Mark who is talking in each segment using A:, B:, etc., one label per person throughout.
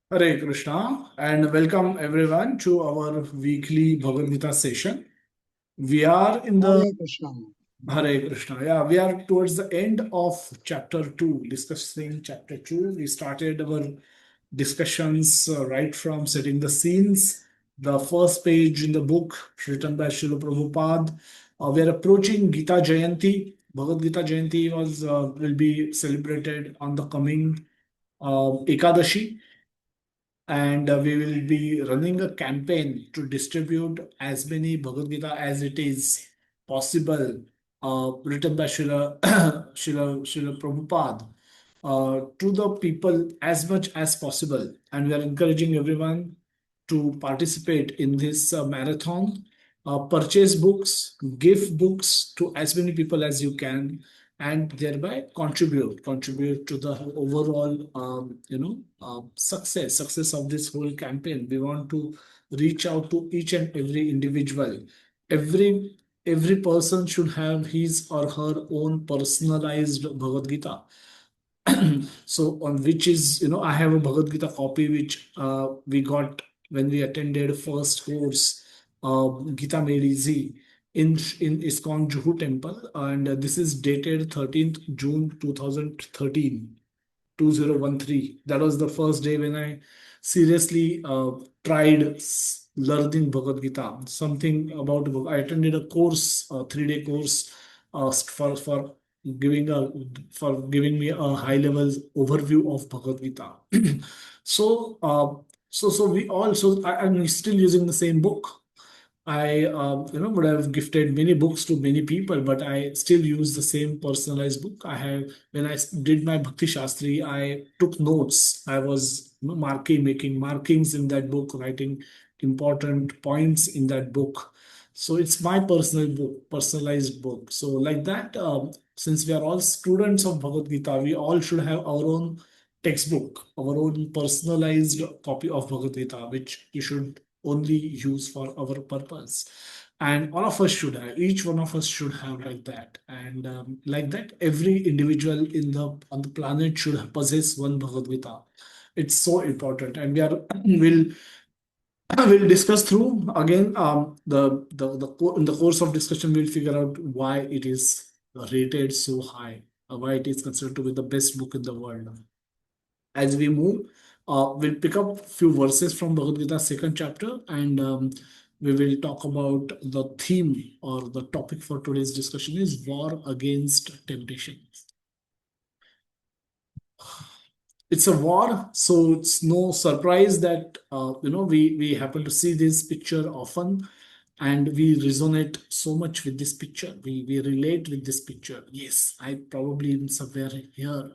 A: Hare Krishna and welcome everyone to our weekly Bhagavad Gita session. We are in the
B: Hare Krishna.
A: Hare Krishna. Yeah, we are towards the end of chapter 2, discussing chapter 2. We started our discussions right from setting the scenes, the first page in the book written by Srila Prabhupada. We are approaching Gita Jayanti. Bhagavad Gita Jayanti will be celebrated on the coming Ekadashi, and we will be running a campaign to distribute as many Bhagavad Gita as it is possible, written by Srila Prabhupada, to the people as much as possible. And we are encouraging everyone to participate in this marathon. Purchase books, give books to as many people as you can, and thereby contribute to the overall success of this whole campaign. We want to reach out to each and every individual. Every every person should have his or her own personalized Bhagavad Gita. So on which is, I have a Bhagavad Gita copy which we got when we attended first course, Gita made easy, in ISKCON Juhu temple, and this is dated 13th June 2013. 2013. That was the first day when I seriously tried learning Bhagavad Gita. Something about I attended a course, a 3 day course, for giving a for giving me a high level overview of Bhagavad Gita. so we also I'm still using the same book. I would have gifted many books to many people, but I still use the same personalized book. I have When I did my Bhakti Shastri, I took notes. I was making markings in that book, writing important points in that book. So it's my personal book, personalized book. So like that, since we are all students of Bhagavad Gita, we all should have our own textbook, our own personalized copy of Bhagavad Gita, which you should only use for our purpose. And all of us should have, each one of us should have like that. And like that, every individual on the planet should possess one Bhagavad Gita. It's so important. And we'll discuss through again, in the course of discussion we'll figure out why it is rated so high, why it is considered to be the best book in the world. As we move, we'll pick up few verses from Bhagavad Gita second chapter, and we will talk about the theme, or the topic for today's discussion is war against temptation. It's a war, so it's no surprise that we happen to see this picture often, and we resonate so much with this picture. We relate with this picture. Yes, I probably am somewhere here.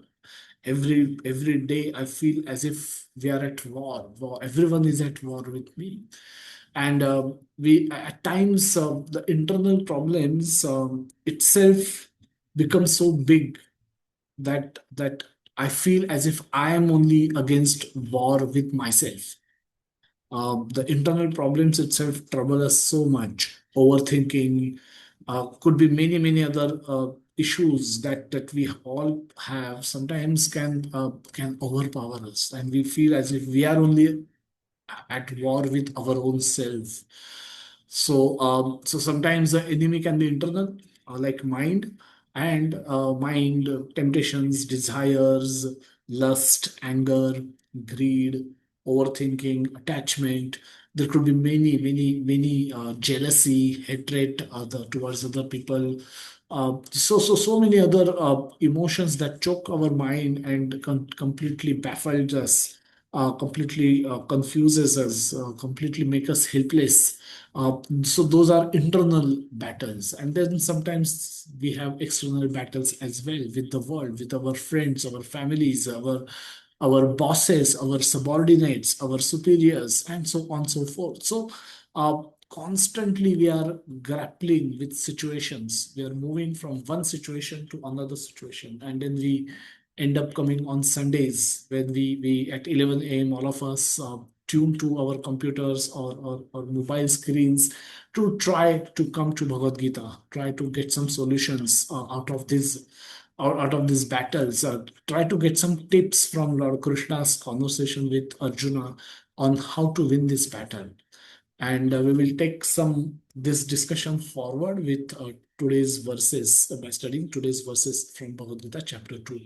A: Every day I feel as if we are at war. Everyone is at war with me, and we at times, the internal problems itself become so big that I feel as if I am only against war with myself. The internal problems itself trouble us so much. Overthinking, could be many other issues that we all have. Sometimes can overpower us, and we feel as if we are only at war with our own self. So sometimes the enemy can be internal, like mind, temptations, desires, lust, anger, greed, overthinking, attachment. There could be many jealousy, hatred towards other people. So many other emotions that choke our mind and completely baffles us, completely confuses us, completely make us helpless. So those are internal battles, and then sometimes we have external battles as well, with the world, with our friends, our families, our bosses, our subordinates, our superiors, and so on and so forth. So constantly we are grappling with situations. We are moving from one situation to another situation, and then we end up coming on Sundays when we at 11 a.m. all of us tune to our computers or mobile screens to try to come to Bhagavad Gita, try to get some solutions out of this. out of these battles. Try to get some tips from Lord Krishna's conversation with Arjuna on how to win this battle. And we will take some this discussion forward with today's verses by studying today's verses from Bhagavad Gita chapter 2.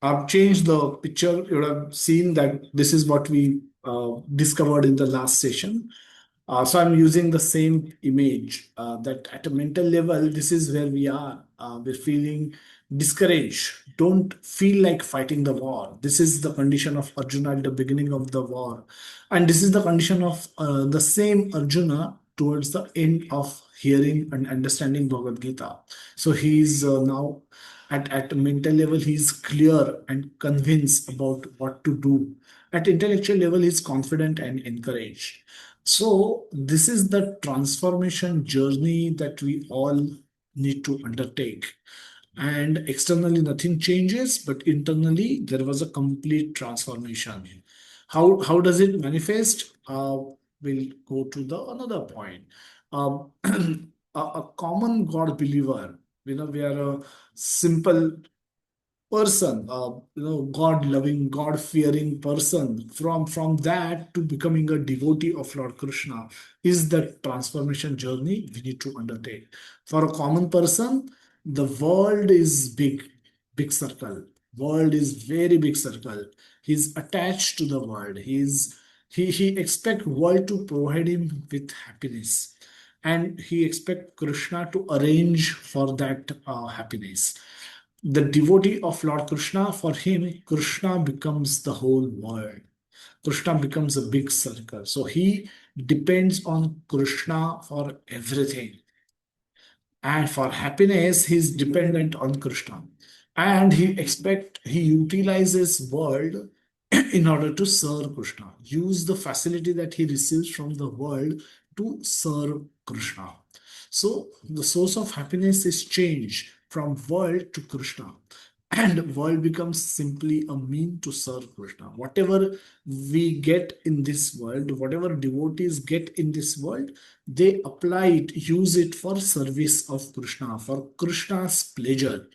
A: I've changed the picture. You would have seen that this is what we discovered in the last session. So I'm using the same image that at a mental level, this is where we are. We're feeling discouraged. Don't feel like fighting the war. This is the condition of Arjuna at the beginning of the war. And this is the condition of the same Arjuna towards the end of hearing and understanding Bhagavad Gita. So he's now at a mental level, he's clear and convinced about what to do. At intellectual level, he's confident and encouraged. So, this is the transformation journey that we all need to undertake. And externally, nothing changes, but internally, there was a complete transformation. How does it manifest? We'll go to the another point. A common God believer, we are a simple person, God loving, God fearing person. From that to becoming a devotee of Lord Krishna is the transformation journey we need to undertake. For a common person, the world is big circle. World is very big circle. He's attached to the world. He expect world to provide him with happiness, and he expect Krishna to arrange for that happiness. The devotee of Lord Krishna, for him, Krishna becomes the whole world. Krishna becomes a big circle. So he depends on Krishna for everything. And for happiness, he's dependent on Krishna. And he utilizes world in order to serve Krishna. Use the facility that he receives from the world to serve Krishna. So the source of happiness is changed from world to Krishna. And world becomes simply a mean to serve Krishna. Whatever we get in this world, whatever devotees get in this world, they apply it, use it for service of Krishna, for Krishna's pleasure.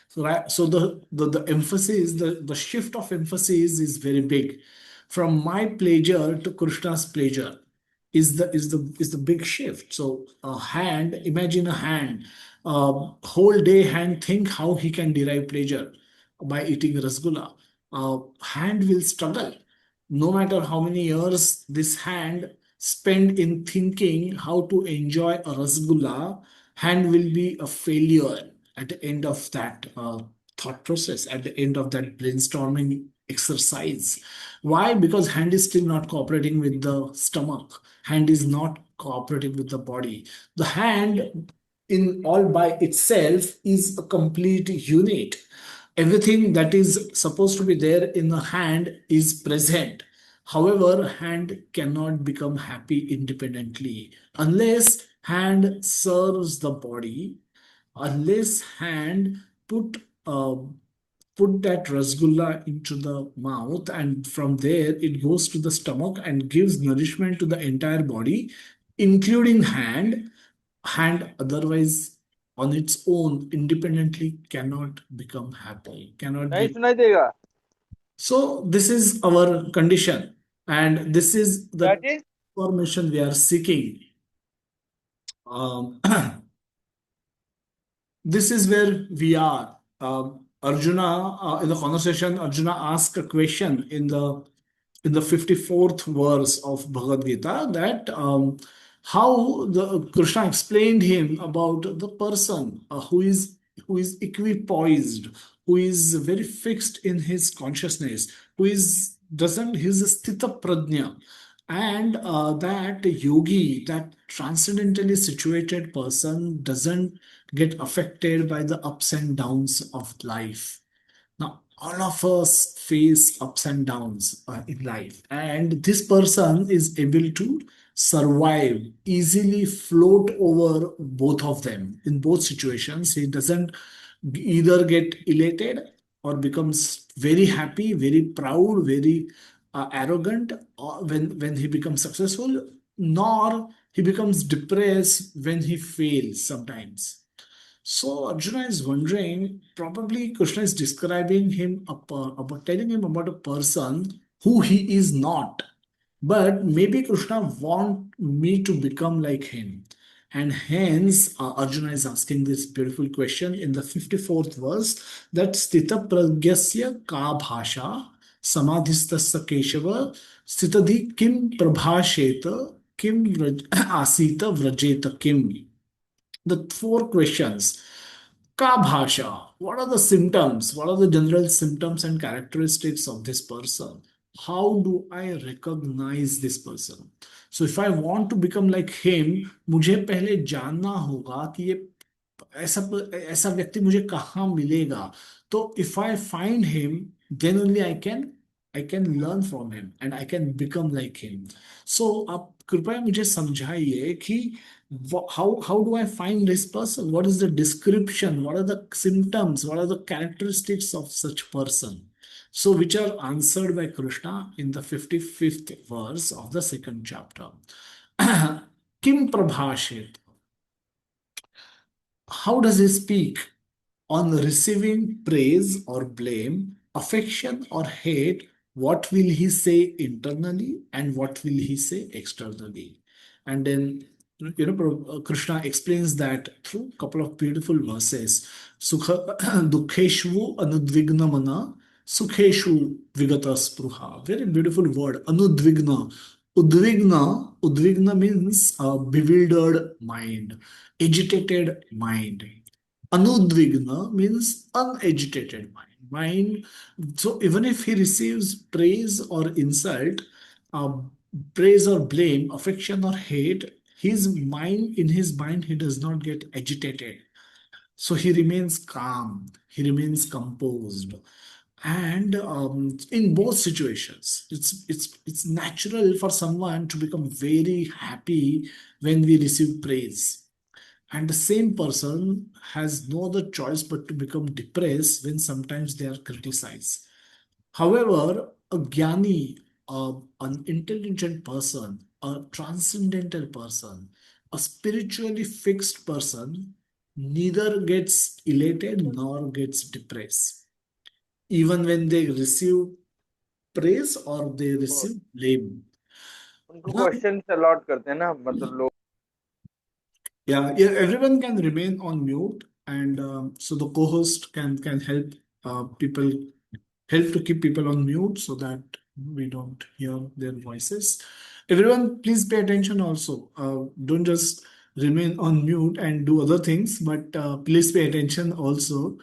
A: So, right, so the emphasis, the shift of emphasis is very big. From my pleasure to Krishna's pleasure is the big shift. So a hand, imagine a hand, whole day hand think how he can derive pleasure by eating rasgulla. Hand will struggle. No matter how many years this hand spend in thinking how to enjoy a rasgulla, hand will be a failure at the end of that thought process, at the end of that brainstorming exercise. Why? Because hand is still not cooperating with the stomach. Hand is not cooperating with the body. The hand in all by itself is a complete unit. Everything that is supposed to be there in the hand is present. However, hand cannot become happy independently unless hand serves the body, unless hand put uh, put that rasgulla into the mouth, and from there it goes to the stomach and gives nourishment to the entire body, including hand otherwise on its own independently cannot become happy, cannot
B: नहीं
A: get.
B: सुनाई देगा.
A: So this is our condition, and this is
B: क्या
A: the
B: चीज?
A: information we are seeking. um, this is where we are. Arjuna, in the conversation, Arjuna asked a question in the 54th verse of Bhagavad Gita, that how the Krishna explained him about the person who is equipoised, who is very fixed in his consciousness, who is doesn't he's a sthita prajna, and that yogi, that transcendentally situated person, doesn't get affected by the ups and downs of life. Now, all of us face ups and downs in life, and this person is able to survive, easily float over both of them. In both situations, he doesn't either get elated or becomes very happy, very proud, very arrogant when he becomes successful, nor He becomes depressed when he fails sometimes. So Arjuna is wondering, probably Krishna is describing him about telling him about a person who he is not. But maybe Krishna want me to become like him. And hence Arjuna is asking this beautiful question in the 54th verse, that Sthita Pragyasya ka bhasha samadhistasya keshava sthitadhi kim prabhasheta kim asita vrajeta kim. The four questions. Ka bhasha. What are the symptoms? What are the general symptoms and characteristics of this person? How do I recognize this person? So if I want to become like him, मुझे पहले जानना होगा कि ये ऐसा ऐसा व्यक्ति मुझे कहाँ मिलेगा. तो if I find him, then only I can learn from him and I can become like him. So आप कृपया मुझे समझाइए कि how do I find this person? What is the description? What are the symptoms? What are the characteristics of such person? So which are answered by Krishna in the 55th verse of the second chapter. Kim prabhashet? How does he speak? On receiving praise or blame, affection or hate, what will he say internally and what will he say externally? And then, Krishna explains that through a couple of beautiful verses. Sukha dukheshvu anudvigna mana, sukheshu vigata spruha. Very beautiful word, anudvigna. Udvigna means a bewildered mind, agitated mind. Anudvigna means unagitated mind. Mind. So even if he receives praise or insult, uh, praise or blame, affection or hate, in his mind, he does not get agitated. So he remains calm. He remains composed. And in both situations, it's natural for someone to become very happy when we receive praise, and the same person has no other choice but to become depressed when sometimes they are criticized. However, a jnani, an intelligent person, a transcendental person, a spiritually fixed person, neither gets elated nor gets depressed, even when they receive praise or they
B: वो
A: receive blame.
B: उनको
A: Now,
B: question allot करते हैं ना, मतलब लोग.
A: yeah, everyone can remain on mute, and so the co-host can help people help to keep people on mute so that we don't hear their voices. Everyone, please pay attention also. Don't just remain on mute and do other things, but please pay attention also,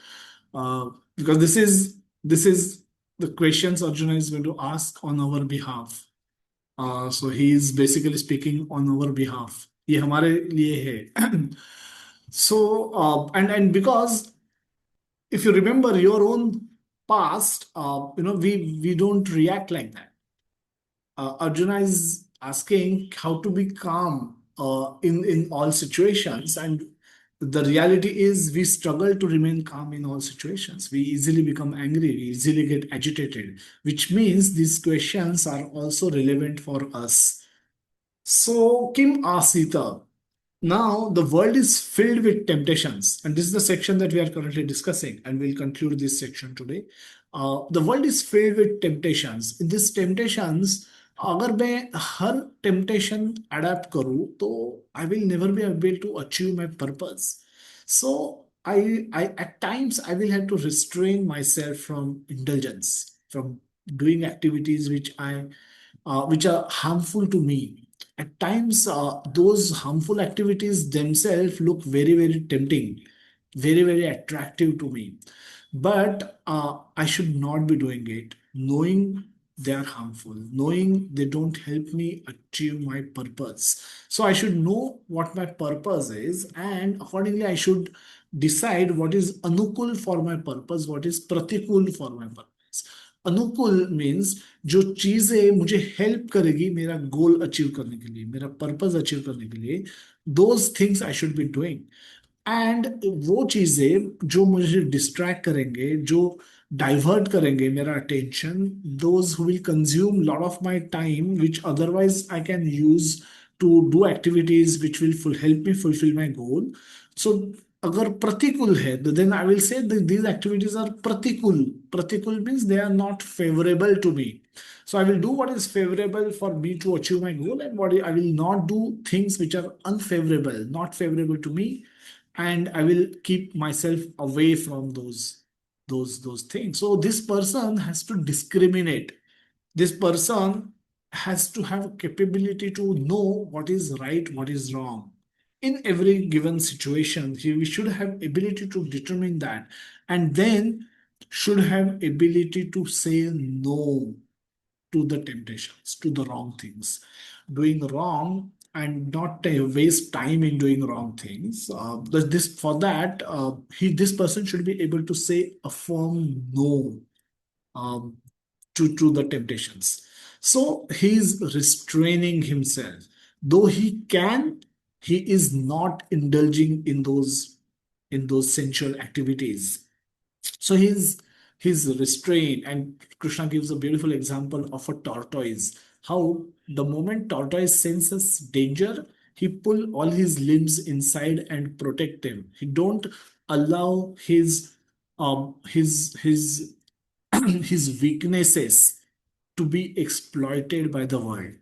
A: because this is the questions Arjuna is going to ask on our behalf. So he is basically speaking on our behalf. ये हमारे लिए है. So and because if you remember your own past, we don't react like that. Arjuna is asking how to be calm in all situations, and the reality is we struggle to remain calm in all situations. We easily become angry, we easily get agitated, which means these questions are also relevant for us. So, Kim Asita. Now, the world is filled with temptations, and this is the section that we are currently discussing, and we'll conclude this section today. The world is filled with temptations. In these temptations, अगर मैं हर temptation adapt करूँ, तो I will never be able to achieve my purpose. So I at times I will have to restrain myself from indulgence, from doing activities which are harmful to me. At times, those harmful activities themselves look very, very tempting, very, very attractive to me. But I should not be doing it, knowing they are harmful, knowing they don't help me achieve my purpose. So I should know what my purpose is, and accordingly, I should decide what is anukul for my purpose, what is pratikul for my purpose. अनुकूल means जो चीजें मुझे help करेगी मेरा goal achieve करने के लिए, मेरा पर्पस अचीव करने के लिए, those things I should be doing. And वो चीजें जो मुझे डिस्ट्रैक्ट करेंगे, जो डाइवर्ट करेंगे मेरा attention, those who will consume lot of my time which otherwise I can use to do activities which will help me fulfill my goal. So अगर प्रतिकूल है, then I will say that these activities are pratikul. Pratikul means they are not favorable to me. So I will do what is favorable for me to achieve my goal, and what I will not do things which are unfavorable, not favorable to me, and I will keep myself away from those things. So this person has to discriminate. This person has to have capability to know what is right, what is wrong. In every given situation, we should have ability to determine that, and then should have ability to say no to the temptations, to the wrong things, doing wrong and not waste time in doing wrong things. This for that, this person should be able to say a firm no, um, to the temptations. So he is restraining himself. Though he can, he is not indulging in those sensual activities. So he's restrained, and Krishna gives a beautiful example of a tortoise. How the moment tortoise senses danger, he pull all his limbs inside and protect him. He don't allow his his weaknesses to be exploited by the world.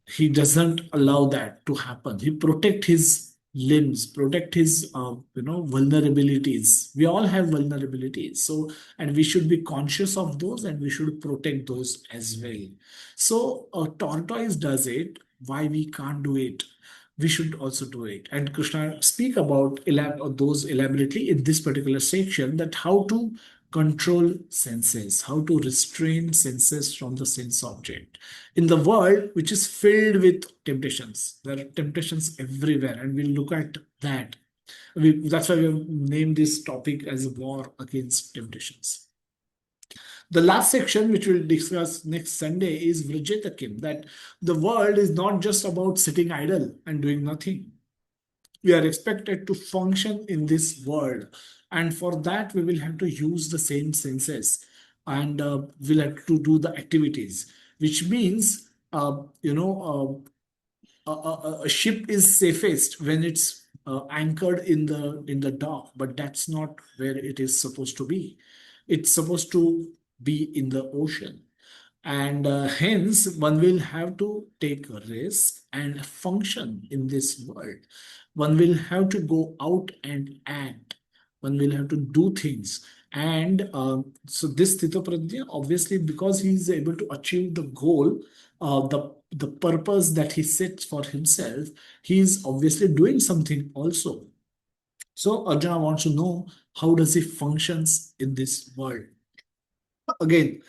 A: He doesn't allow that to happen. He protect his limbs, protect his vulnerabilities. We all have vulnerabilities, so and we should be conscious of those, and we should protect those as well. So a tortoise does it. Why we can't do it? We should also do it. And Krishna speak about those elaborately in this particular section, that how to control senses, how to restrain senses from the sense object in the world which is filled with temptations. There are temptations everywhere, and we'll look at that. That's why we have named this topic as a war against temptations. The last section, which we'll discuss next Sunday, is Vrajetakim, that the world is not just about sitting idle and doing nothing. We are expected to function in this world, and for that we will have to use the same senses, and we'll have to do the activities, which means a ship is safest when it's anchored in the dock, but that's not where it is supposed to be. It's supposed to be in the ocean, and hence one will have to take a risk and function in this world. One will have to go out and act. One will have to do things. And so this Tito Prajna, obviously, because he is able to achieve the goal, the purpose that he sets for himself, he is obviously doing something also. So Arjuna wants to know, how does he functions in this world? Again,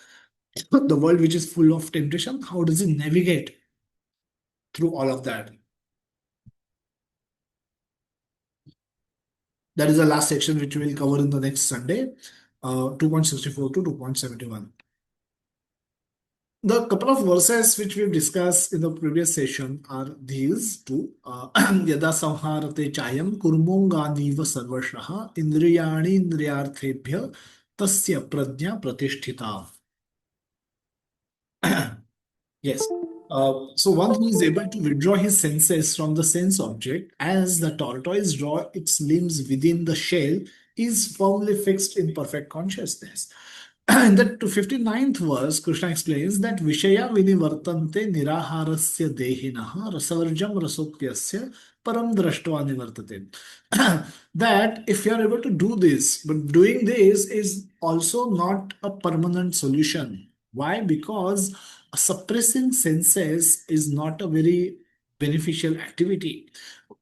A: the world which is full of temptation, how does he navigate through all of that? That is the last section which we will cover in the next Sunday, 2.64 to 2.71. The couple of verses which we've discussed in the previous session are these two. Yada samharate chayam kurmonganiva sarvashaha indriyani indriyarthebhya tasya prajna pratisthita. Yes. So one who is able to withdraw his senses from the sense object, as the tortoise draw its limbs within the shell, is firmly fixed in perfect consciousness. In the 59th verse, Krishna explains that Vishaya vinivartante niraharasya dehinaha rasavarjam rasopyasya param drashtva nivartate. That if you are able to do this, but doing this is also not a permanent solution. Why? Because suppressing senses is not a very beneficial activity.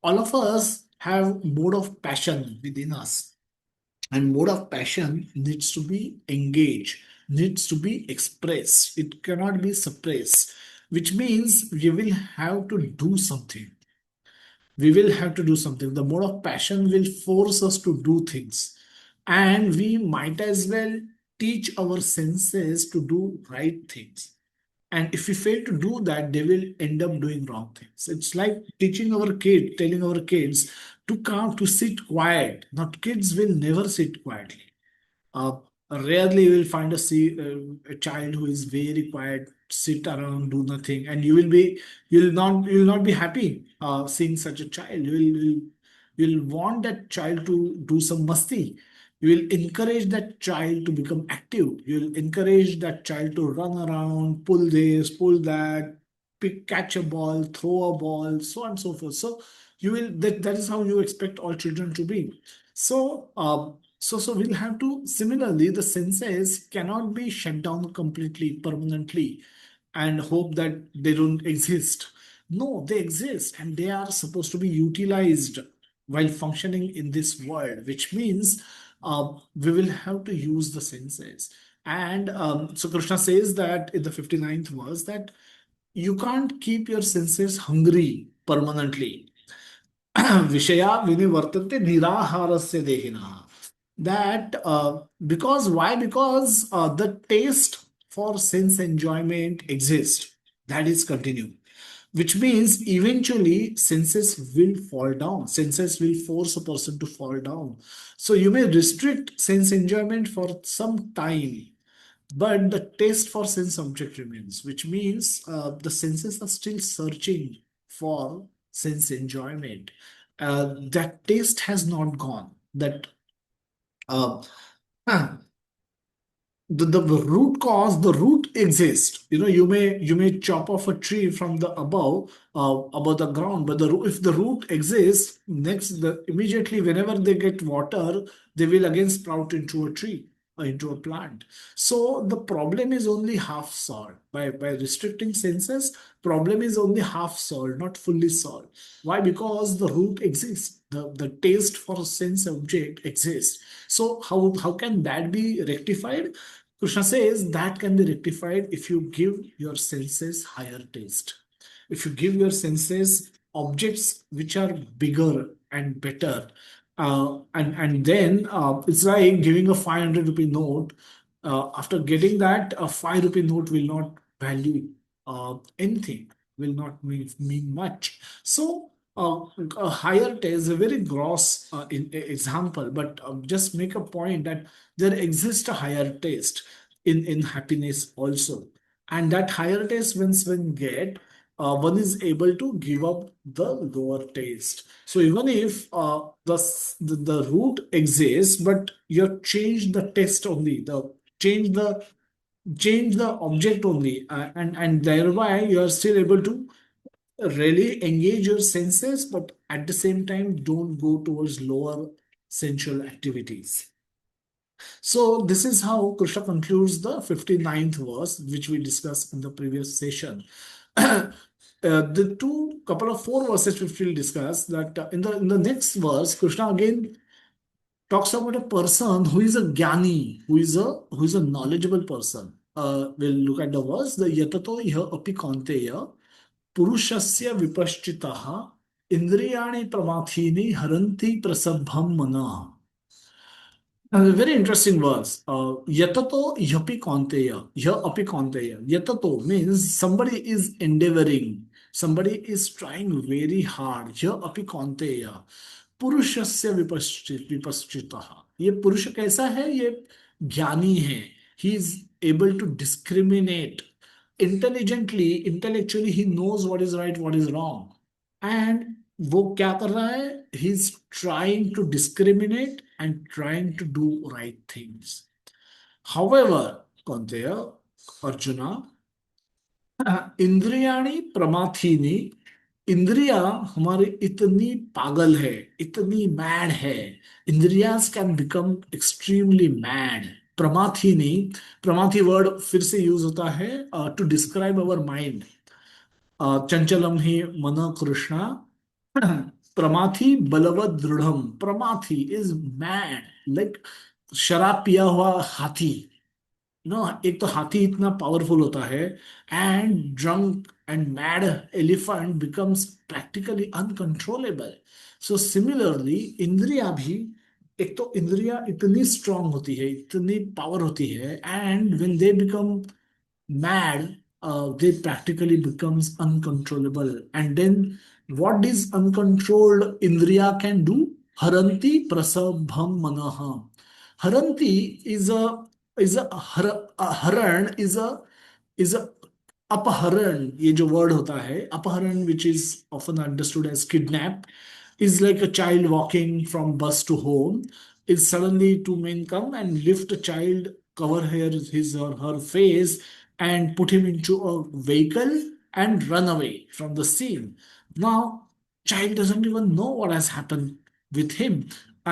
A: All of us have mode of passion within us, and mode of passion needs to be engaged, needs to be expressed. It cannot be suppressed, which means we will have to do something. We will have to do something. The mode of passion will force us to do things, and we might as well teach our senses to do right things. And if we fail to do that, they will end up doing wrong things. It's like teaching our kid, telling our kids to come to sit quiet. Now, kids will never sit quietly. Uh, Rarely you will find a child who is very quiet sit around, do nothing, and you'll not be happy seeing such a child. You'll want that child to do some masti. You will encourage that child to become active. You'll encourage that child to run around, pull this, pull that, catch a ball, throw a ball, so on and so forth. So that is how you expect all children to be. So we'll have to, similarly, the senses cannot be shut down completely, permanently, and hope that they don't exist. No, they exist and they are supposed to be utilized while functioning in this world, which means we will have to use the senses. And so Krishna says that in the 59th verse that you can't keep your senses hungry permanently. Vishaya vinivartante niraharasya dehina. That because why? Because the taste for sense enjoyment exists. That is continuing, which means eventually senses will fall down. Senses will force a person to fall down. So you may restrict sense enjoyment for some time, but the taste for sense object remains, which means the senses are still searching for sense enjoyment. That taste has not gone. That uh, the root cause, the root exists. You may chop off a tree from the above the ground, but if the root exists, immediately whenever they get water, they will again sprout into a tree or into a plant. So the problem is only half solved by restricting senses. Problem is only half solved, not fully solved. Why? Because the root exists. The taste for sense object exists. So how can that be rectified? Krishna says that can be rectified if you give your senses higher taste. If you give your senses objects which are bigger and better, and then it's like giving a 500 rupee note. After getting that, a 5 rupee note will not value anything, will not mean much. So a higher taste, a very gross example, but just make a point that there exists a higher taste in happiness also. And that higher taste, when get, one is able to give up the lower taste. So even if the root exists, but you have changed the taste only, change the change the object only, and thereby you are still able to really engage your senses, but at the same time don't go towards lower sensual activities. So this is how Krishna concludes the 59th verse, which we discussed in the previous session. The two couple of four verses which we'll discuss, that in the next verse, Krishna again talks about a person who is a jnani, who is a knowledgeable person. We'll look at the verse. The yatato yah api kaunteya purushasya vipaschitaha indriyani pramathini haranti prasabham mana. Very interesting verse. Yatato yapi kaunteya. Ya api kaunteya. Yatato means somebody is endeavoring. Somebody is trying very hard. Ya api kaunteya. पुरुषस्य विपश्चितः. ये पुरुष कैसा है? ये ज्ञानी है. He is able to discriminate intelligently, intellectually. He knows what is right, what is wrong. And वो क्या कर रहा है? He's trying to discriminate and trying to do right things. However, Kaunteya, Arjuna, इंद्रियाणी प्रमाथीनी. इंद्रिया हमारी इतनी पागल है, इतनी मैड है. इंद्रियाज कैन बिकम एक्सट्रीमली मैड. प्रमाथीनी, प्रमाथी वर्ड फिर से यूज होता है टू डिस्क्राइब अवर माइंड. चंचलम ही मन कृष्णा. प्रमाथी बलवत दृढ़म. प्रमाथी इज मैड, लाइक शराब पिया हुआ हाथी. एक तो हाथी इतना पावरफुल होता है, and drunk and mad elephant becomes practically uncontrollable. So similarly इंद्रिया भी, एक तो इंद्रिया इतनी स्ट्रांग होती है, इतनी पावर होती है, and when they become mad, they practically becomes uncontrollable. And then what is uncontrolled indriya can do? Haranti prasabham manaha. Haranti is a haran is a अपहरण, ये जो वर्ड होता है अपहरण, which is often understood as kidnap, is like a child walking from bus to home. Is suddenly two men come and lift a child, cover his or her face, and put him into a vehicle and run away from the scene. Now, child doesn't even know what has happened with him,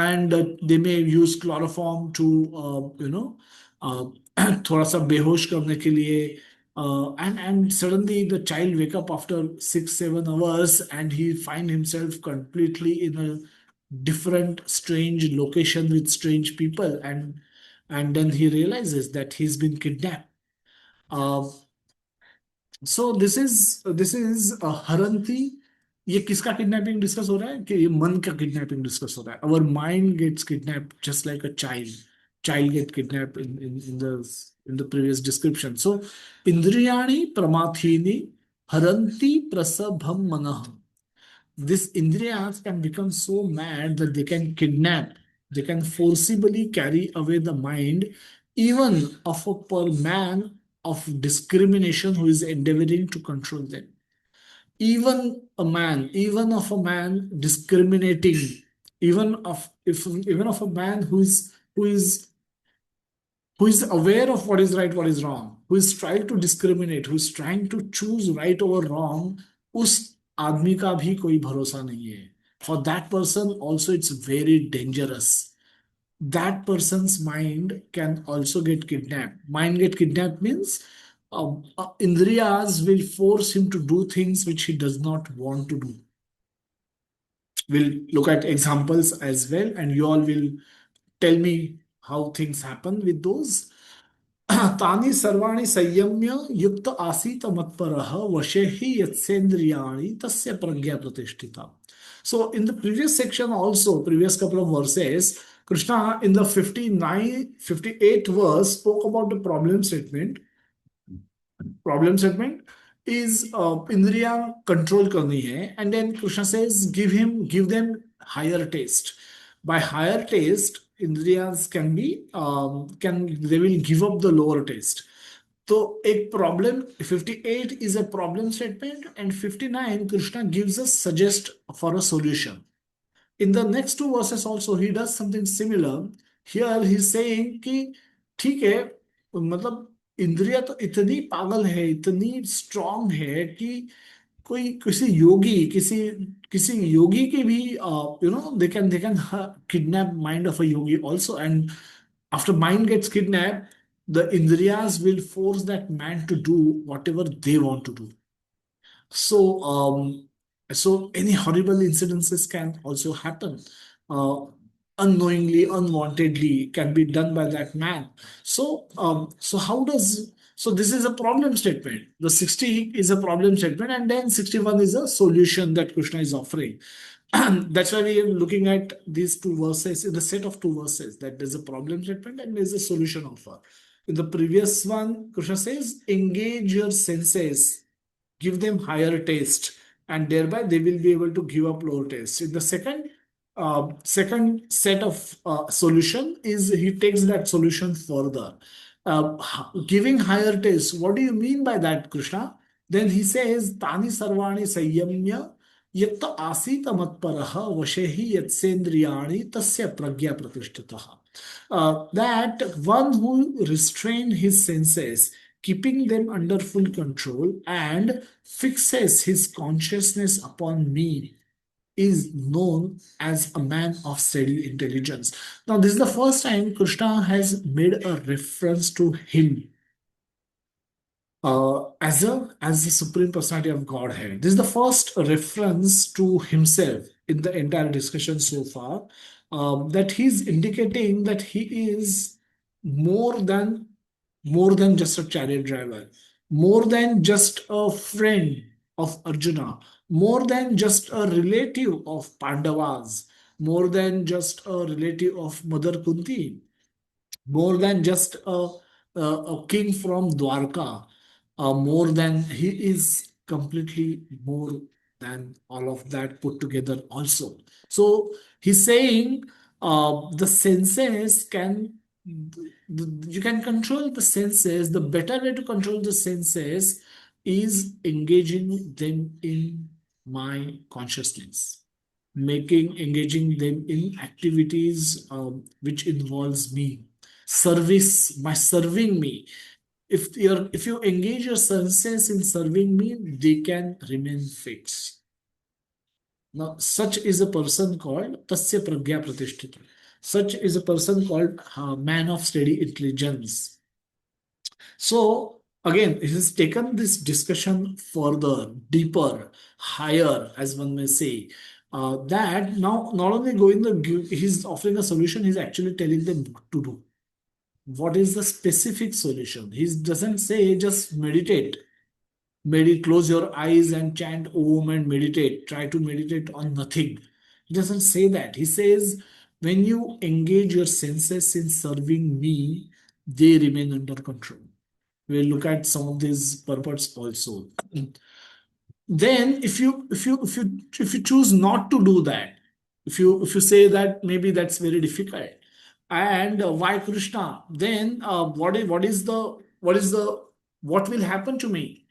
A: and they may use chloroform to, uh, थोड़ा सा बेहोश करने के लिए, and suddenly the child wake up after 6 7 hours, and he find himself completely in a different strange location with strange people, and then he realizes that he's been kidnapped. uh, so this is हरंती. ये किसका kidnapping discuss हो रहा है? कि ये मन का kidnapping discuss हो रहा है. Our mind gets kidnap just like a child get kidnapped in the previous description. So इंद्रियाणि प्रमाथीनि हरन्ति प्रसभम मनः. These indriyas can become so mad that they can kidnap, they can forcibly carry away the mind, even of a per man of discrimination who is endeavoring to control them. Even of a man discriminating, even of a man who is aware of what is right, what is wrong, who is trying to discriminate, who is trying to choose right over wrong, उस आदमी का भी कोई भरोसा नहीं है. For that person also it's very dangerous. That person's mind can also get kidnapped. Mind get kidnapped means indriyas will force him to do things which he does not want to do. We'll look at examples as well, and you all will tell me how things happen with those. तानि सर्वाणि संयम्य युक्त आसीत मत्परः वशे हि यत्सेन्द्रियाणि तस्य प्रज्ञा प्रतिष्ठिता. So in the previous section also, previous couple of verses, Krishna in the 58th verse spoke about the problem statement. Problem statement is indriya control karni hai, and then Krishna says give them higher taste. By higher taste, indriyas can be can they will give up the lower taste. So a problem 58 is a problem statement, and 59 Krishna gives us suggest for a solution. In the next two verses also he does something similar. Here he's saying कि ठीक है, मतलब इंद्रिया तो इतनी पागल है, इतनी स्ट्रांग है कि कोई किसी योगी किसी किसी योगी की भी they can kidnap mind of a yogi also. And after mind gets kidnapped, the indriyas will force that man to do whatever they want to do. So, any horrible incidences can also happen. Uh, Unknowingly, unwantedly, can be done by that man. So this is a problem statement. The 60 is a problem statement, and then 61 is a solution that Krishna is offering. That's why we are looking at these two verses in the set of two verses. That there's a problem statement and there's a solution offer. In the previous one, Krishna says, engage your senses, give them higher taste, and thereby they will be able to give up lower taste. In the second set of solution is he takes that solution further. Giving higher taste, what do you mean by that, Krishna? Then he says, Tani sarvani sanyamya yat asita matparaha vashehi yatsendriyani tasya pragya pratishtitaha. That one who restrained his senses, keeping them under full control, and fixes his consciousness upon me, is known as a man of steady intelligence. Now, this is the first time Krishna has made a reference to him as the supreme personality of Godhead. This is the first reference to himself in the entire discussion so far. That he's indicating that he is more than more than just a chariot driver, more than just a friend of Arjuna, more than just a relative of Pandavas, more than just a relative of Mother Kunti, more than just a king from Dwarka, more than he is completely more than all of that put together also. So he's saying the senses can you can control the senses. The better way to control the senses is engaging them in my consciousness, making engaging them in activities which involves me, service, by serving me. If you engage your senses in serving me, they can remain fixed. Now, such is a person called Tasya Pragya Pratishtita. Such is a person called man of steady intelligence. So, again, it has taken this discussion further, deeper, higher, as one may say. That now not only going the he's offering a solution, he's actually telling them what to do. What is the specific solution? He doesn't say just meditate. Meditate, close your eyes and chant Om and meditate. Try to meditate on nothing. He doesn't say that. He says, when you engage your senses in serving me, they remain under control. We'll look at some of these purports also. Then if you choose not to do that, if you say that maybe that's very difficult, and why Krishna, then what will happen to me?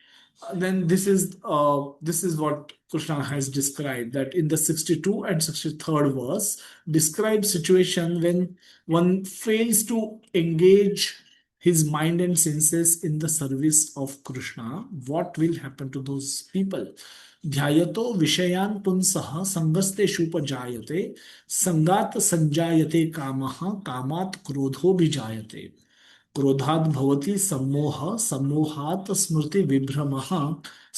A: Then this is what Krishna has described, that in the 62 and 63rd verse describe situation when one fails to engage his mind and senses in the service of Krishna. What will happen to those people? ध्यायतो विषयान् पुंसः संगस्तेषुपजायते संगात संजायते कामः कामात् क्रोधो विजायते क्रोधात् भवति सम्मोह सम्मोहात् स्मृति विभ्रमः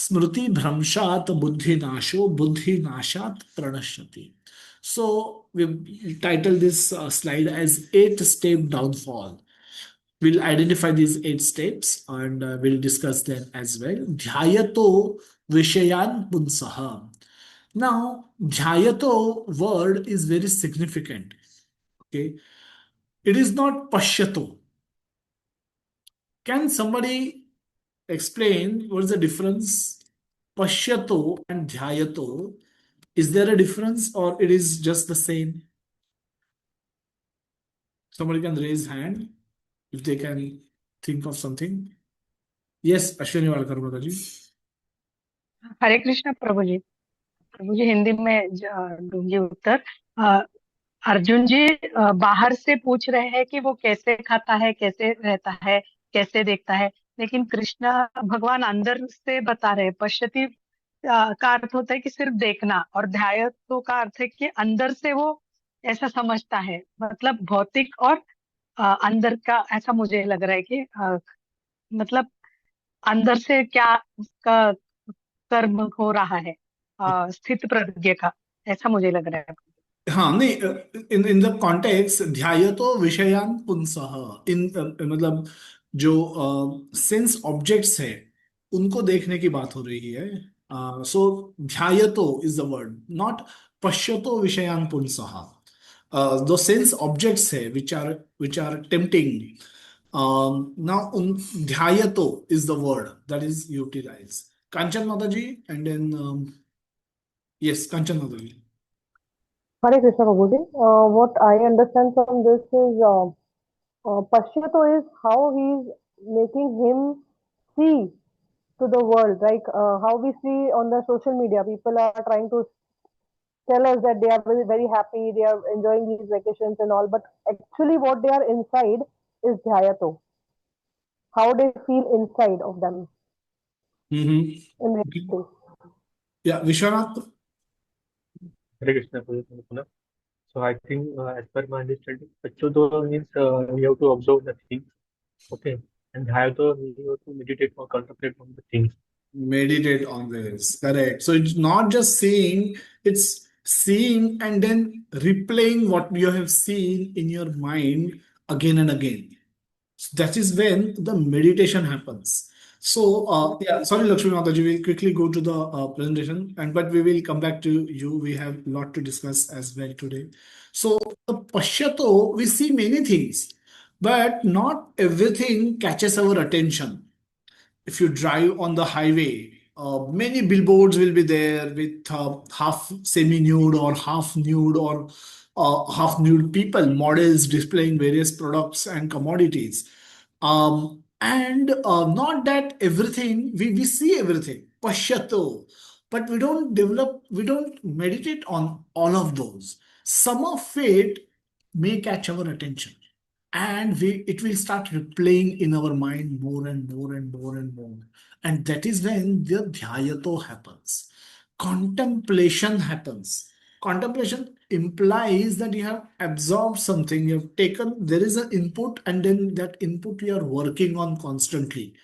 A: स्मृति भ्रंशात् बुद्धिनाशो बुद्धिनाशात् प्रणश्यति. So we title this slide as eight step downfall. We'll identify these eight steps and we'll discuss them as well. Dhyayato Vishayan Punsaha. Now, Dhyayato word is very significant. Okay. It is not Pashyato. Can somebody explain what is the difference? Pashyato and Dhyayato. Is there a difference or it is just the same? Somebody can raise hand if they can think of something. Yes, Ashwini Walkar Mataji.
C: हरे कृष्ण प्रभु जी। प्रभु जी हिंदी में दूंगी उत्तर। अर्जुन जी बाहर से पूछ रहे हैं कि वो कैसे खाता है, कैसे रहता है, कैसे देखता है, लेकिन कृष्ण भगवान अंदर से बता रहे हैं। पश्यति का अर्थ होता है कि सिर्फ देखना, और ध्यायत्व का अर्थ है कि अंदर से वो ऐसा समझता है, मतलब भौतिक और अंदर का। ऐसा मुझे लग रहा है कि मतलब अंदर से क्या उसका कर्म हो रहा है, स्थित प्रज्ञ का, ऐसा मुझे लग रहा है।
A: हाँ नहीं, इन द कॉन्टेक्स्ट ध्यायतो विषयान पुंसः, इन मतलब जो सेंस ऑब्जेक्ट्स है उनको देखने की बात हो रही है। सो ध्यायतो इज द वर्ड, नॉट पश्यतो विषयान पुंसः। दो सेंस ऑब्जेक्ट्स है विच आर टेम्पटिंग। नाउ उन ध्यायतो is the word that is utilize. Kanchan Mata ji and then yes Kanchan Mata ji.
D: Hare Krishna Prabhuji. What I understand from this is Pashyato is how he's making him see to the world, like how we see on the social media. People are trying to tell us that they are very, very happy, they are enjoying these vacations and all, but actually what they are inside is Dhyayato, how they feel inside of them
A: Mm-hmm.
D: in
A: Okay.
D: reality.
A: Yeah, Vishwanath.
E: Hare Krishna, Purana. So I think, as per my understanding, Pachodo means we have to observe the things, okay, and Dhyato we have to meditate or contemplate on the things.
A: Meditate on this. Correct. So it's not just seeing, it's seeing and then replaying what you have seen in your mind again and again. So that is when the meditation happens. So, yeah, sorry, Lakshmi Mataji, we'll quickly go to the presentation, and but we will come back to you. We have a lot to discuss as well today. So, the Pashyato, we see many things, but not everything catches our attention. If you drive on the highway, many billboards will be there with half semi-nude or half nude or half nude people, models displaying various products and commodities. And not that everything, we see everything, Pashyato, but we don't meditate on all of those. Some of it may catch our attention, and it will start replaying in our mind more and more and more and more. And that is when the dhyayato happens. Contemplation happens. Contemplation implies that you have absorbed something, you have taken, there is an input, and then that input you are working on constantly.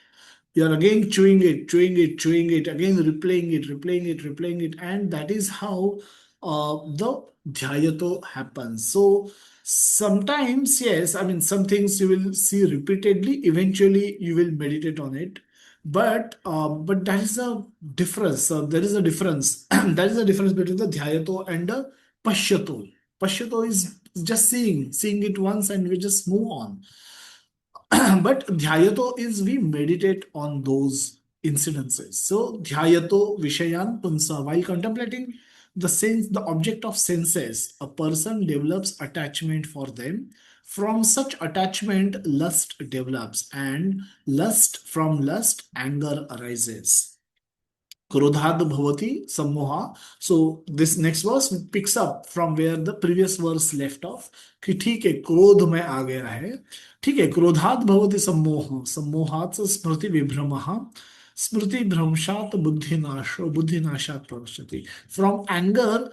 A: You're again chewing it, chewing it, chewing it, again replaying it, replaying it, replaying it, and that is how the dhyayato happens. So sometimes, yes, I mean, some things you will see repeatedly, eventually you will meditate on it. But that is a difference. There is a difference. That is the difference between the dhyayato and the pashyato. Pashyato is just seeing it once, and we just move on. But dhyayato is we meditate on those incidences. So dhyayato vishayan punsa. While contemplating the object of senses, a person develops attachment for them. From such attachment, lust develops, and from lust, anger arises. Krodhad bhavati sammoha. So this next verse picks up from where the previous verse left off. कि ठीक है, क्रोध में आ गया है. ठीक है, क्रोधात भवति सम्मोह, सम्मोहात् स्मृति विभ्रमः, स्मृति भ्रंशात् बुद्धिनाशो, बुद्धिनाशात् प्रणश्यति. From anger,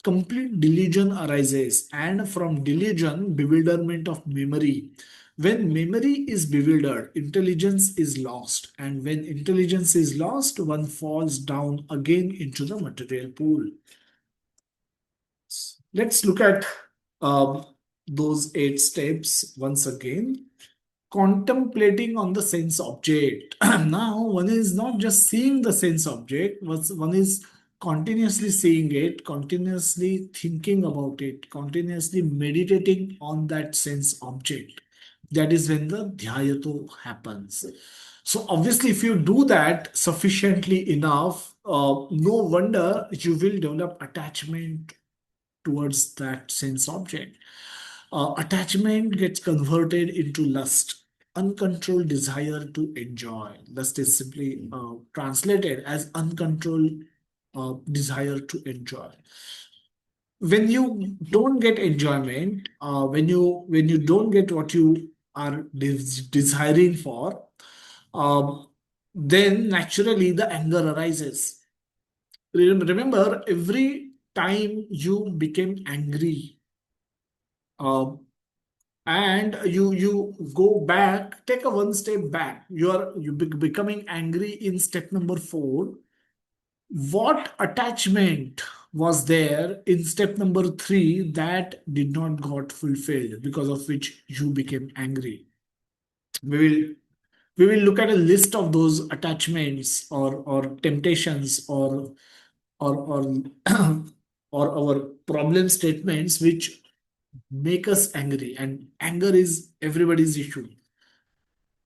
A: complete delusion arises, and from delusion, bewilderment of memory. When memory is bewildered, intelligence is lost, and when intelligence is lost, one falls down again into the material pool. Let's look at those 8 steps once again. Contemplating on the sense object. Now, one is not just seeing the sense object, one is continuously seeing it, continuously thinking about it, continuously meditating on that sense object. That is when the dhyayato happens. So obviously, if you do that sufficiently enough, no wonder you will develop attachment towards that sense object. Attachment gets converted into lust, uncontrolled desire to enjoy. Lust is simply translated as uncontrolled desire to enjoy. When you don't get enjoyment, when you don't get what you are desiring for, then naturally the anger arises. Remember, every time you became angry, uh, and you go back, take a one step back, becoming angry in step number 4. What attachment was there in step number 3 that did not got fulfilled, because of which you became angry? We will we will look at a list of those attachments, or temptations, or or our problem statements which make us angry. And anger is everybody's issue.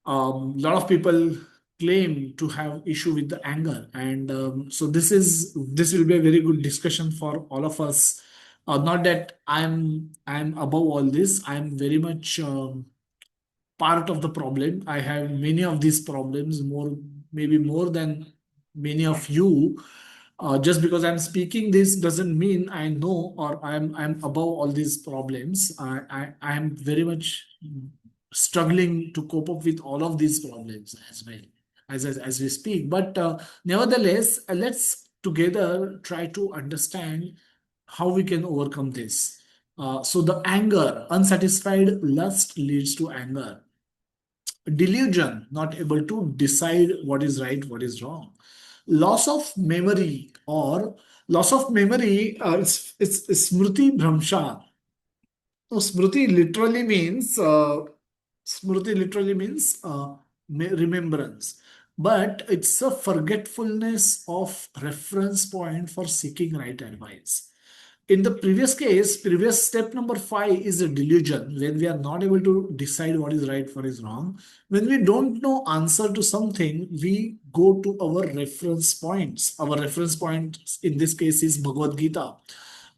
A: Lot of people claim to have issue with the anger, and so this will be a very good discussion for all of us. Not that I'm above all this. I'm very much part of the problem. I have many of these problems, maybe more than many of you. Just because I'm speaking this doesn't mean I know, or I'm above all these problems. I am very much struggling to cope up with all of these problems as well as we speak. But nevertheless, let's together try to understand how we can overcome this. So the anger, unsatisfied lust leads to anger. Delusion, not able to decide what is right, what is wrong. Loss of memory, or loss of memory, it's smriti bhramsha. So smriti literally means remembrance, but it's a forgetfulness of reference point for seeking right advice. In the previous case, previous step number 5 is a delusion, when we are not able to decide what is right, what is wrong. When we don't know answer to something, we go to our reference points. Our reference point in this case is Bhagavad Gita.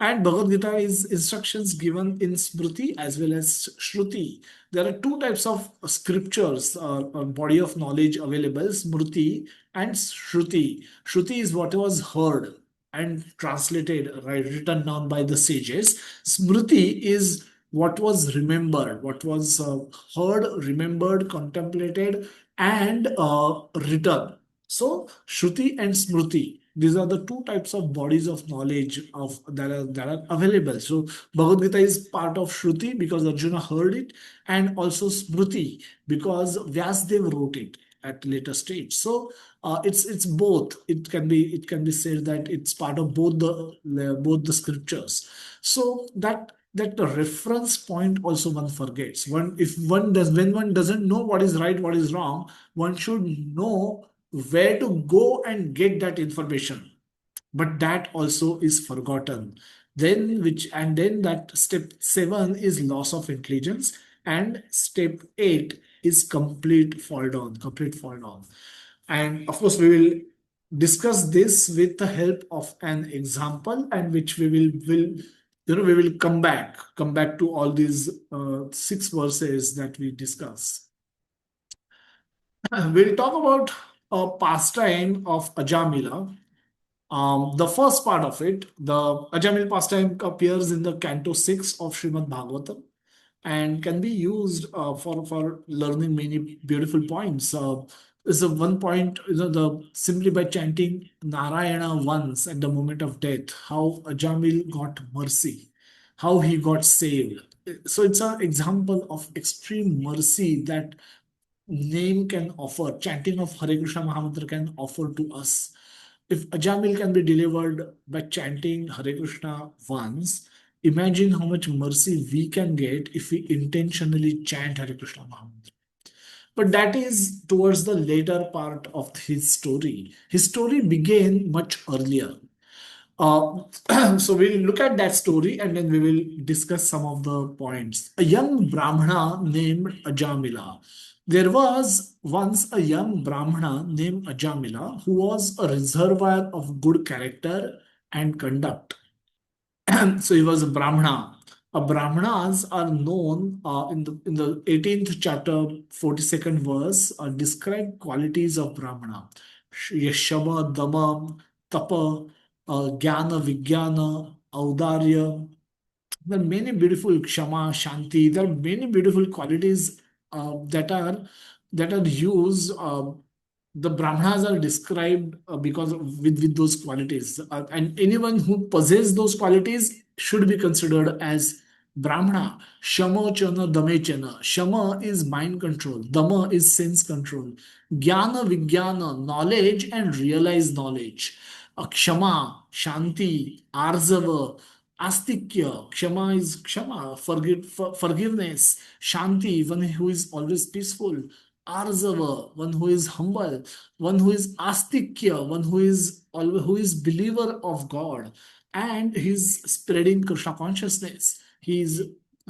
A: And Bhagavad Gita is instructions given in Smriti as well as Shruti. There are two types of scriptures or body of knowledge available, Smriti and Shruti. Shruti is what was heard and translated, right, written down by the sages. Smriti is what was remembered, what was heard, remembered, contemplated, and written. So, Shruti and Smriti, these are the two types of bodies of knowledge of that are available. So, Bhagavad Gita is part of Shruti because Arjuna heard it, and also Smriti because Vyasdev wrote it at later stage. So, it's both. It can be said that it's part of both the scriptures. So that the reference point also one forgets. When one doesn't know what is right, what is wrong, one should know where to go and get that information, but that also is forgotten. Then that step 7 is loss of intelligence, and step 8 is complete fall down. And of course we will discuss this with the help of an example, and which we will come back to all these 6 verses that we discuss. We'll talk about a pastime of Ajamila. The first part of it, the Ajamil pastime, appears in the Canto 6 of Srimad Bhagavatam and can be used for learning many beautiful points. Is a one point, simply by chanting Narayana once at the moment of death, how Ajamil got mercy, how he got saved. So it's an example of extreme mercy that name can offer, chanting of Hare Krishna Mahamantra can offer to us. If Ajamil can be delivered by chanting Hare Krishna once, imagine how much mercy we can get if we intentionally chant Hare Krishna Mahamantra. But that is towards the later part of his story. His story began much earlier. So we'll look at that story and then we will discuss some of the points. A young Brahmana named Ajamila. There was once a young Brahmana named Ajamila who was a reservoir of good character and conduct. So he was a Brahmana. Brahmanas are known in the 18th chapter, 42nd verse, describe qualities of Brahmana. Shama, Dama, Tapa, Jnana, Vijnana, Audarya. There are many beautiful Kshama, Shanti. There are many beautiful qualities that are used. The Brahmanas are described because with those qualities, and anyone who possesses those qualities should be considered as Brahmana. Shama chana dame chana. Shama is mind control. Dama is sense control. Jnana vijnana, knowledge and realized knowledge. Kshama, Shanti, Arzava, Astikya. Kshama is Kshama, forgiveness. Shanti, one who is always peaceful. Arzava, one who is humble. One who is Astikya, one who is believer of God. And he's spreading Krishna consciousness. He's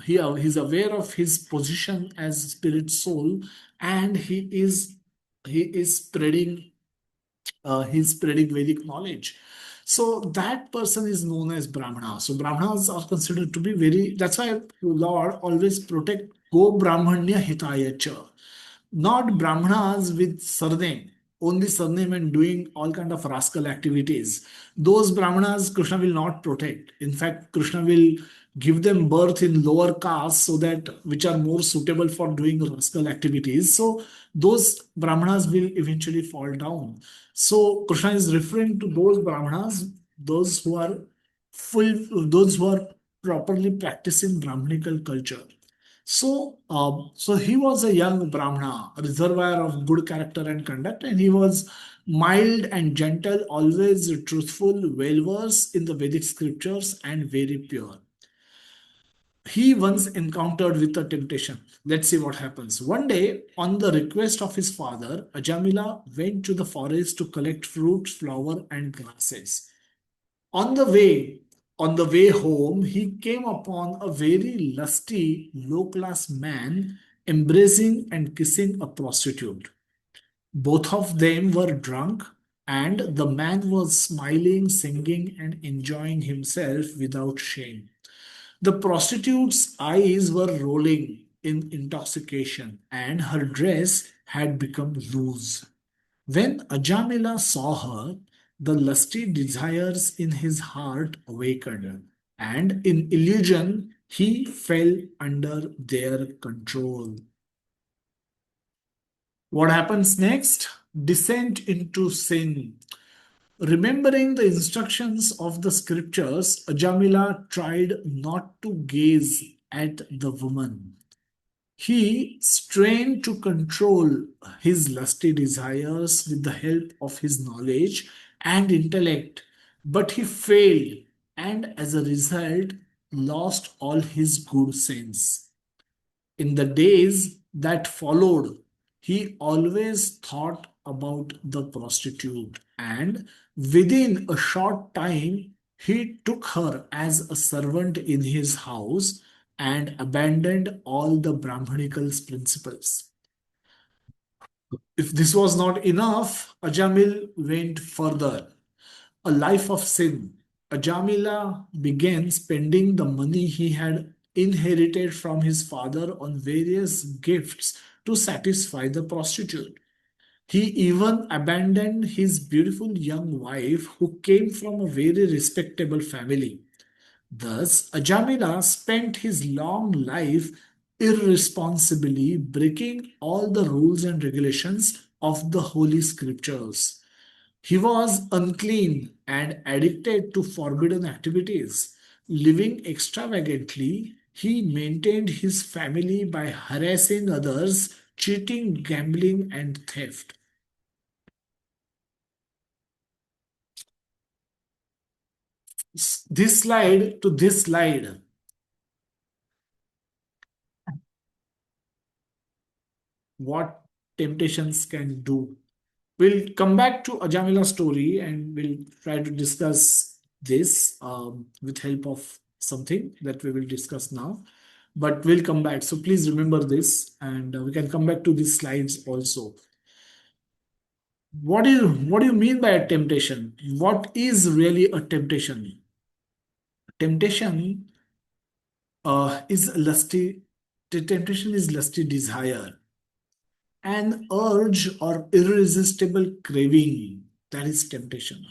A: aware of his position as spirit soul, and he is spreading Vedic knowledge. So that person is known as Brahmana. So Brahmanas are considered to be very, that's why Lord always protect Go Brahmanya Hitaya Cha. Not Brahmanas with surname, only surname and doing all kind of rascal activities. Those Brahmanas Krishna will not protect. In fact, Krishna will give them birth in lower castes so that which are more suitable for doing rascal activities. So those Brahmanas will eventually fall down. So Krishna is referring to those Brahmanas, those who are those who are properly practicing Brahminical culture. So he was a young Brahmana, a reservoir of good character and conduct, and he was mild and gentle, always truthful, well versed in the Vedic scriptures, and very pure. He once encountered with a temptation. Let's see what happens. One day, on the request of his father, Ajamila went to the forest to collect fruits, flower, and grasses. On the way, on the way home, he came upon a very lusty, low-class man embracing and kissing a prostitute. Both of them were drunk and the man was smiling, singing, and enjoying himself without shame. The prostitute's eyes were rolling in intoxication, and her dress had become loose. When Ajamila saw her, the lusty desires in his heart awakened, and in illusion he fell under their control. What happens next? Descent into sin. Remembering the instructions of the scriptures, Ajamila tried not to gaze at the woman. He strained to control his lusty desires with the help of his knowledge and intellect, but he failed and as a result lost all his good sense. In the days that followed, he always thought about the prostitute, and within a short time, he took her as a servant in his house and abandoned all the Brahmanical principles. If this was not enough, Ajamil went further. A life of sin. Ajamila began spending the money he had inherited from his father on various gifts to satisfy the prostitute. He even abandoned his beautiful young wife, who came from a very respectable family. Thus, Ajamila spent his long life irresponsibly breaking all the rules and regulations of the Holy Scriptures. He was unclean and addicted to forbidden activities. Living extravagantly, he maintained his family by harassing others, cheating, gambling, and theft. This slide to this slide, what temptations can do. We'll come back to Ajamila's story and we'll try to discuss this with help of something that we will discuss now. But we'll come back. So please remember this, and we can come back to these slides also. What do you mean by a temptation? What is really a temptation? Temptation is lusty. The temptation is lusty desire, an urge or irresistible craving. That is temptation.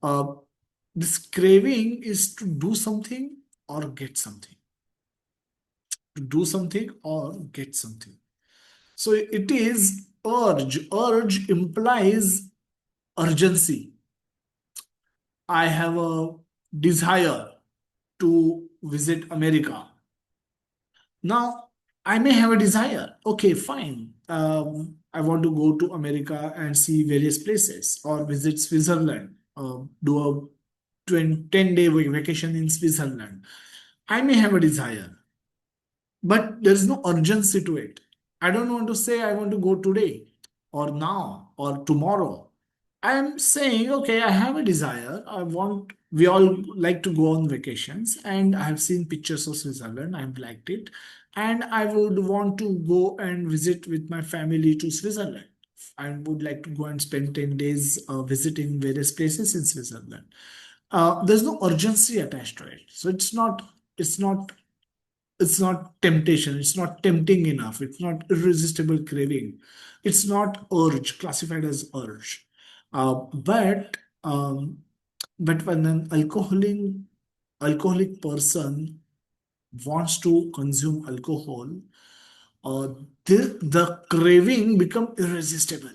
A: Uh, this craving is to do something or get something. To do something or get something. So it is urge. Urge implies urgency. I have a desire to visit America. Now, I may have a desire. Okay, fine. I want to go to America and see various places or visit Switzerland, do a 10-day vacation in Switzerland. I may have a desire, but there is no urgency to it. I don't want to say I want to go today or now or tomorrow. I'm saying, okay, I have a desire. We all like to go on vacations, and I have seen pictures of Switzerland. I've liked it. And I would want to go and visit with my family to Switzerland. I would like to go and spend 10 days visiting various places in Switzerland. There's no urgency attached to it. So it's not it's not temptation, it's not tempting enough, it's not irresistible craving, it's not urge, classified as urge. Uh, but um, but when an alcoholic person wants to consume alcohol, uh, the craving become irresistible.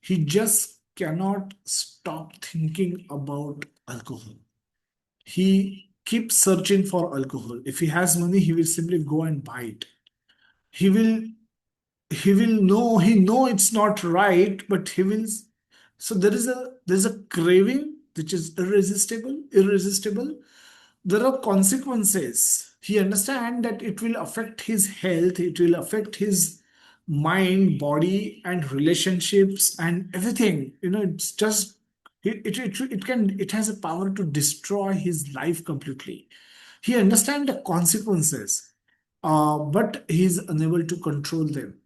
A: He just cannot stop thinking about alcohol. He keeps searching for alcohol. If he has money, he will simply go and buy it. He will he know it's not right, but he will. So there's a craving which is irresistible. There are consequences. He understands that it will affect his health, it will affect his mind, body, and relationships and everything. It's just it has a power to destroy his life completely. He understands the consequences, but he's unable to control them.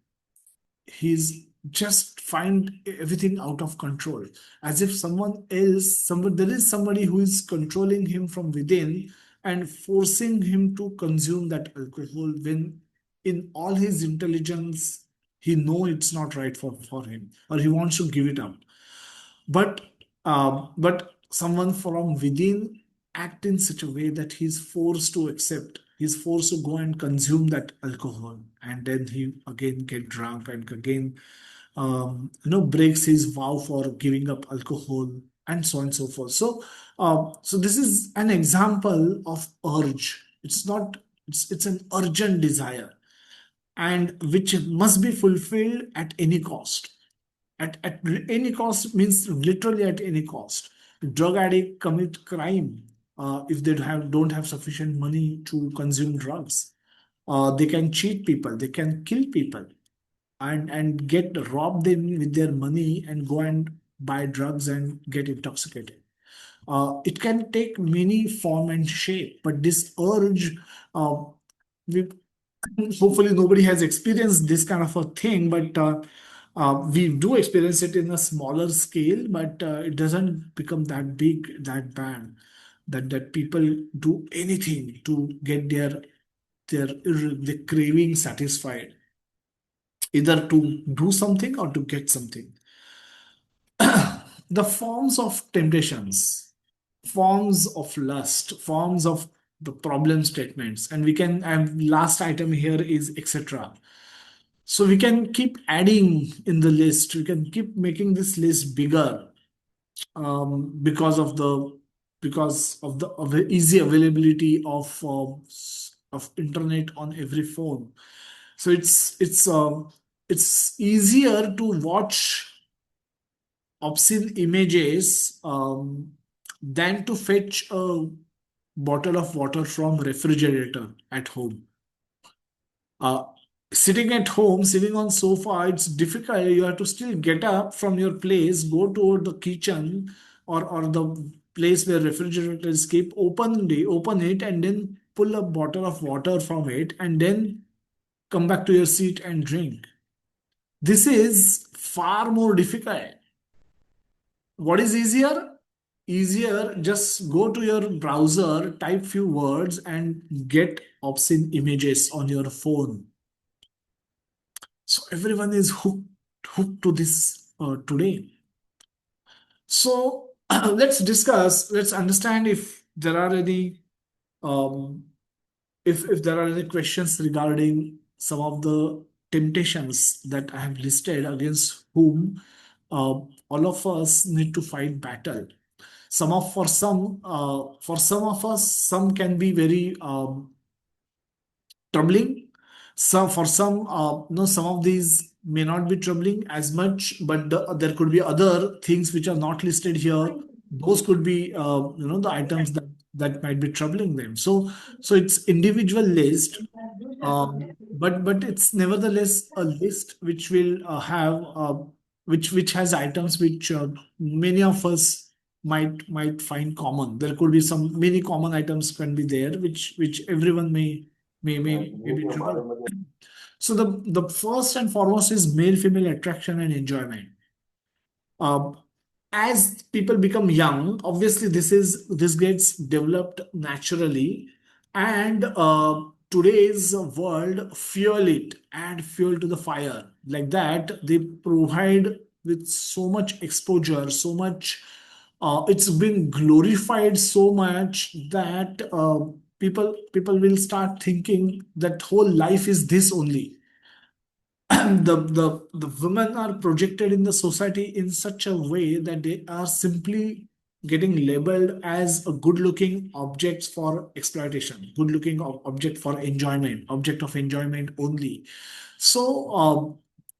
A: He's just find everything out of control, as if there is somebody who is controlling him from within and forcing him to consume that alcohol, when in all his intelligence he know it's not right for him, or he wants to give it up. But someone from within act in such a way that he's forced to accept, he's forced to go and consume that alcohol, and then he again get drunk and again breaks his vow for giving up alcohol, and so on and so forth. So this is an example of urge. It's not, it's an urgent desire, and which must be fulfilled at any cost. At any cost means literally at any cost. Drug addict commit crime if they don't have sufficient money to consume drugs. They can cheat people, they can kill people, and get rob them with their money and go and buy drugs and get intoxicated. It can take many form and shape, but this urge, uh, we, hopefully nobody has experienced this kind of a thing, but we do experience it in a smaller scale, but it doesn't become that big, that bad, that people do anything to get their craving satisfied, either to do something or to get something. The forms of temptations, forms of lust, forms of the problem statements, and we can, and last item here is etc. So we can keep adding in the list, we can keep making this list bigger, because of the easy availability of internet on every phone. So it's easier to watch obscene images than to fetch a bottle of water from refrigerator at home. uh, Sitting at home, sitting on sofa, it's difficult. You have to still get up from your place, go toward the kitchen, or the place where refrigerator is kept, open it, and then pull a bottle of water from it, and then come back to your seat and drink. This is far more difficult. What is easier? Easier, just go to your browser, type few words, and get obscene images on your phone. So everyone is hooked to this today. So let's understand if there are any um, if there are any questions regarding some of the temptations that I have listed, against whom all of us need to fight battle. For some of us, some can be very troubling. So for some, no, some of these may not be troubling as much, but there could be other things which are not listed here. Those could be, the items that might be troubling them. So it's individual list, but it's nevertheless a list which will have which has items which many of us might find common. There could be some many common items can be there, which everyone may be trouble. So the first and foremost is male female attraction and enjoyment. Uh, as people become young, obviously this gets developed naturally, and today's world fuel it, add fuel to the fire. Like that, they provide with so much exposure, so much. It's been glorified so much that people will start thinking that whole life is this only. The women are projected in the society in such a way that they are simply getting labeled as a good looking objects for exploitation, good looking object for enjoyment, object of enjoyment only. So um,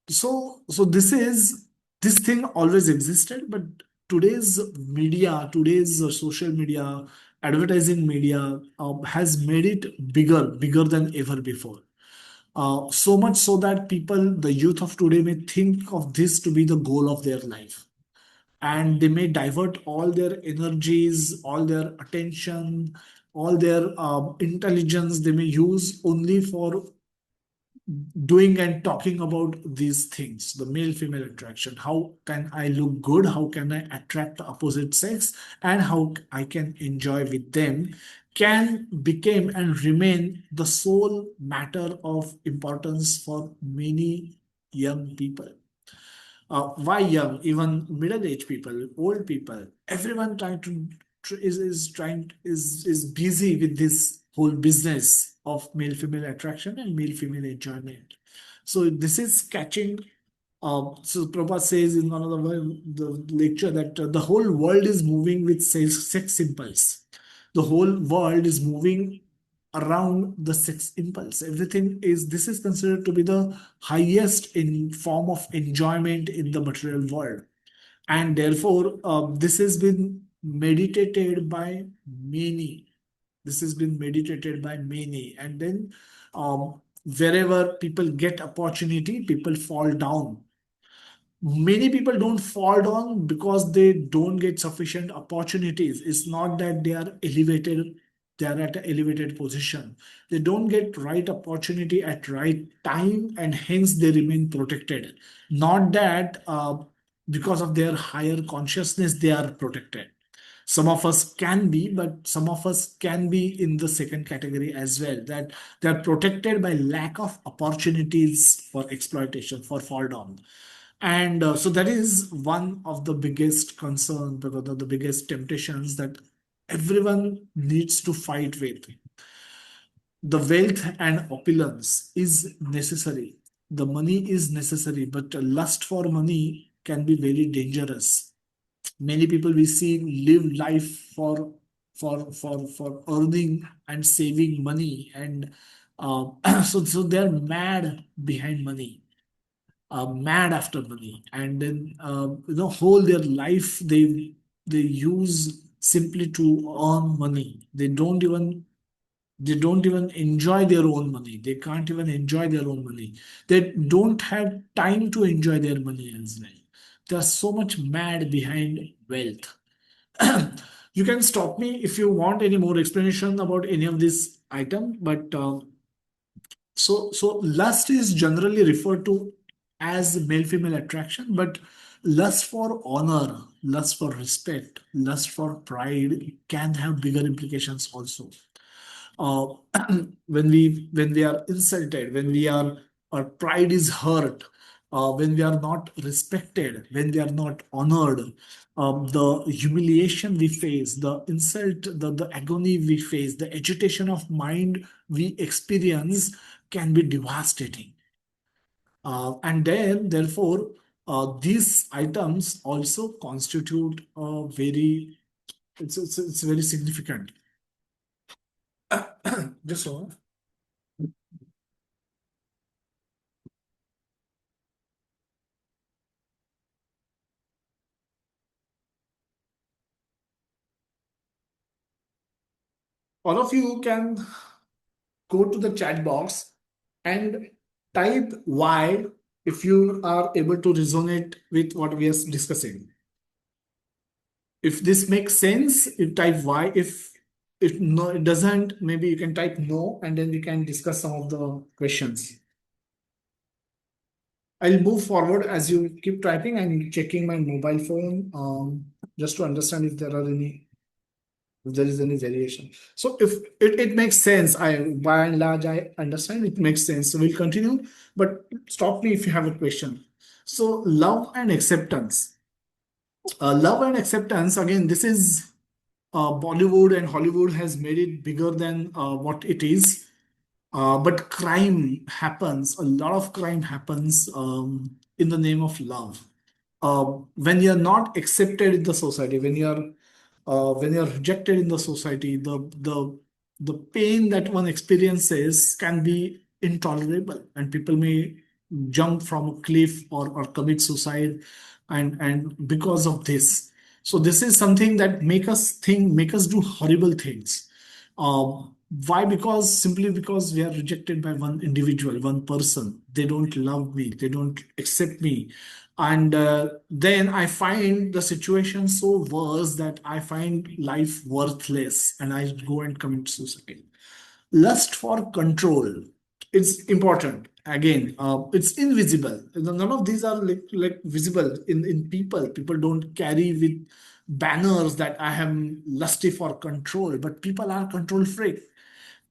A: so so this thing always existed, but today's media, today's social media, advertising media has made it bigger than ever before. So much so that people, the youth of today, may think of this to be the goal of their life. And they may divert all their energies, all their attention, all their intelligence, they may use only for doing and talking about these things, the male female attraction. How can I look good? How can I attract the opposite sex? And how I can enjoy with them can become and remain the sole matter of importance for many young people. Why young? Even middle-aged people, old people, everyone trying to is trying is busy with this whole business of male-female attraction and male-female enjoyment. So this is catching. So Prabhupada says in one of the lecture that the whole world is moving with sex impulse. The whole world is moving around the sex impulse. Everything is this is considered to be the highest in form of enjoyment in the material world, and therefore this has been meditated by many. This has been meditated by many, and then wherever people get opportunity, people fall down. Many people don't fall down because they don't get sufficient opportunities. It's not that they are elevated, they are at an elevated position. They don't get right opportunity at right time, and hence they remain protected. Not that because of their higher consciousness they are protected. Some of us can be, but some of us can be in the second category as well, that they are protected by lack of opportunities for exploitation, for fall down. And so that is one of the biggest concerns, because of the biggest temptations that everyone needs to fight with. The wealth and opulence is necessary. The money is necessary, but lust for money can be very dangerous. Many people we see live life for earning and saving money, and so they're mad behind money, mad after money, and then whole their life they use simply to earn money. They don't even enjoy their own money. They can't even enjoy their own money. They don't have time to enjoy their money as well. They are so much mad behind wealth. You can stop me if you want any more explanation about any of this item, but so lust is generally referred to as male-female attraction, but lust for honor, lust for respect, lust for pride can have bigger implications also. uh, when we are insulted, when we are our pride is hurt, when we are not respected, when we are not honored, the humiliation we face, the insult, the agony we face, the agitation of mind we experience can be devastating. And then, therefore, these items also constitute a very, it's very significant. Just so. All of you can go to the chat box and type Y if you are able to resonate with what we are discussing. If this makes sense, you type Y. If no, it doesn't, maybe you can type no, and then we can discuss some of the questions. I'll move forward as you keep typing. I'm checking my mobile phone just to understand if there is any variation. So if it makes sense, by and large I understand it makes sense. So we'll continue, but stop me if you have a question. So love and acceptance. Love and acceptance, again, this is Bollywood and Hollywood has made it bigger than what it is. But crime happens, a lot of crime happens in the name of love. When you're not accepted in the society, when you're rejected in the society, the pain that one experiences can be intolerable, and people may jump from a cliff or commit suicide, and because of this. So this is something that make us do horrible things. Why? Because simply because we are rejected by one individual, one person. They don't love me. They don't accept me. And then I find the situation so worse that I find life worthless and I go and commit suicide. Lust for control. It's important. again, it's invisible. None of these are like visible in people. People don't carry with banners that I am lusty for control, but people are control freak.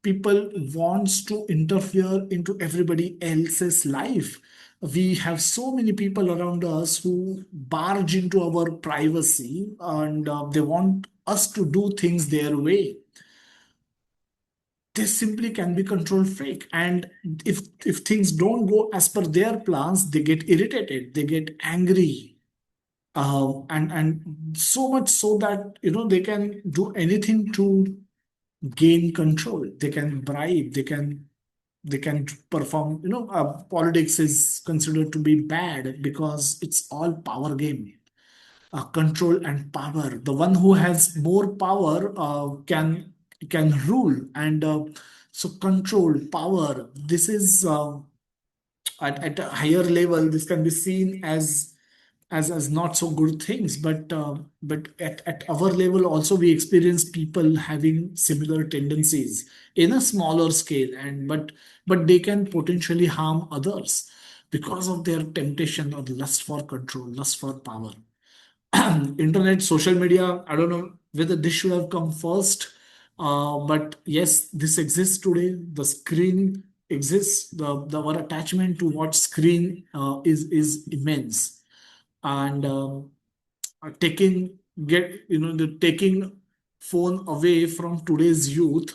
A: People wants to interfere into everybody else's life. We have so many people around us who barge into our privacy, and they want us to do things their way. They simply can be control freak, and if things don't go as per their plans, they get irritated, they get angry, and so much so that they can do anything to gain control. They can bribe, they can perform. Politics is considered to be bad because it's all power game. Control and power. The one who has more power can rule, and so control, power. This is at a higher level. This can be seen as not so good things, but at our level also we experience people having similar tendencies in a smaller scale, and but they can potentially harm others because of their temptation or lust for control, lust for power. Internet, social media, I don't know whether this should have come first, but yes, this exists today. The screen exists. Our attachment to what screen is immense, and taking get the taking phone away from today's youth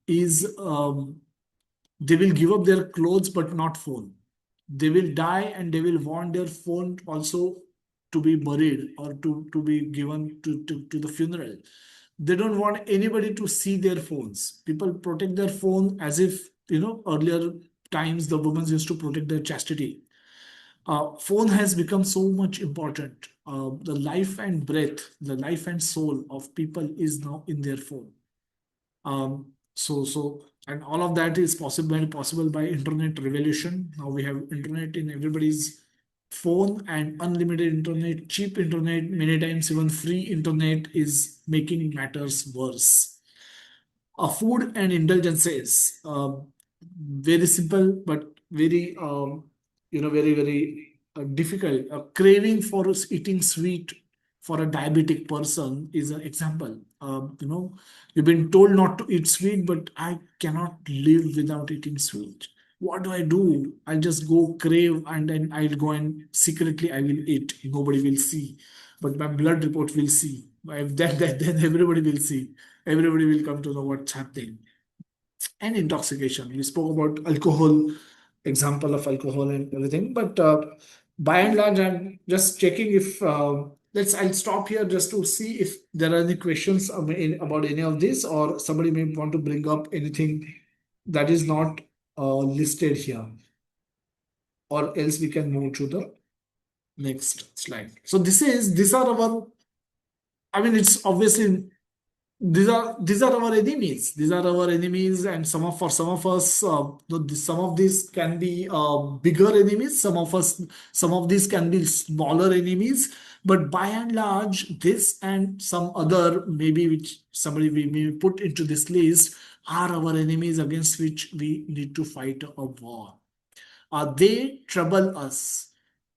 A: is, they will give up their clothes but not phone. They will die and they will want their phone also to be buried or to be given to the funeral. They don't want anybody to see their phones. People protect their phone as if, earlier times the women used to protect their chastity. Phone has become so much important. The life and breath, the life and soul of people is now in their phone. And all of that is possible by internet revolution. Now we have internet in everybody's phone, and unlimited internet, cheap internet, many times even free internet is making matters worse. Food and indulgences. Very simple, but very, very difficult. A craving for eating sweet for a diabetic person is an example. You've been told not to eat sweet, but I cannot live without eating sweet. What do I do? I'll just go crave, and then I'll go and secretly I will eat. Nobody will see, but my blood report will see. If then everybody will see. Everybody will come to know what's happening. And intoxication. We spoke about alcohol, example of alcohol and everything. But by and large, I'm just checking if I'll stop here just to see if there are any questions about any of this, or somebody may want to bring up anything that is not listed here, or else we can move to the next slide. So these are our. I mean, it's obviously these are our enemies. These are our enemies, and for some of us, some of these can be bigger enemies. Some of these can be smaller enemies. But by and large, this and some other maybe which somebody we may put into this list are our enemies against which we need to fight a war. They trouble us.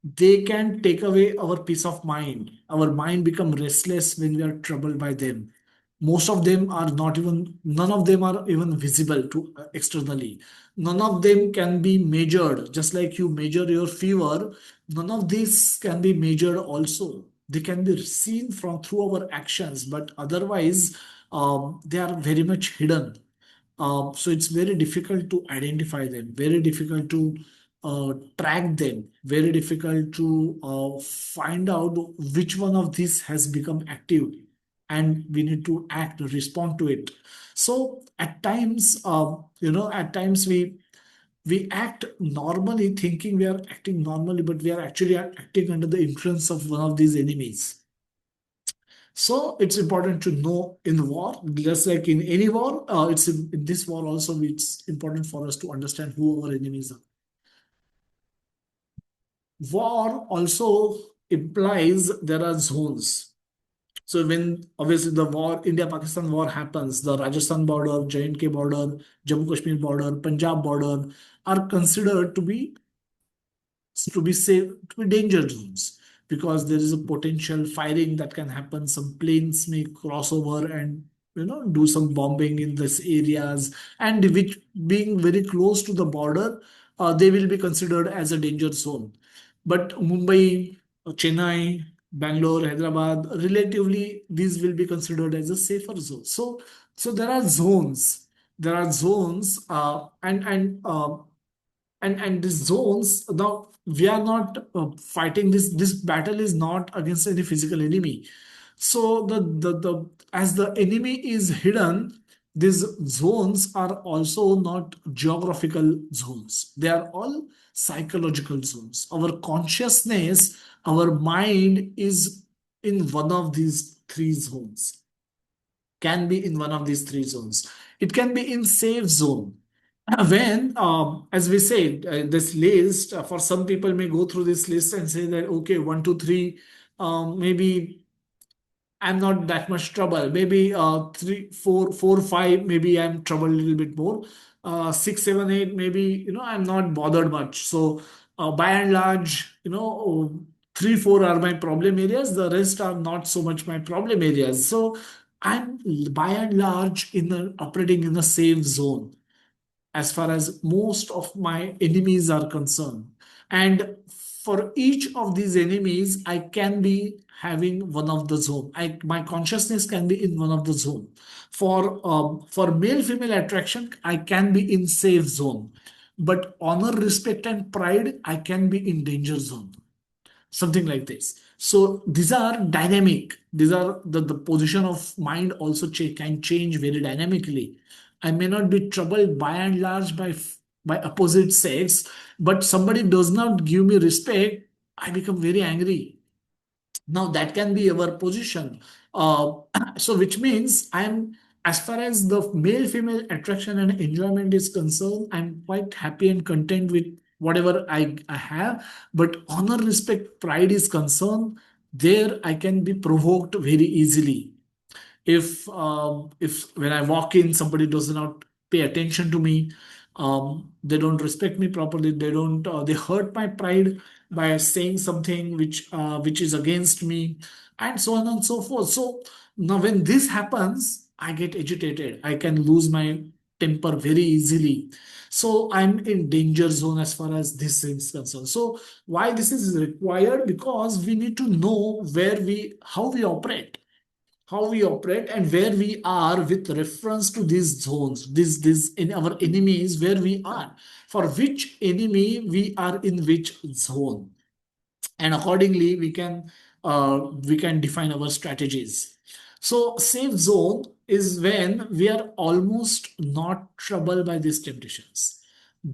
A: They can take away our peace of mind. Our mind become restless when we are troubled by them. Most of them are not even, none of them are even visible to externally. None of them can be measured. Just like you measure your fever, none of these can be measured also. They can be seen from through our actions, but otherwise, they are very much hidden. So it's very difficult to identify them, very difficult to track them, very difficult to find out which one of these has become active, and we need to act, respond to it. So at times we act normally, thinking we are acting normally, but we are actually acting under the influence of one of these enemies. So it's important to know in war, just like in any war, it's in this war also, it's important for us to understand who our enemies are. War also implies there are zones. So when obviously the war, India-Pakistan war happens, the Rajasthan border, J&K border, Jammu Kashmir border, Punjab border are considered to be safe, to be danger zones, because there is a potential firing that can happen. Some planes may cross over and do some bombing in these areas, and which, being very close to the border, they will be considered as a danger zone. But Mumbai, Chennai, Bangalore, Hyderabad, relatively these will be considered as a safer zone. So there are zones. There are zones, and these zones, now we are not fighting this battle is not against any physical enemy. So the as the enemy is hidden, these zones are also not geographical zones, they are all psychological zones. Our consciousness, our mind is in one of these three zones, can be in one of these three zones. It can be in safe zone. When, as we said, this list, for some people may go through this list and say that, okay, one, two, three, maybe I'm not that much trouble. Maybe three, four, four, five, maybe I'm trouble a little bit more. Six, seven, eight, maybe, I'm not bothered much. So by and large, three, four are my problem areas. The rest are not so much my problem areas. So I'm by and large operating in a safe zone as far as most of my enemies are concerned. And for each of these enemies, I can be having one of the zone. My consciousness can be in one of the zone. For male female attraction, I can be in safe zone. But honor, respect, and pride, I can be in danger zone, something like this. So these are dynamic. These are the position of mind also can change very dynamically. I may not be troubled by and large by opposite sex, but somebody does not give me respect, I become very angry. Now that can be our position. uh, so which means I'm, as far as the male female attraction and enjoyment is concerned, I'm quite happy and content with whatever I have. But honor, respect, pride is concerned, there I can be provoked very easily. If when I walk in, somebody does not pay attention to me, they don't respect me properly, they hurt my pride by saying something which is against me, and so on and so forth. So now when this happens, I get agitated, I can lose my temper very easily. So I'm in danger zone as far as this is concerned. So why this is required? Because we need to know how we operate, and where we are with reference to these zones, this in our enemies, where we are, for which enemy we are in which zone, and accordingly we can define our strategies. So safe zone is when we are almost not troubled by these temptations.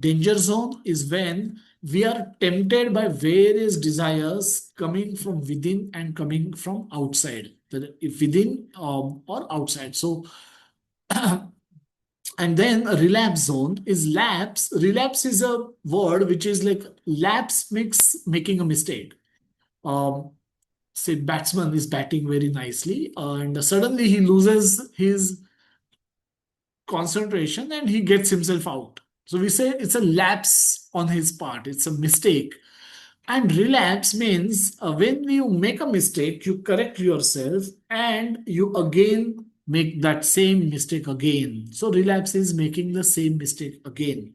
A: Danger zone is when we are tempted by various desires coming from within and coming from outside, whether if within or outside. So and then a relapse zone is lapse. Relapse is a word which is like lapse makes making a mistake. um, Say batsman is batting very nicely, and suddenly he loses his concentration and he gets himself out. So we say it's a lapse on his part, it's a mistake. And relapse means when you make a mistake, you correct yourself and you again make that same mistake again. So relapse is making the same mistake again.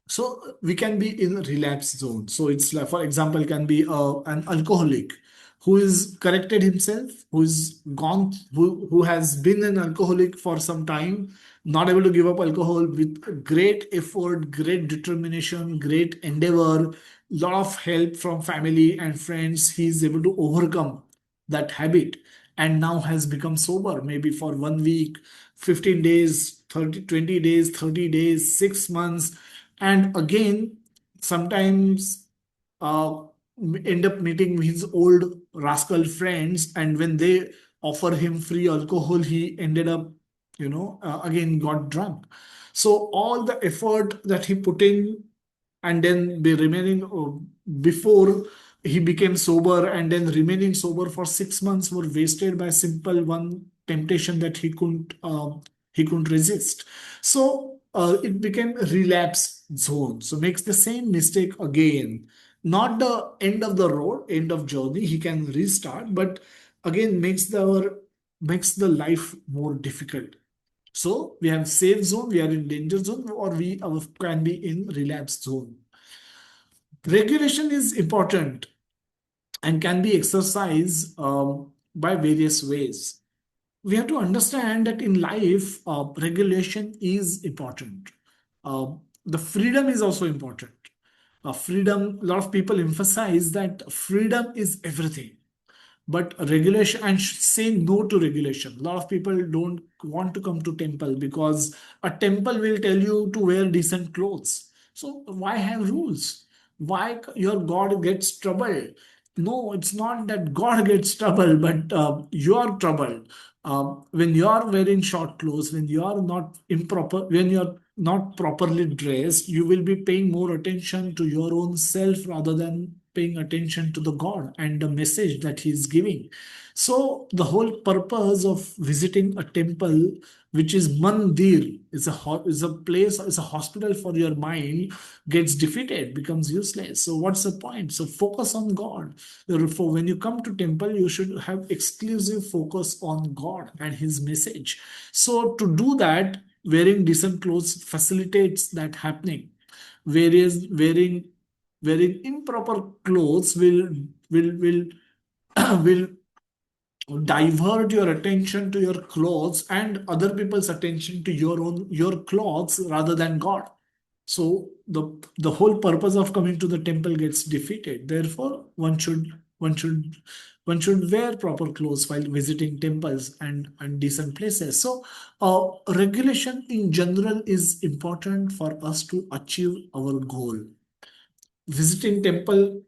A: So we can be in a relapse zone. So it's like, for example, can be an alcoholic who is corrected himself, who is gone, who has been an alcoholic for some time, not able to give up alcohol, with great effort, great determination, great endeavor, lot of help from family and friends. He is able to overcome that habit and now has become sober, maybe for 1 week, 15 days, 30, 20 days, 30 days, 6 months. And again, sometimes uh, end up meeting his old rascal friends, and when they offer him free alcohol, he ended up, again got drunk. So all the effort that he put in, and then be remaining before he became sober, and then remaining sober for 6 months were wasted by simple one temptation that he couldn't resist. So it became relapse zone. So makes the same mistake again. Not the end of the road, end of journey. He can restart, but again makes the life more difficult. So we have safe zone, we are in danger zone, or we can be in relapse zone. Regulation is important and can be exercised by various ways. We have to understand that in life, regulation is important. The freedom is also important. Freedom, a lot of people emphasize that freedom is everything, but regulation and say no to regulation. A lot of people don't want to come to temple because a temple will tell you to wear decent clothes. So why have rules? Why your god gets troubled? No, it's not that god gets troubled, but you are troubled. When you are wearing short clothes, when you are not improper, when you are not properly dressed, you will be paying more attention to your own self rather than paying attention to the God and the message that He is giving. So the whole purpose of visiting a temple, which is mandir, is a place, is a hospital for your mind, gets defeated, becomes useless. So what's the point? So focus on God. Therefore, when you come to temple, you should have exclusive focus on God and His message. So to do that, wearing decent clothes facilitates that happening. Whereas wearing improper clothes will will divert your attention to your clothes and other people's attention to your clothes rather than God. So the whole purpose of coming to the temple gets defeated. Therefore, one should wear proper clothes while visiting temples and decent places. So regulation in general is important for us to achieve our goal. Visiting temple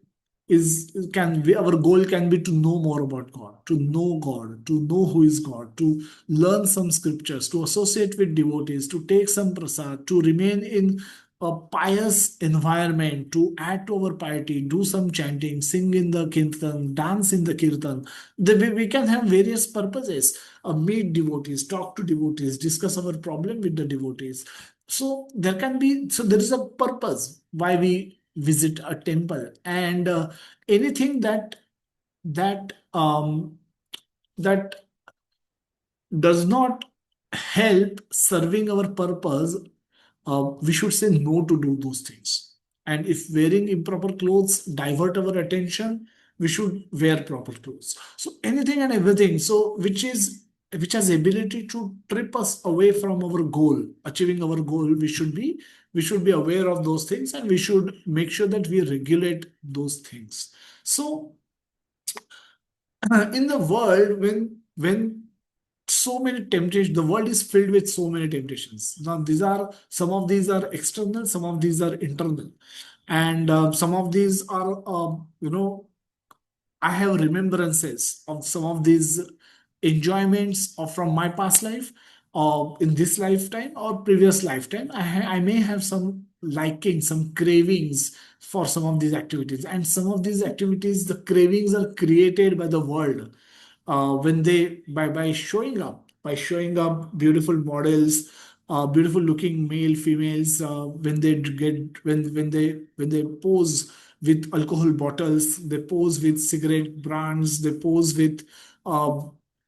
A: is can be, our goal can be to know more about God, to know who is God, to learn some scriptures, to associate with devotees, to take some prasad, to remain in a pious environment, to add to our piety, do some chanting, sing in the kirtan, dance in the kirtan. We can have various purposes. Meet devotees, talk to devotees, discuss our problem with the devotees. So there is a purpose why we visit a temple, and anything that that does not help serving our purpose, we should say no to do those things. And if wearing improper clothes divert our attention, we should wear proper clothes. So anything and everything, so which has ability to trip us away from our goal, achieving our goal, we should be aware of those things, and we should make sure that we regulate those things. So in the world, when so many temptations, the world is filled with so many temptations. Now these are, some of these are external, some of these are internal, and some of these are I have remembrances of some of these enjoyments of from my past life, or in this lifetime or previous lifetime. I may have some liking, some cravings for some of these activities, and some of these activities, the cravings are created by the world, when they by showing up beautiful models, beautiful looking male females, when they get when they pose with alcohol bottles, they pose with cigarette brands, they pose with uh,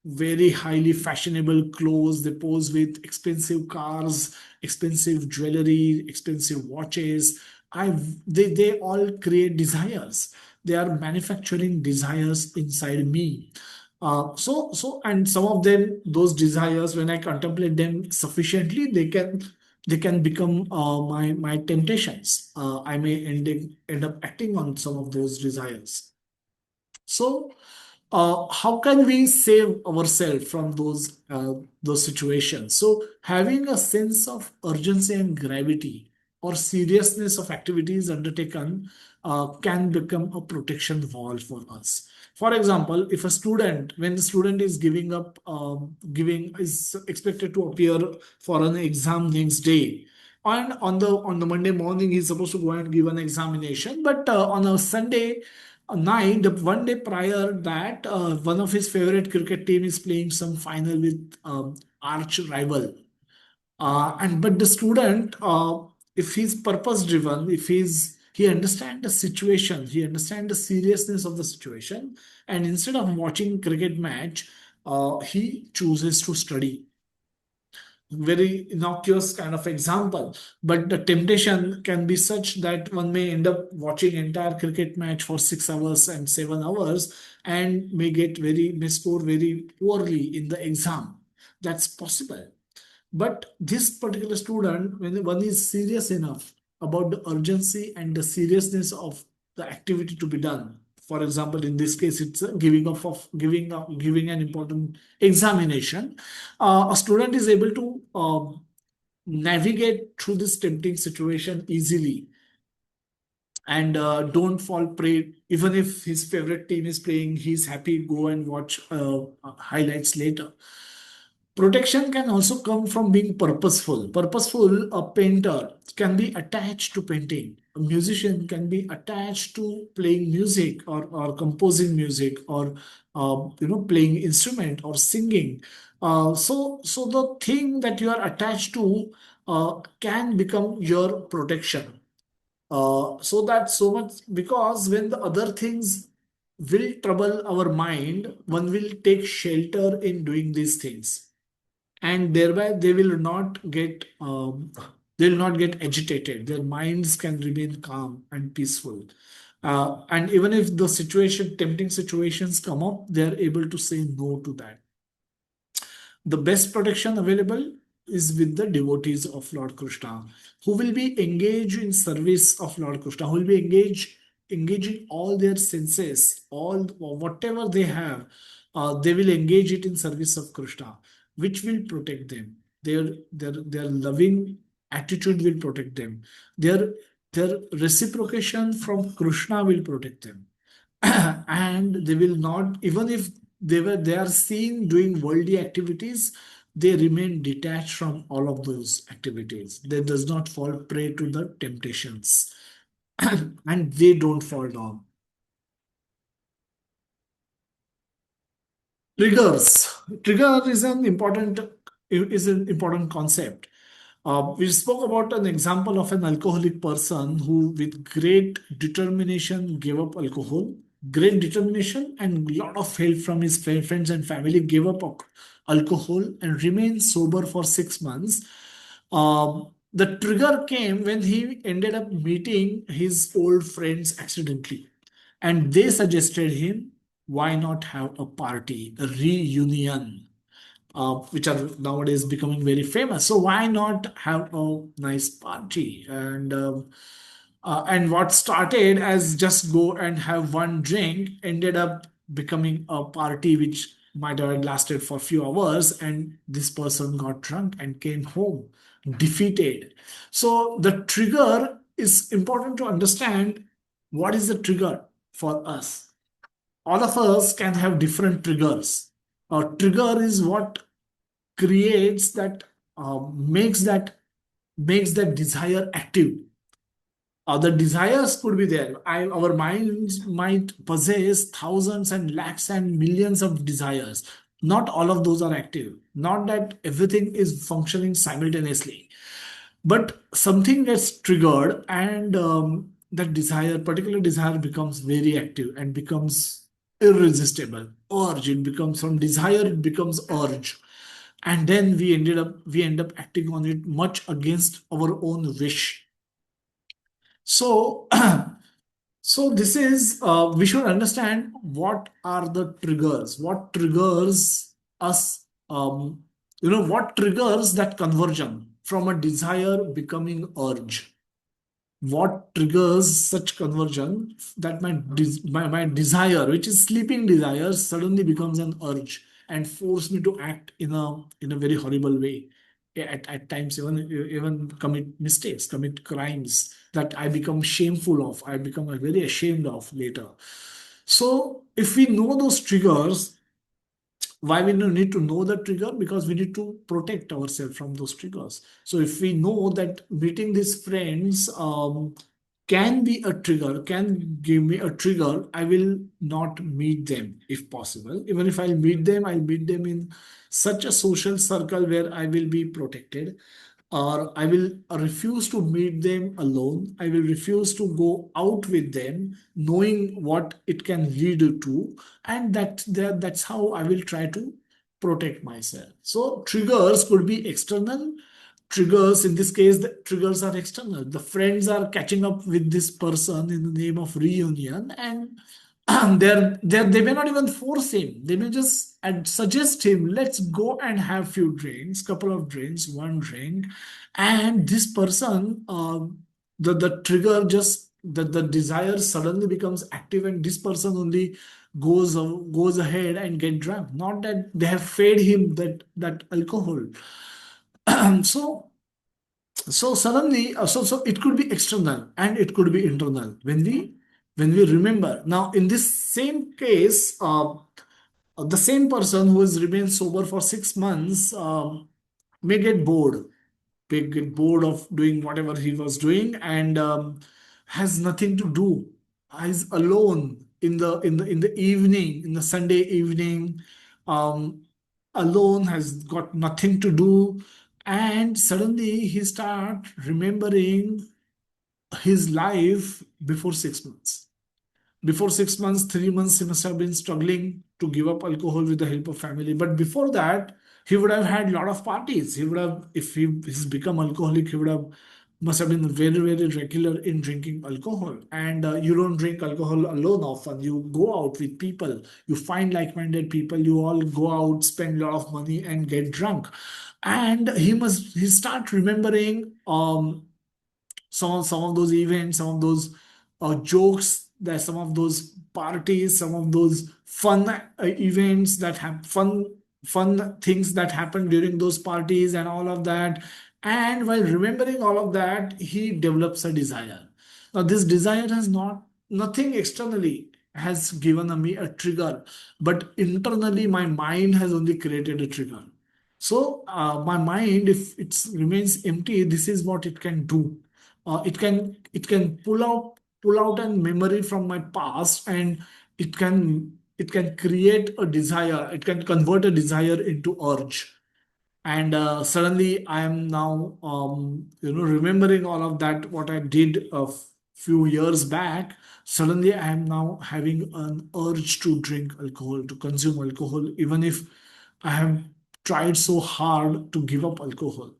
A: very highly fashionable clothes, they pose with expensive cars, expensive jewelry, expensive watches. I they all create desires. They are manufacturing desires inside me. And some of them, those desires, when I contemplate them sufficiently, they can become my temptations. I may end up acting on some of those desires. So, how can we save ourselves from those situations? So, having a sense of urgency and gravity or seriousness of activities undertaken can become a protection wall for us. For example, if a student, when the student is giving is expected to appear for an exam next day, and on the Monday morning he's supposed to go and give an examination, but on a Sunday, night, one day prior that one of his favorite cricket team is playing some final with arch rival. And but the student, if he's purpose driven, if he understands the situation, he understands the seriousness of the situation, and instead of watching cricket match, he chooses to study. Very innocuous kind of example, but the temptation can be such that one may end up watching entire cricket match for 6 hours and 7 hours, and may score very poorly in the exam. That's possible. But this particular student, when one is serious enough about the urgency and the seriousness of the activity to be done, for example, in this case, it's a giving an important examination. A student is able to navigate through this tempting situation easily, and don't fall prey. Even if his favorite team is playing, he's happy go and watch highlights later. Protection can also come from being purposeful. Purposeful, a painter can be attached to painting. A musician can be attached to playing music, or composing music, or playing instrument or singing. So the thing that you are attached to can become your protection. So that so much, because when the other things will trouble our mind, one will take shelter in doing these things, and thereby they will not get agitated. Their minds can remain calm and peaceful, and even if the tempting situations come up, they are able to say no to that. The best protection available is with the devotees of Lord Krishna, who will be engaged in service of Lord Krishna, who will be engaging all their senses, all whatever they have, they will engage it in service of Krishna, which will protect them. Their loving attitude will protect them. Their their reciprocation from Krishna will protect them. And they will not, even if they are seen doing worldly activities, they remain detached from all of those activities. They does not fall prey to the temptations, and they don't fall down. Triggers. Trigger is an important concept. We spoke about an example of an alcoholic person who, with great determination, gave up alcohol. Great determination and lot of help from his friends and family, gave up alcohol and remained sober for 6 months. The trigger came when he ended up meeting his old friends accidentally, and they suggested him, why not have a party, a reunion, which are nowadays becoming very famous. So why not have a nice party? And what started as just go and have one drink ended up becoming a party which might have lasted for a few hours, and this person got drunk and came home defeated. So the trigger is important to understand. What is the trigger for us? All of us can have different triggers. A trigger is what creates that, makes that desire active. The desires could be there. Our minds might possess thousands and lakhs and millions of desires. Not all of those are active. Not that everything is functioning simultaneously, but something gets triggered, and that particular desire becomes very active and becomes irresistible. Urge. It becomes, from desire it becomes urge, and then we end up acting on it much against our own wish. So so this is, we should understand what are the triggers, what triggers us, what triggers that conversion from a desire becoming urge. What triggers such conversion that my desire, which is sleeping desire, suddenly becomes an urge and force me to act in a very horrible way. At times, even commit mistakes, commit crimes that I become shameful of, I become very ashamed of later. So if we know those triggers, why we need to know the trigger? Because we need to protect ourselves from those triggers. So if we know that meeting these friends, can be a trigger, can give me a trigger, I will not meet them if possible. Even if I'll meet them in such a social circle where I will be protected, or I will refuse to meet them alone. I will refuse to go out with them, knowing what it can lead to, and that's how I will try to protect myself. So triggers could be external. Triggers in this case, the triggers are external. The friends are catching up with this person in the name of reunion, and they may not even force him. They may just and suggest him, let's go and have few drinks, couple of drinks, one drink, and this person, the trigger just the desire suddenly becomes active, and this person only goes ahead and get drunk. Not that they have fed him that alcohol. so suddenly, so it could be external and it could be internal when we remember. Now, in this same case, the same person who has remained sober for 6 months may get bored, get bored of doing whatever he was doing, and has nothing to do. He's alone in the evening, in the Sunday evening, um, alone, has got nothing to do, and suddenly he start remembering his life before 6 months. Before 6 months, 3 months, he must have been struggling to give up alcohol with the help of family. But before that, he would have had a lot of parties. He would have, if he's become alcoholic, he would have must have been very, very regular in drinking alcohol. And you don't drink alcohol alone often. You go out with people. You find like-minded people. You all go out, spend a lot of money, and get drunk. And he start remembering some of those events, some of those jokes, that some of those parties, some of those fun events that have fun things that happen during those parties and all of that. And while remembering all of that, he develops a desire. Now, this desire has nothing externally has given me a trigger, but internally, my mind has only created a trigger. So, my mind, if it remains empty, this is what it can do. It can pull out a memory from my past, and it can create a desire. It can convert a desire into urge, and suddenly I am now remembering all of that what I did a few years back. Suddenly I am now having an urge to drink alcohol, to consume alcohol, even if I have tried so hard to give up alcohol.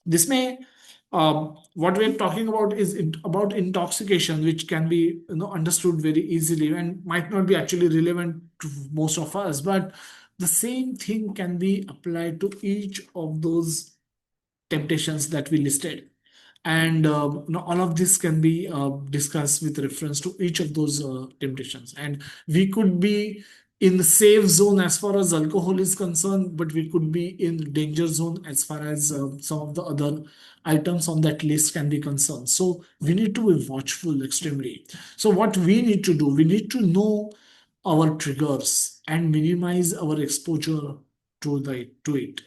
A: This may what we're talking about is about intoxication, which can be understood very easily and might not be actually relevant to most of us, but the same thing can be applied to each of those temptations that we listed. And all of this can be discussed with reference to each of those temptations. And we could be in the safe zone as far as alcohol is concerned, but we could be in danger zone as far as some of the other items on that list can be concerned. So we need to be watchful extremely. So what we need to do, we need to know our triggers and minimize our exposure to it.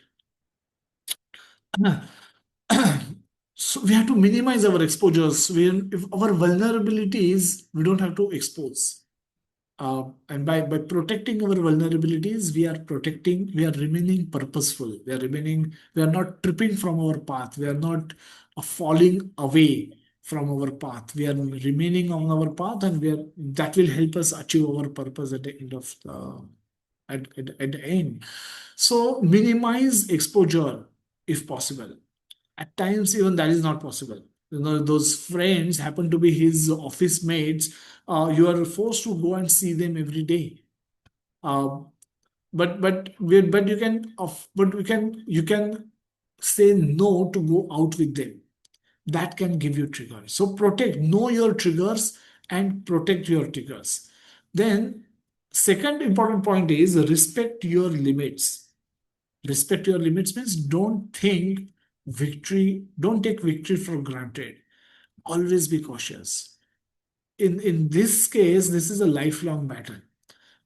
A: So we have to minimize our exposures. If our vulnerabilities, we don't have to expose. And by protecting our vulnerabilities, we are remaining purposeful. We are not tripping from our path. We are not falling away from our path. We are remaining on our path, and that will help us achieve our purpose at the end of at the end. So minimize exposure if possible. At times, even that is not possible. Those friends happen to be his office mates. You are forced to go and see them every day. Uh, but you can say no to go out with them. That can give you triggers. So know your triggers and protect your triggers. Then, second important point is respect your limits. Respect your limits means don't take victory for granted. Always be cautious. In this case, this is a lifelong battle.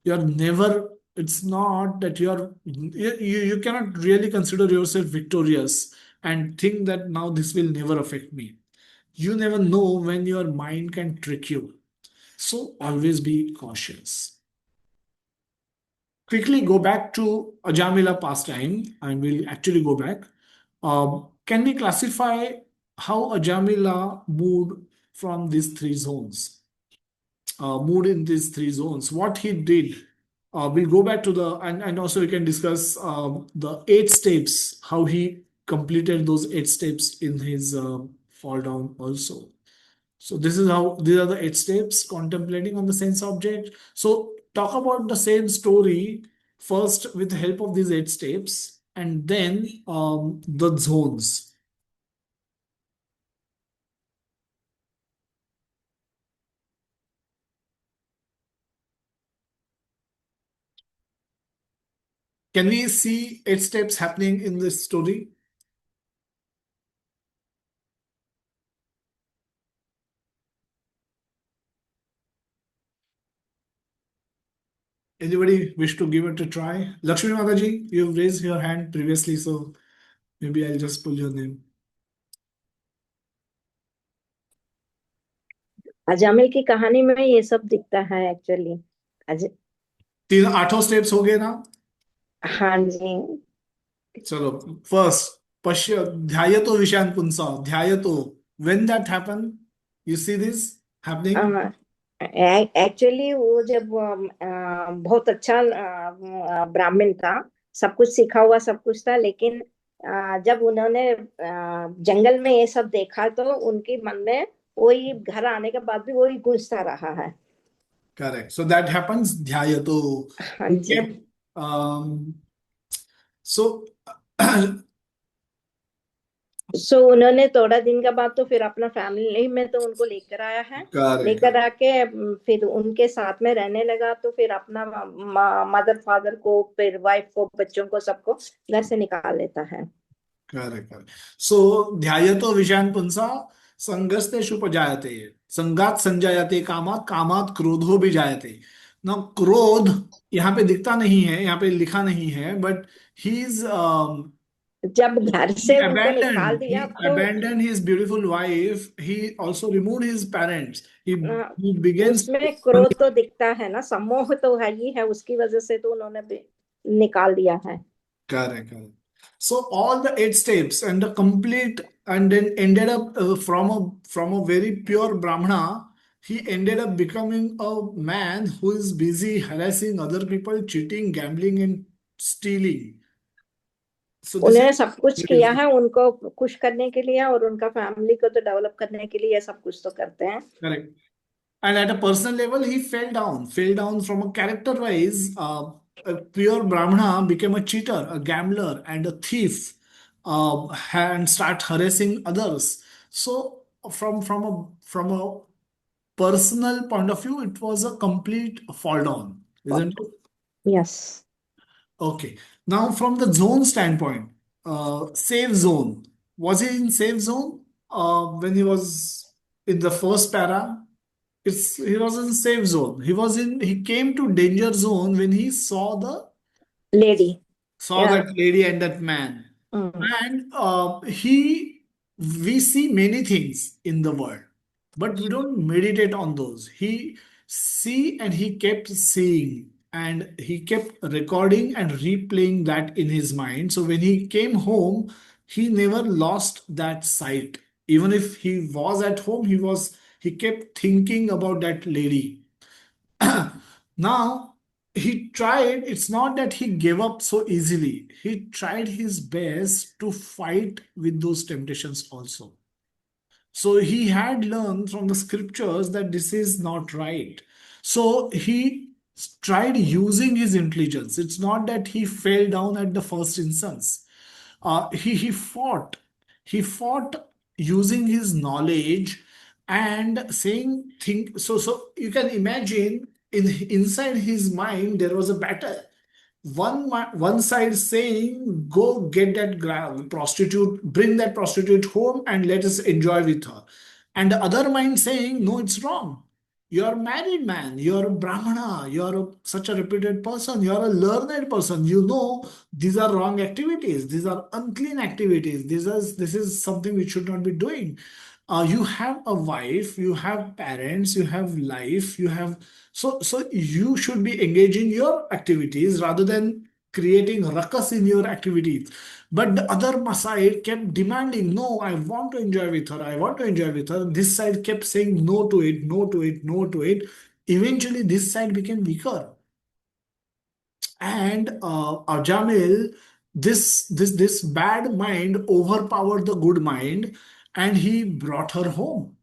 A: You're never, it's not that you cannot really consider yourself victorious and think that now this will never affect me. You never know when your mind can trick you. So always be cautious. Quickly go back to Ajamila pastime, and we'll actually go back. Can we classify how Ajamila moved from these three zones? Moved in these three zones. What he did. We'll go back to and also we can discuss the 8 steps, how he completed those 8 steps in his fall down also. So these are the 8 steps contemplating on the sense object. So talk about the same story first with the help of these 8 steps, and then the zones. Can we see 8 steps happening in this story? Anybody wish to give it a try? Lakshmi Mataji, you've raised your hand previously, so maybe I'll just pull your name.
F: Ajamil की कहानी में ये सब दिखता है actually.
A: तीन 8 steps हो गए ना?
F: हाँ जी।
A: चलो, फर्स्ट पश्य ध्यायतो विषयान् पुंसा ध्यायतो. When that happen, you see this happening?
F: Actually वो जब बहुत अच्छा ब्राह्मण था, सब कुछ सीखा हुआ सब कुछ था, लेकिन जब उन्होंने जंगल में ये सब देखा तो उनके मन में वही घर आने के बाद भी वही गूंजता रहा है।
A: Correct. So that happens dhyato.
F: हाँ जी।
A: Okay. So
F: उन्होंने थोड़ा दिन के बाद तो फिर अपना फैमिली में तो उनको लेकर आया है।
A: correct.
F: लेकर आके फिर उनके साथ में रहने लगा, तो फिर अपना मदर फादर को, फिर वाइफ को, बच्चों को, सबको घर से निकाल लेता है।
A: Correct. Correct. So ध्यायतो विषयान् पुंसा संगस्तेषु उपजायते संगात संजायते कामात कामात क्रोधो भी जायते. ना क्रोध यहाँ पे दिखता नहीं है, यहाँ पे लिखा नहीं है, बट ही इज
F: जब घर से उनको निकाल दिया तो
A: abandoned his beautiful wife. He also removed his parents. He begins.
F: उसमें क्रोध तो दिखता है ना, सम्मोह तो है ही है, उसकी वजह से तो उन्होंने भी निकाल दिया है।
A: Correct, correct. So all the 8 steps and the complete, and then ended up from a very pure Brahmana, he ended up becoming a man who is busy harassing other people, cheating, gambling, and stealing. So this
F: उन्होंने
A: is
F: सब कुछ किया है उनको खुश करने के लिए, और उनका फैमिली को तो डेवलप करने के लिए सब कुछ तो करते हैं।
A: correct. And at a personal level, he fell down from a character wise. A pure Brahmana became a cheater, a gambler, and a thief, and start harassing others. So, from a personal point of view, it was a complete fall down, isn't it?
F: Yes.
A: Okay. Now, from the zone standpoint, safe zone. Was he in safe zone when he was in the first para? He was in safe zone. He came to danger zone when he
F: Lady. Yeah.
A: that lady and that man. And we see many things in the world, but we don't meditate on those. He kept seeing, and he kept recording and replaying that in his mind. So when he came home, he never lost that sight. Even if he was at home, he kept thinking about that lady. Now, it's not that he gave up so easily. He tried his best to fight with those temptations also. So he had learned from the scriptures that this is not right. So he tried using his intelligence. It's not that he fell down at the first instance. He fought. He fought using his knowledge and saying think. So you can imagine inside his mind there was a battle. One side saying, go get that prostitute, bring that prostitute home and let us enjoy with her. And the other mind saying, no, it's wrong. You're a married man, you're a Brahmana, such a reputed person, you're a learned person. You know these are wrong activities, these are unclean activities, this is something we should not be doing. You have a wife, you have parents, you have life, you have, so you should be engaging your activities rather than creating ruckus in your activities. But the other side kept demanding, no, I want to enjoy with her, I want to enjoy with her. This side kept saying no to it, no to it, no to it. Eventually this side became weaker, and Ajamil, this bad mind overpowered the good mind, and he brought her home.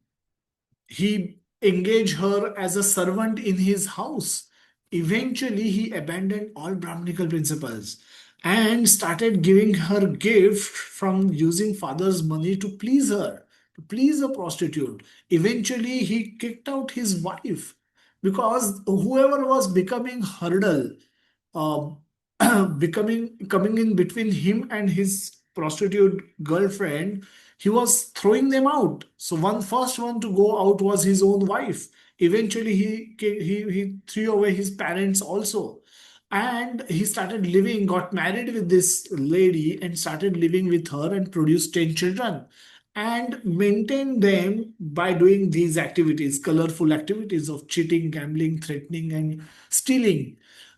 A: He engaged her as a servant in his house. Eventually, he abandoned all Brahminical principles and started giving her gift from using father's money to please her, to please a prostitute. Eventually, he kicked out his wife because whoever was becoming hurdle, um, becoming coming in between him and his prostitute girlfriend, he was throwing them out. So one first one to go out was his own wife. Eventually, he threw away his parents also, and he started living, got married with this lady, and started living with her and produced 10 children, and maintained them by doing these activities, colorful activities of cheating, gambling, threatening, and stealing.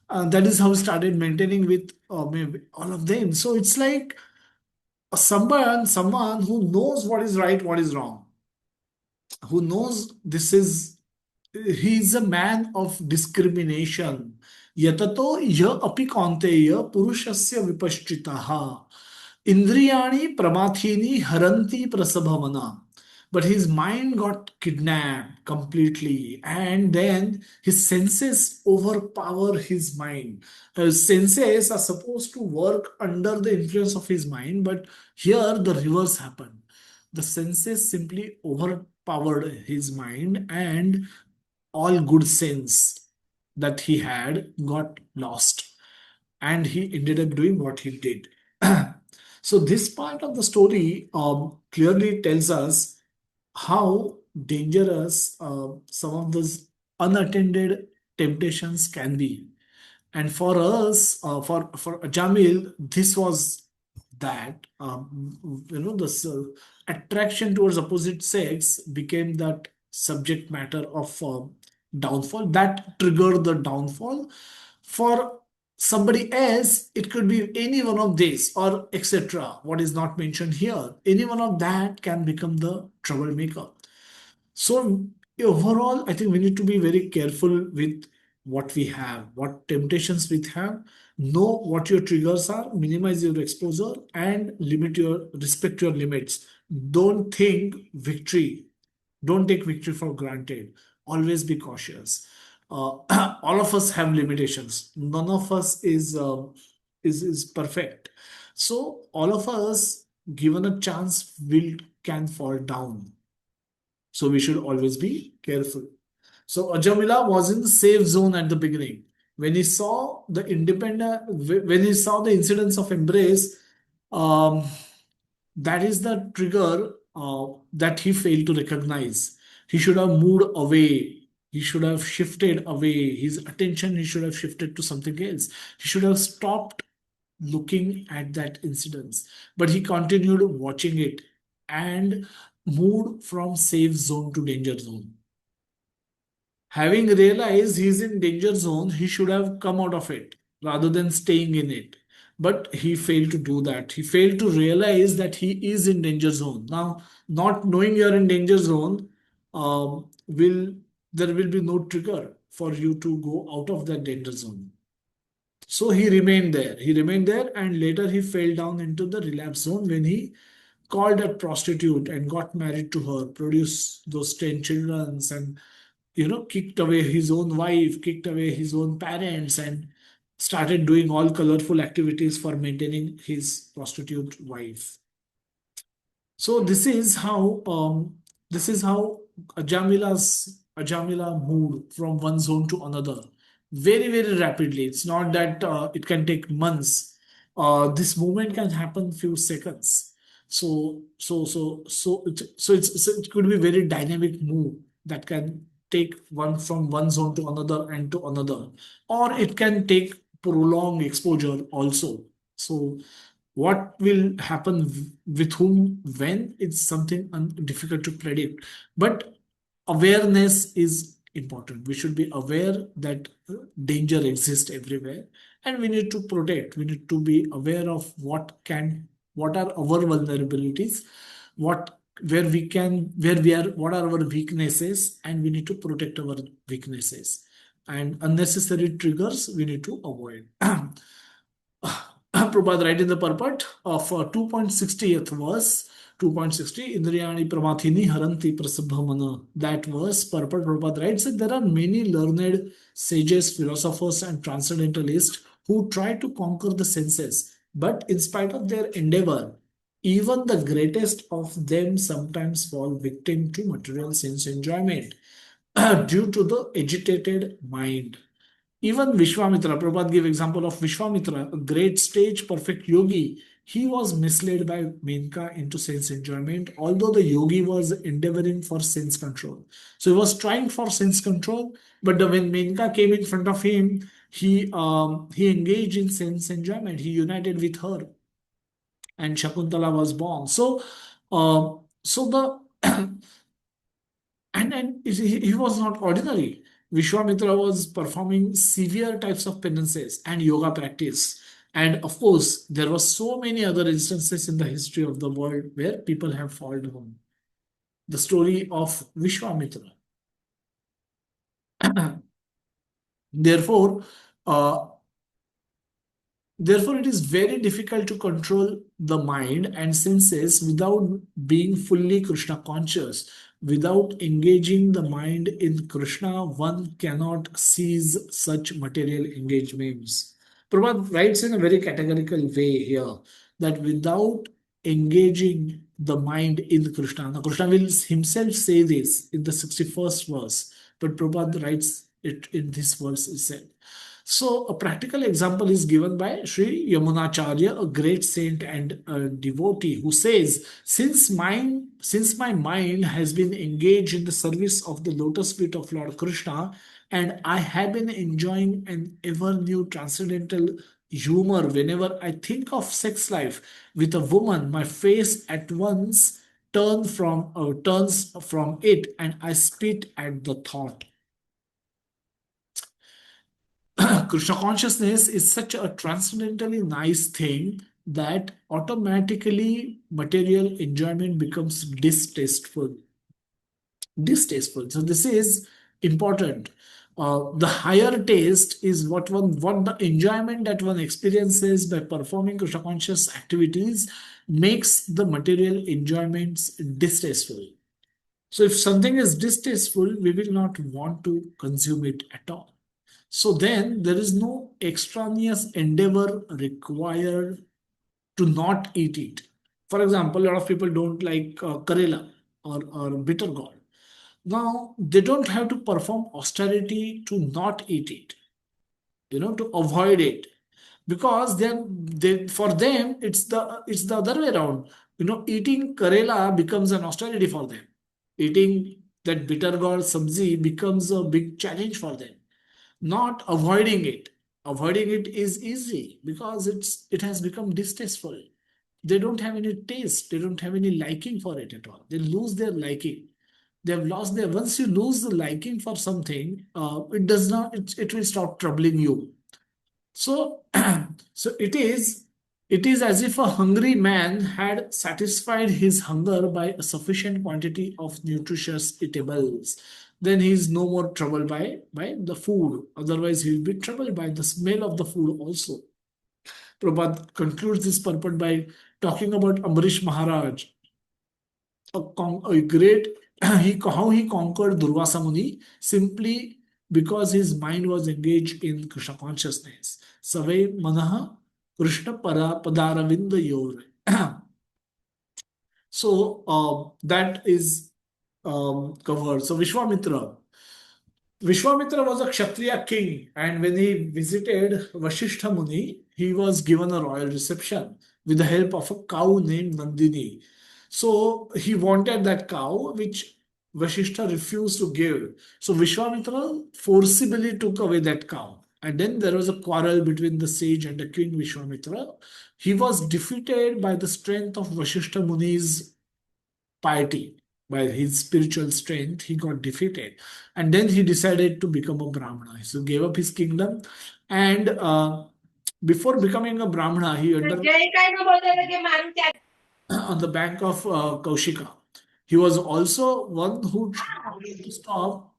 A: That is how he started maintaining with maybe all of them. So it's like someone who knows what is right, what is wrong, who knows this is, he is a man of discrimination. यततो य अपि कौन्तेय पुरुषस्य विपश्चितः इंद्रियाणि प्रमाथीनि हरन्ति प्रसभमना. But his mind got kidnapped completely, and then his senses overpower his mind. Senses are supposed to work under the influence of his mind, but here the reverse happened. The senses simply overpowered his mind, and all good sense that he had got lost, and he ended up doing what he did. So this part of the story clearly tells us how dangerous some of those unattended temptations can be. And for us, for Jamil, this was that, this attraction towards opposite sex became that subject matter of downfall that triggered the downfall. For somebody else, it could be any one of these or etc. What is not mentioned here, any one of that can become the troublemaker. So overall, I think we need to be very careful with what we have, what temptations we have. Know what your triggers are, minimize your exposure, and respect your limits. Don't think victory. Don't take victory for granted. Always be cautious. All of us have limitations. None of us is perfect. So all of us, given a chance, will can fall down. So we should always be careful. So Ajamila was in the safe zone at the beginning. When he saw the when he saw the incidents of embrace, um, that is the trigger that he failed to recognize. He should have moved away. He should have shifted away. His attention, he should have shifted to something else. He should have stopped looking at that incidents. But he continued watching it and moved from safe zone to danger zone. Having realized he's in danger zone, he should have come out of it rather than staying in it. But he failed to do that. He failed to realize that he is in danger zone. Now, not knowing you're in danger zone, will there will be no trigger for you to go out of that danger zone. So he remained there. He remained there, and later he fell down into the relapse zone when he called a prostitute and got married to her, produced those 10 children, and kicked away his own wife, kicked away his own parents, and started doing all colorful activities for maintaining his prostitute wife. So this is how Ajamila moved from one zone to another very, very rapidly. It's not that it can take months. This movement can happen few seconds. So it could be very dynamic move that can take one from one zone to another and to another, or it can take prolonged exposure also. So What will happen with whom, when, it's something difficult to predict. But awareness is important. We should be aware that danger exists everywhere, and we need to protect. We need to be aware of what are our vulnerabilities, what where we can, where we are, what are our weaknesses, and we need to protect our weaknesses. And unnecessary triggers we need to avoid. Prabhupada write in the purport of 2.60th verse, 2.60, Indriyani Pramathini Haranti Prasabhamana. That verse, purport, Prabhupada writes that there are many learned sages, philosophers, and transcendentalists who try to conquer the senses. But in spite of their endeavor, even the greatest of them sometimes fall victim to material sense enjoyment due to the agitated mind. Even Vishwamitra, Prabhupada gave example of Vishwamitra, a great stage perfect yogi. He was misled by Menka into sense enjoyment, although the yogi was endeavoring for sense control. So he was trying for sense control, but when Menka came in front of him, he engaged in sense enjoyment. He united with her, and Shakuntala was born. So the and he was not ordinary. Vishwamitra was performing severe types of penances and yoga practice. And of course, there were so many other instances in the history of the world where people have fallen down. The story of Vishwamitra. Therefore, uh, Therefore, it is very difficult to control the mind and senses without being fully Krishna conscious. Without engaging the mind in Krishna, one cannot seize such material engagements. Prabhupada writes in a very categorical way here that without engaging the mind in Krishna, now Krishna will himself say this in the 61st verse, but Prabhupada writes it in this verse itself. So, a practical example is given by Sri Yamunacharya, a great saint and a devotee, who says, since my mind has been engaged in the service of the lotus feet of Lord Krishna, and I have been enjoying an ever new transcendental humor whenever I think of sex life with a woman, my face at once turns from it, and I spit at the thought. Krishna consciousness is such a transcendentally nice thing that automatically material enjoyment becomes distasteful. So this is important. The higher taste is what the enjoyment that one experiences by performing Krishna conscious activities makes the material enjoyments distasteful. So if something is distasteful, we will not want to consume it at all. So then there is no extraneous endeavor required to not eat it. For example, a lot of people don't like Karela or bitter gourd. Now, they don't have to perform austerity to not eat it, to avoid it. Because for them, it's the other way around. Eating Karela becomes an austerity for them. Eating that bitter gourd sabzi becomes a big challenge for them. Not avoiding it. Avoiding it is easy because it has become distasteful. They don't have any taste. They don't have any liking for it at all. They lose their liking. They have lost their. Once you lose the liking for something, it does not. It will stop troubling you. So, so it is as if a hungry man had satisfied his hunger by a sufficient quantity of nutritious eatables. Then he is no more troubled by the food. Otherwise, he will be troubled by the smell of the food also. Prabhupada concludes this purport by talking about Amrish Maharaj, a great how he conquered Durvasa Muni simply because his mind was engaged in Krishna consciousness. Savai manaha Krishna padaravinda yor. So that is covered. So Vishwamitra was a Kshatriya king, and when he visited Vasishtha Muni, he was given a royal reception with the help of a cow named Nandini. So he wanted that cow, which Vasishtha refused to give. So Vishwamitra forcibly took away that cow. And then there was a quarrel between the sage and the king Vishwamitra. He was defeated by the strength of Vashishta Muni's piety, by his spiritual strength. He got defeated. And then he decided to become a Brahmana. So gave up his kingdom. And before becoming a Brahmana, he underwent on the bank of Kaushika. He was also one who tried to stop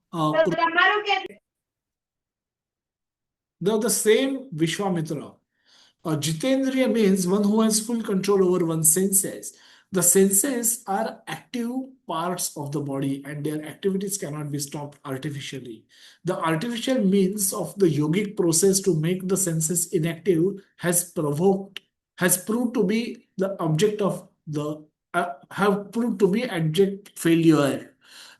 A: the same Vishwamitra. Jitendriya means one who has full control over one's senses. The senses are active parts of the body and their activities cannot be stopped artificially. The artificial means of the yogic process to make the senses inactive has proved to be the object of the have proved to be abject failure.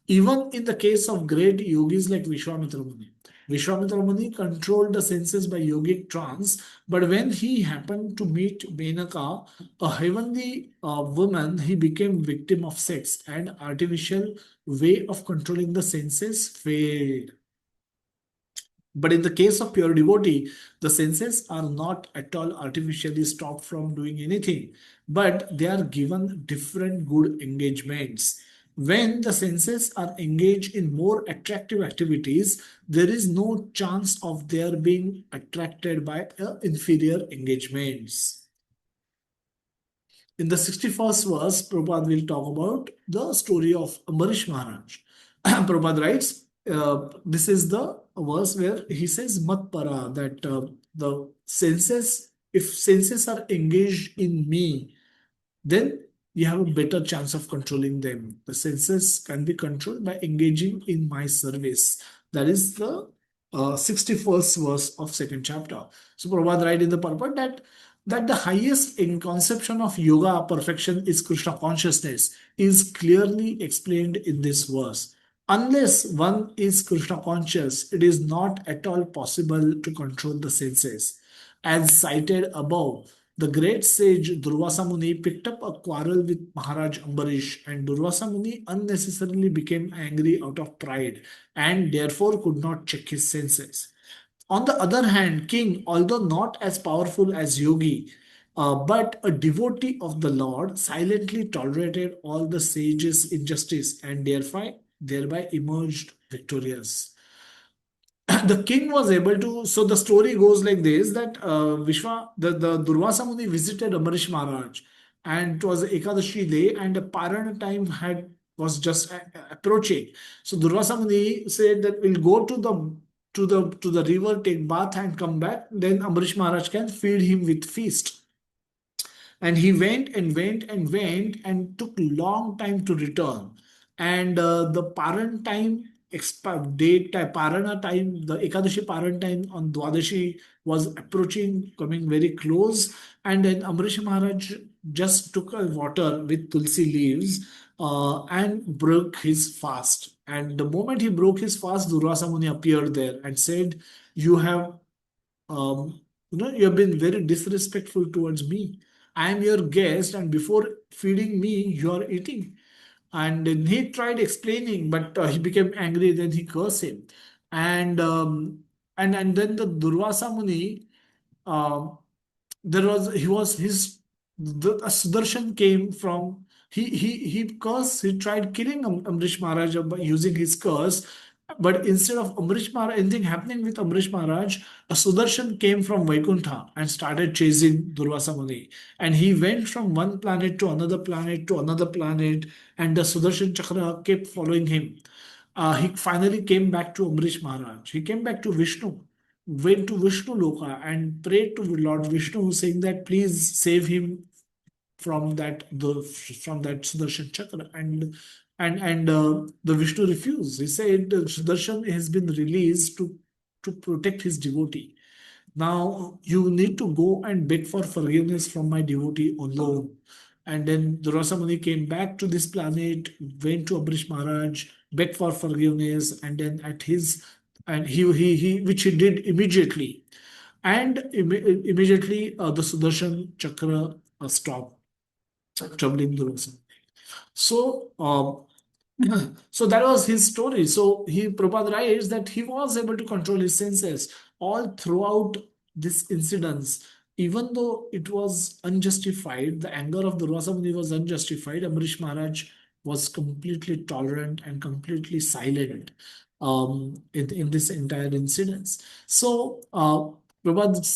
A: Even in the case of great yogis like Vishwamitra Muni. Vishwamitra Muni controlled the senses by yogic trance, but when he happened to meet Menaka, a heavenly woman, he became victim of sex and artificial way of controlling the senses failed. But in the case of pure devotee, the senses are not at all artificially stopped from doing anything, but they are given different good engagements. When the senses are engaged in more attractive activities, there is no chance of their being attracted by inferior engagements. In the 61st verse, Prabhupada will talk about the story of Ambarish Maharaj. Prabhupada writes, this is the verse where he says Matpara, that the senses, if senses are engaged in me, then you have a better chance of controlling them. The senses can be controlled by engaging in my service. That is the 61st verse of second chapter. So Prabhupada write in the purport that the highest in conception of yoga perfection is Krishna consciousness is clearly explained in this verse. Unless one is Krishna conscious, it is not at all possible to control the senses. As cited above, the great sage Durvasa Muni picked up a quarrel with Maharaj Ambarish, and Durvasa Muni unnecessarily became angry out of pride and therefore could not check his senses. On the other hand, king, although not as powerful as Yogi, but a devotee of the Lord, silently tolerated all the sages' injustice and thereby emerged victorious. The king was able to. So the story goes like this: that the Durvasa Muni visited Amarish Maharaj, and it was Ekadashi day, and the Parana time was just approaching. So Durvasa Muni said that we'll go to the river, take bath, and come back. Then Amarish Maharaj can feed him with feast. And he went and went and went and took long time to return. And the Paran time date Parana time, the Ekadashi Paran time on Dwadashi was approaching, coming very close. And then Amrish Maharaj just took a water with tulsi leaves and broke his fast. And the moment he broke his fast, Durvasa Muni appeared there and said, "You have you have been very disrespectful towards me. I am your guest, and before feeding me, you are eating." And then he tried explaining, but he became angry. Then he cursed him, and and then the Durvasa Muni, um, there was he was his the Sudarshan came from he cursed. He tried killing Amrish Maharaj by using his curse, but instead of Amrish Maharaj, anything happening with Amrish Maharaj, a Sudarshan came from Vaikuntha and started chasing Durvasa Muni. And he went from one planet to another planet to another planet, and the Sudarshan Chakra kept following him. He finally came back to Amrish Maharaj. He came back to Vishnu, went to Vishnu Loka and prayed to Lord Vishnu, saying that please save him from that Sudarshan Chakra. And the Vishnu refused. He said Sudarshan has been released to protect his devotee. Now you need to go and beg for forgiveness from my devotee alone. And then Durvasa Muni came back to this planet, went to Amrish Maharaj, begged for forgiveness, and then at his and he which he did immediately. And immediately the Sudarshan Chakra stopped troubling Durvasa. So So that was his story. So Prabhupada writes that he was able to control his senses all throughout this incidents. Even though it was unjustified, the anger of Durvasa Muni was unjustified. Amrish Maharaj was completely tolerant and completely silent in this entire incident. So Prabhupada is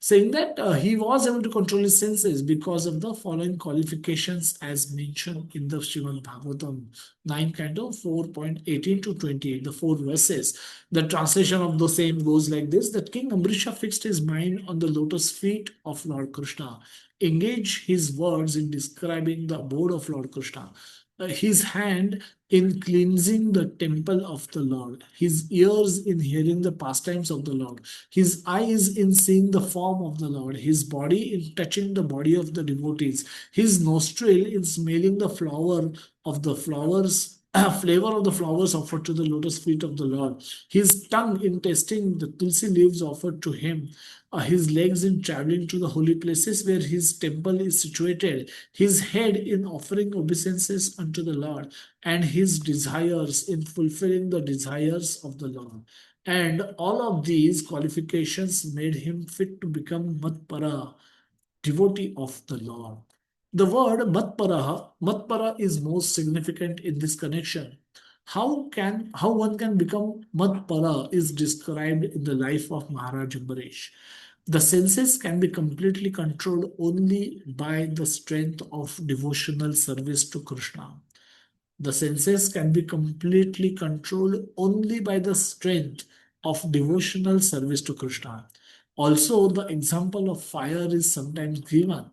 A: saying that he was able to control his senses because of the following qualifications as mentioned in the Srimad Bhagavatam 9 canto 4.18 to 28, the four verses. The translation of the same goes like this, that King Amrisha fixed his mind on the lotus feet of Lord Krishna, engaged his words in describing the abode of Lord Krishna, his hand in cleansing the temple of the Lord, his ears in hearing the pastimes of the Lord, his eyes in seeing the form of the Lord, his body in touching the body of the devotees, his nostril in smelling the flower of the flowers, flavor of the flowers offered to the lotus feet of the Lord, his tongue in tasting the tulsi leaves offered to him, his legs in traveling to the holy places where his temple is situated, his head in offering obeisances unto the Lord, and his desires in fulfilling the desires of the Lord. And all of these qualifications made him fit to become Matpara, devotee of the Lord. The word Matpara is most significant in this connection. How one can become Matpara is described in the life of Maharaj Ambarish. The senses can be completely controlled only by the strength of devotional service to Krishna. The senses can be completely controlled only by the strength of devotional service to Krishna. Also, the example of fire is sometimes given.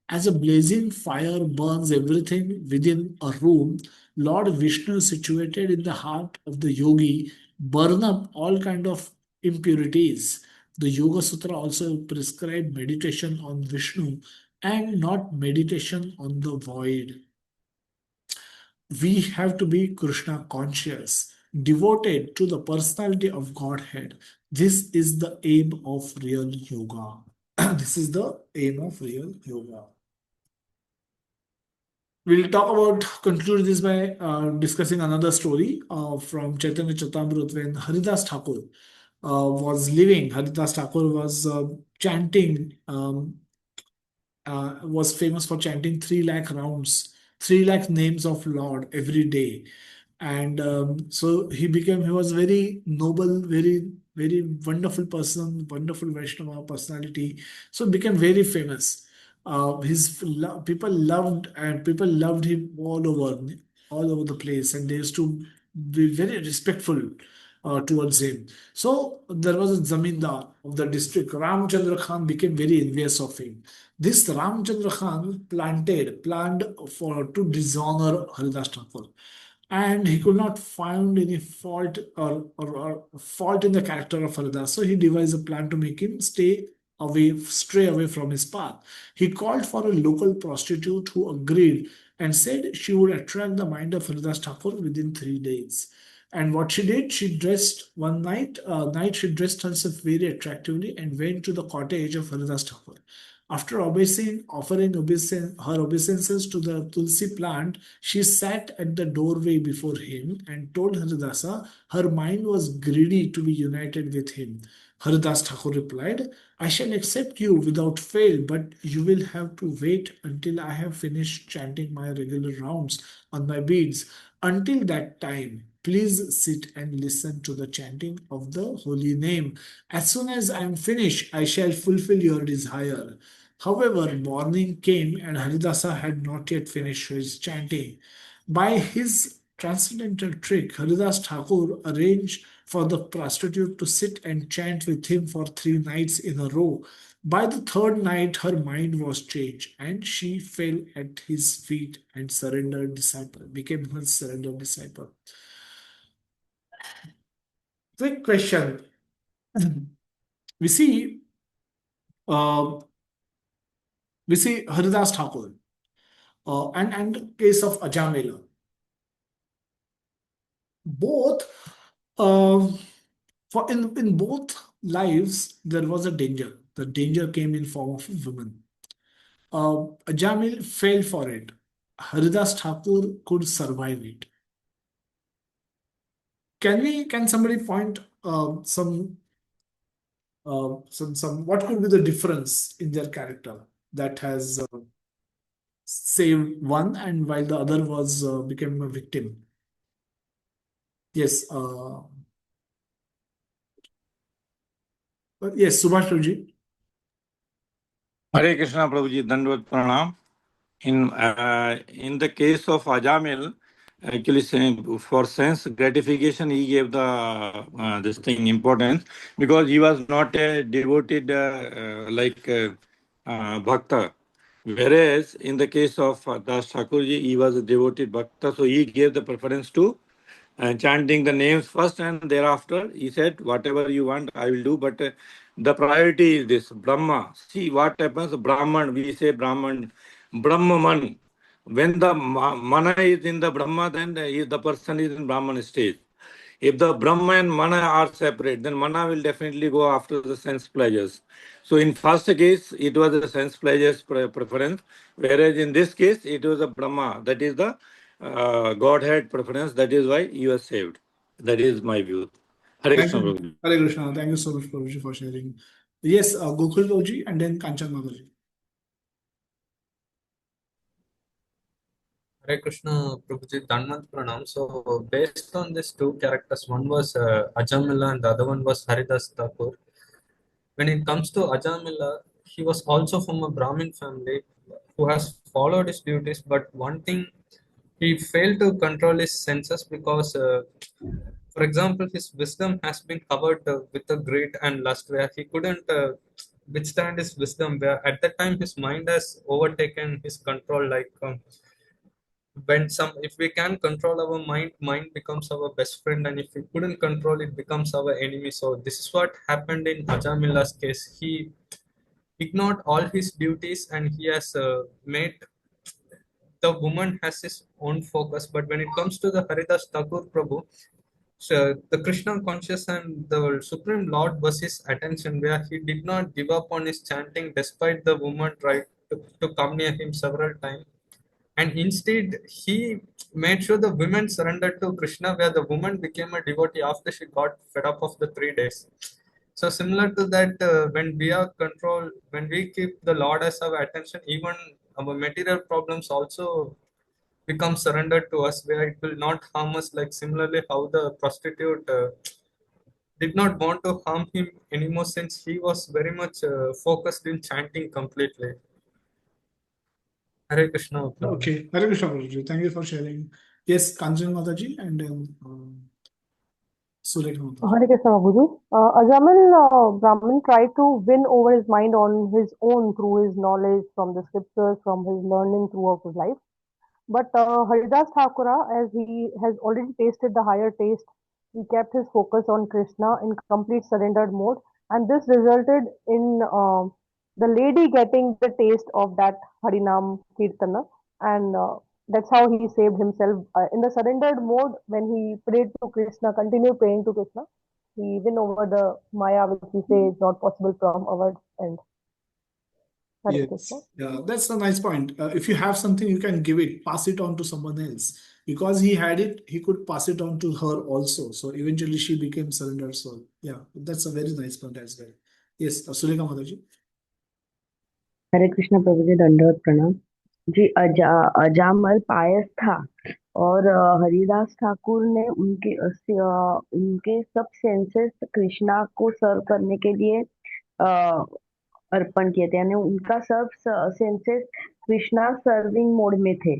A: As a blazing fire burns everything within a room, Lord Vishnu, situated in the heart of the yogi, burn up all kind of impurities. The Yoga Sutra also prescribe meditation on Vishnu and not meditation on the void. We have to be Krishna conscious, devoted to the personality of Godhead. This is the aim of real yoga. This is the aim of real yoga. We'll talk about, conclude this by discussing another story from Chaitanya Charitamrita when Haridas Thakur was living. Haridas Thakur was chanting was famous for chanting 3 lakh rounds, 3 lakh names of Lord every day. And so he was very noble, very wonderful person, wonderful Vaishnava personality. So became very famous. People loved, and people loved him all over the place, and they used to be very respectful towards him. So there was a zamindar of the district. Ramchandra Khan became very envious of him. This Ramchandra Khan planned for to dishonor Haridas Thakur, and he could not find any fault or fault in the character of Haridas. So he devised a plan to make him stray away from his path. He called for a local prostitute who agreed and said she would attract the mind of Haridas Thakur within 3 days. And what she did, she dressed one night she dressed herself very attractively and went to the cottage of Haridas Thakur. After offering her obeisances to the tulsi plant, she sat at the doorway before him and told Haridasa her mind was greedy to be united with him. Haridas Thakur replied, I shall accept you without fail, but you will have to wait until I have finished chanting my regular rounds on my beads. Until that time, please sit and listen to the chanting of the holy name. As soon as I am finished, I shall fulfill your desire. However, morning came and Haridasa had not yet finished his chanting. By his transcendental trick, Haridas Thakur arranged for the prostitute to sit and chant with him for 3 nights in a row. By the third night, her mind was changed and she fell at his feet and became his surrendered disciple. Quick question. We see, uh, we see Haridas Thakur and case of Ajamela. Both, um, in both lives, there was a danger. The danger came in form of a woman. Jamil fell for it. Haridas Thakur could survive it. Can somebody point some what could be the difference in their character that has saved one and while the other was became a victim? Yes, yes, Subhash Prabhuji.
G: Hare Krishna Prabhuji, Dandavad Pranam. In the case of Ajamil, actually for sense gratification, he gave the this thing importance because he was not a devoted bhakta. Whereas in the case of Das Thakurji, he was a devoted bhakta, so he gave the preference to chanting the names first, and thereafter he said, "Whatever you want, I will do." But the priority is this Brahma. See what happens, Brahman. We say Brahman, Brahman. When the mana is in the Brahma, then the person is in Brahman stage. If the Brahma and Mana are separate, then Mana will definitely go after the sense pleasures. So in first case, it was a sense pleasures preference, whereas in this case, it was a Brahma. That is the Godhead preference. That is why you are saved. That is my view. Hare
A: Thank
G: Krishna
A: you.
G: Prabhuji.
A: Hare Krishna. Thank you so much, Prabhuji, for sharing. Yes, Gokul Prabhuji and then Kanchan Mataji.
H: Hare Krishna Prabhuji, Dhanvat Pranam. So, based on these two characters, one was Ajamila and the other one was Haridas Thakur. When it comes to Ajamila, he was also from a Brahmin family who has followed his duties, but one thing he failed to control his senses because, for example, his wisdom has been covered with a greed and lust, where he couldn't withstand his wisdom. Where at that time his mind has overtaken his control, like. When some if we can control our mind becomes our best friend, and if we couldn't control it becomes our enemy. So this is what happened in Ajamila's case. He ignored all his duties and he has made the woman has his own focus. But when it comes to the Haridas Thakur Prabhu, so the Krishna conscious and the Supreme Lord was his attention, where he did not give up on his chanting despite the woman tried to come near him several times, and instead he made sure the women surrendered to Krishna, where the woman became a devotee after she got fed up of the 3 days. So similar to that, when we are control, when we keep the Lord as our attention, even our material problems also become surrendered to us, where it will not harm us. Like similarly how the prostitute did not want to harm him anymore, since he was very much focused in chanting completely. Hare Krishna Prabhu.
A: Okay, Hare Krishna Prabhuji. Thank you for sharing. Yes, Kanchan Mataji and then Surekha Mataji.
D: Hare Krishna Babuji. Ajamil Brahmin tried to win over his mind on his own through his knowledge from the scriptures, from his learning throughout his life. But Haridas Thakura, as he has already tasted the higher taste, he kept his focus on Krishna in complete surrendered mode, and this resulted in the lady getting the taste of that Harinam Kirtana, and that's how he saved himself. In the surrendered mode, when he prayed to Krishna, continued praying to Krishna, he win over the Maya, which we say is not possible from our end. Hare Krishna.
A: Yes, yeah, that's a nice point. If you have something, you can give it, pass it on to someone else. Because he had it, he could pass it on to her also. So eventually she became surrendered soul. Yeah, that's a very nice point as well. Yes, Surekha Mataji.
I: हरे कृष्ण प्रभु जी दंडवत प्रणाम जी। अजामल पायस था और हरिदास ठाकुर ने उनके सब senses Krishna को सर्व करने के लिए अर्पण किए थे, यानी उनका सब सेंसेस कृष्णा सर्विंग मोड में थे।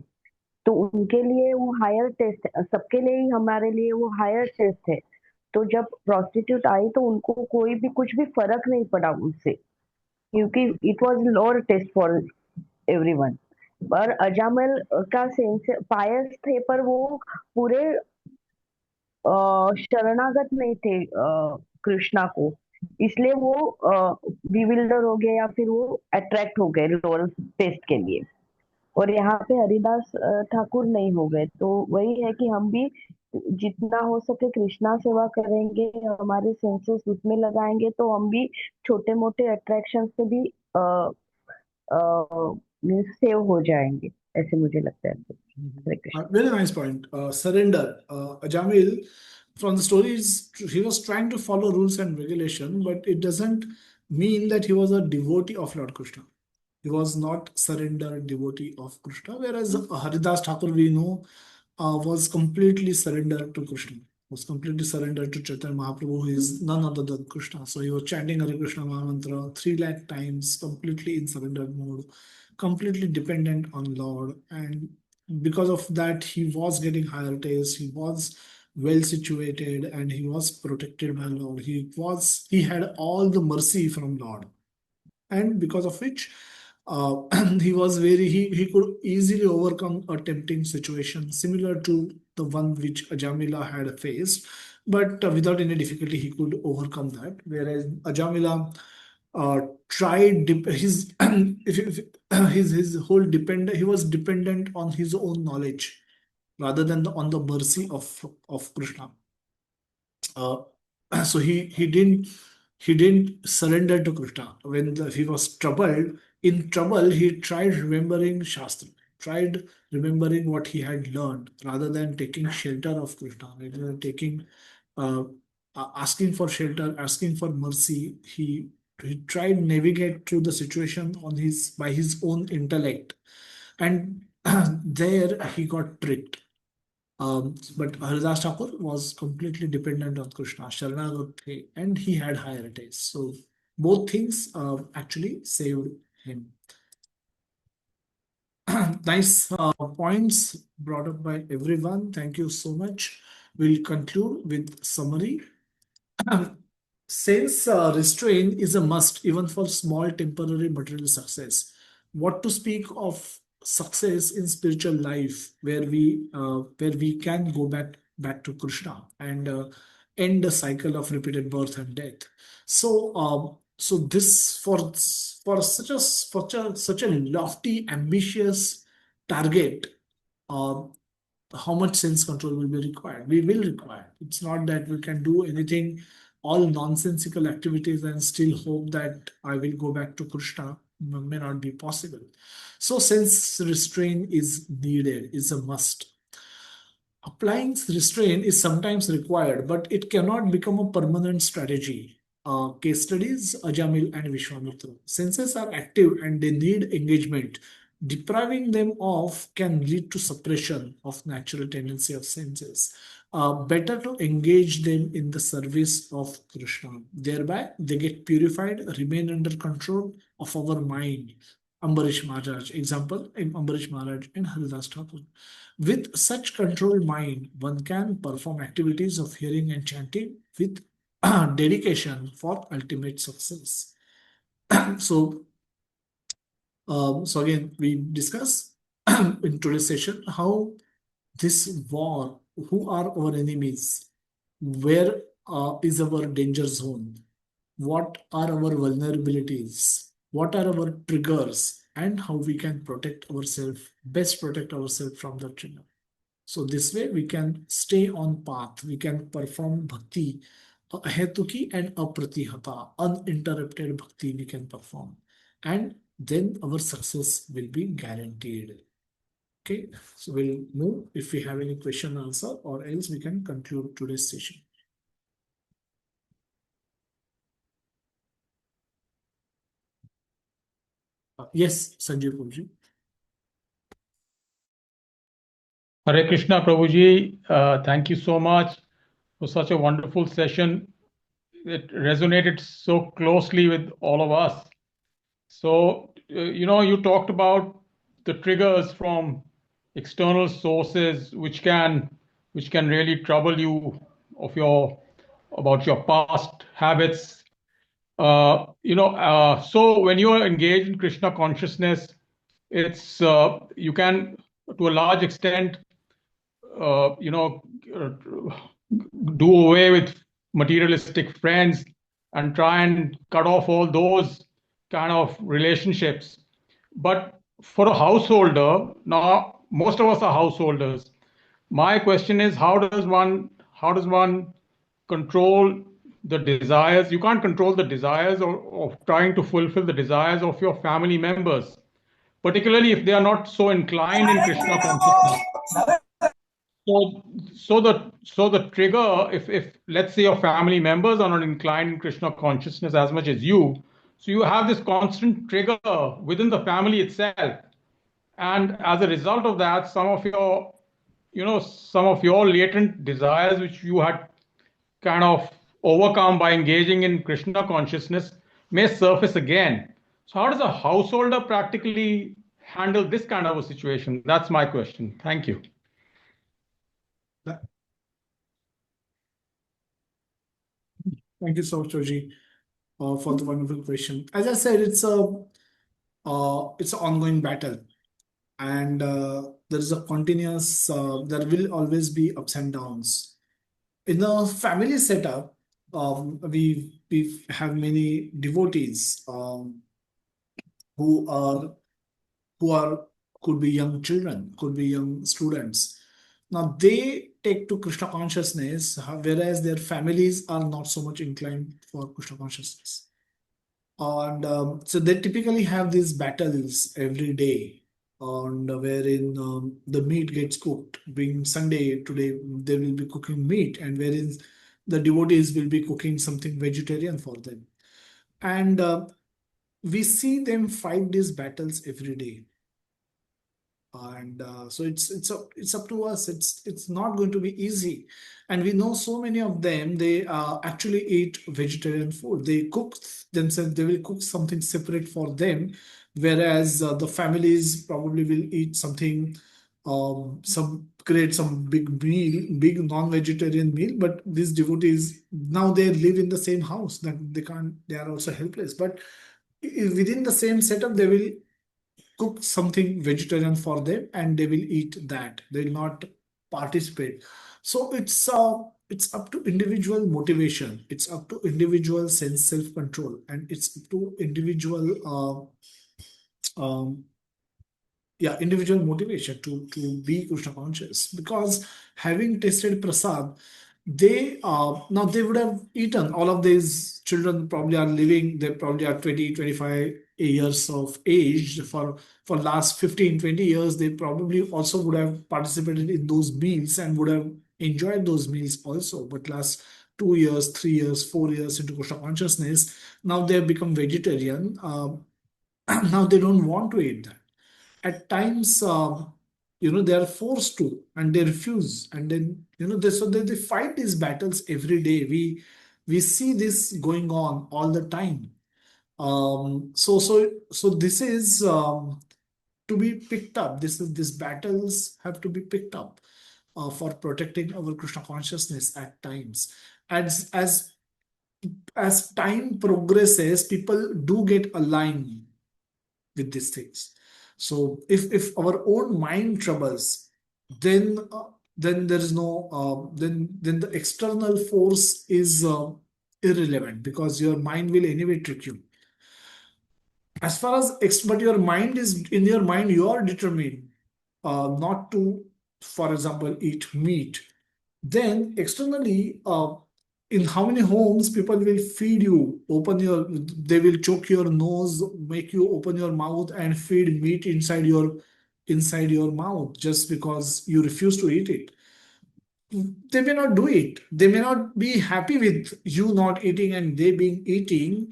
I: तो उनके लिए वो हायर टेस्ट, सबके लिए ही हमारे लिए वो हायर टेस्ट है। तो जब प्रोस्टिट्यूट आई तो उनको कोई भी कुछ भी फर्क नहीं पड़ा उससे, क्योंकि it was lower taste for everyone. पर अजामल का सेंस पायस थे, पर वो पूरे शरणागत नहीं थे कृष्णा को, इसलिए वो बिविल्डर हो गए या फिर वो अट्रैक्ट हो गए लोअर टेस्ट के लिए। और यहाँ पे हरिदास ठाकुर नहीं हो गए। तो वही है कि हम भी जितना हो सके कृष्णा सेवा करेंगे, हमारे सेंसेस उसमें लगाएंगे, तो हम भी छोटे मोटे अट्रैक्शन से भी सेव हो जाएंगे, ऐसे मुझे लगता है। हरे Krishna.
A: Very nice point. Surrender. Ajamil from the stories, he was trying to follow rules and regulation, but it doesn't mean that he was a devotee of Lord Krishna. He was not surrendered devotee of Krishna, whereas Haridas Thakur, we know, was completely surrendered to Krishna, was completely surrendered to Chaitanya Mahaprabhu, who is none other than Krishna. So he was chanting Hare Krishna Mahamantra 3 lakh times, completely in surrendered mode, completely dependent on Lord. And because of that, he was getting higher taste, he was well situated, and he was protected by Lord. He had all the mercy from Lord, and because of which uh, he could easily overcome a tempting situation similar to the one which Ajamila had faced, but without any difficulty he could overcome that. Whereas Ajamila tried his his whole depend he was dependent on his own knowledge rather than on the mercy of Krishna. uh, so he didn't surrender to Krishna when he was troubled. In trouble, he tried remembering Shastra, tried remembering what he had learned, rather than taking shelter of Krishna, rather than taking uh, asking for shelter, asking for mercy. He tried navigate through the situation on his by his own intellect, and there he got tricked. But Haridas Thakur was completely dependent on Krishna, Sharanagat the, and he had higher taste. So both things actually saved him. Nice points brought up by everyone. Thank you so much. We'll conclude with summary. Since restraint is a must even for small temporary material success, what to speak of success in spiritual life, where we can go back to Krishna and end the cycle of repeated birth and death. So this for such a lofty, ambitious target, uh, how much sense control will be required? We will require. It's not that we can do anything, all nonsensical activities, and still hope that I will go back to Krishna. May not be possible. So sense restraint is needed, is a must. Applying restraint is sometimes required, but it cannot become a permanent strategy. Case studies, Ajamil and Vishwamitra. Senses are active and they need engagement. Depriving them of can lead to suppression of natural tendency of senses. Better to engage them in the service of Krishna. Thereby, they get purified, remain under control of our mind. Ambarish Maharaj, example, in Ambarish Maharaj and Haridas Thakur. With such controlled mind, one can perform activities of hearing and chanting with dedication for ultimate success. so, so again, we discuss in today's session how this war, who are our enemies, where is our danger zone, what are our vulnerabilities, what are our triggers, and how we can protect ourselves from the trigger. So this way we can stay on path. We can perform bhakti, ahetuki and apratihata, uninterrupted bhakti we can perform. And then our success will be guaranteed. Okay, so we'll move if we have any question answer, or else we can conclude today's session. Yes, Sanjay Prabhuji.
J: Hare Krishna Prabhuji, thank you so much for such a wonderful session. It resonated so closely with all of us. So, you talked about the triggers from external sources which can really trouble you about your past habits. So when you are engaged in Krishna consciousness, it's you can, to a large extent, uh, you know, uh, do away with materialistic friends and try and cut off all those kind of relationships. But for a householder, now most of us are householders. My question is, how does one control the desires? You can't control the desires of trying to fulfill the desires of your family members, particularly if they are not so inclined in Krishna consciousness. So the trigger, if let's say your family members are not inclined in Krishna consciousness as much as you, so you have this constant trigger within the family itself, and as a result of that, some of your latent desires which you had kind of overcome by engaging in Krishna consciousness may surface again. So how does a householder practically handle this kind of a situation? That's my question. Thank you.
A: Thank you so much, Joji, for the wonderful question. As I said, it's an ongoing battle, and there is a continuous. There will always be ups and downs in a family setup. We have many devotees who are who are could be young children, could be young students. Now they take to Krishna consciousness, whereas their families are not so much inclined for Krishna consciousness. And so they typically have these battles every day, and wherein the meat gets cooked. Being Sunday today, they will be cooking meat, and wherein the devotees will be cooking something vegetarian for them. And we see them fight these battles every day. And so it's up to us. It's not going to be easy, and we know so many of them, they actually eat vegetarian food. They cook themselves, they will cook something separate for them, whereas the families probably will eat something, some create some big non-vegetarian meal. But these devotees, now they live in the same house, that they are also helpless, but within the same setup they will cook something vegetarian for them, and they will eat that. They will not participate. So it's up to individual motivation. It's up to individual sense self control, and it's up to individual um, yeah, individual motivation to be Krishna conscious. Because having tasted prasad, they now they would have eaten. All of these children probably are living, they probably are 20-25 years of age. For last 15-20 years, they probably also would have participated in those meals and would have enjoyed those meals also. But last 2 years, 3 years, 4 years into Krishna consciousness, now they have become vegetarian. Now they don't want to eat that. At times, they are forced to, and they refuse, and then they fight these battles every day. We see this going on all the time. So this is to be picked up. These battles have to be picked up for protecting our Krishna consciousness at times. As time progresses, people do get aligned with these things. So if our own mind troubles, then there is no then the external force is irrelevant, because your mind will anyway trick you. As far as but your mind is, in your mind you are determined not to, for example, eat meat. Then externally, in how many homes people will feed you, they will choke your nose, make you open your mouth and feed meat inside your mouth, just because you refuse to eat it. They may not do it. They may not be happy with you not eating and they being eating,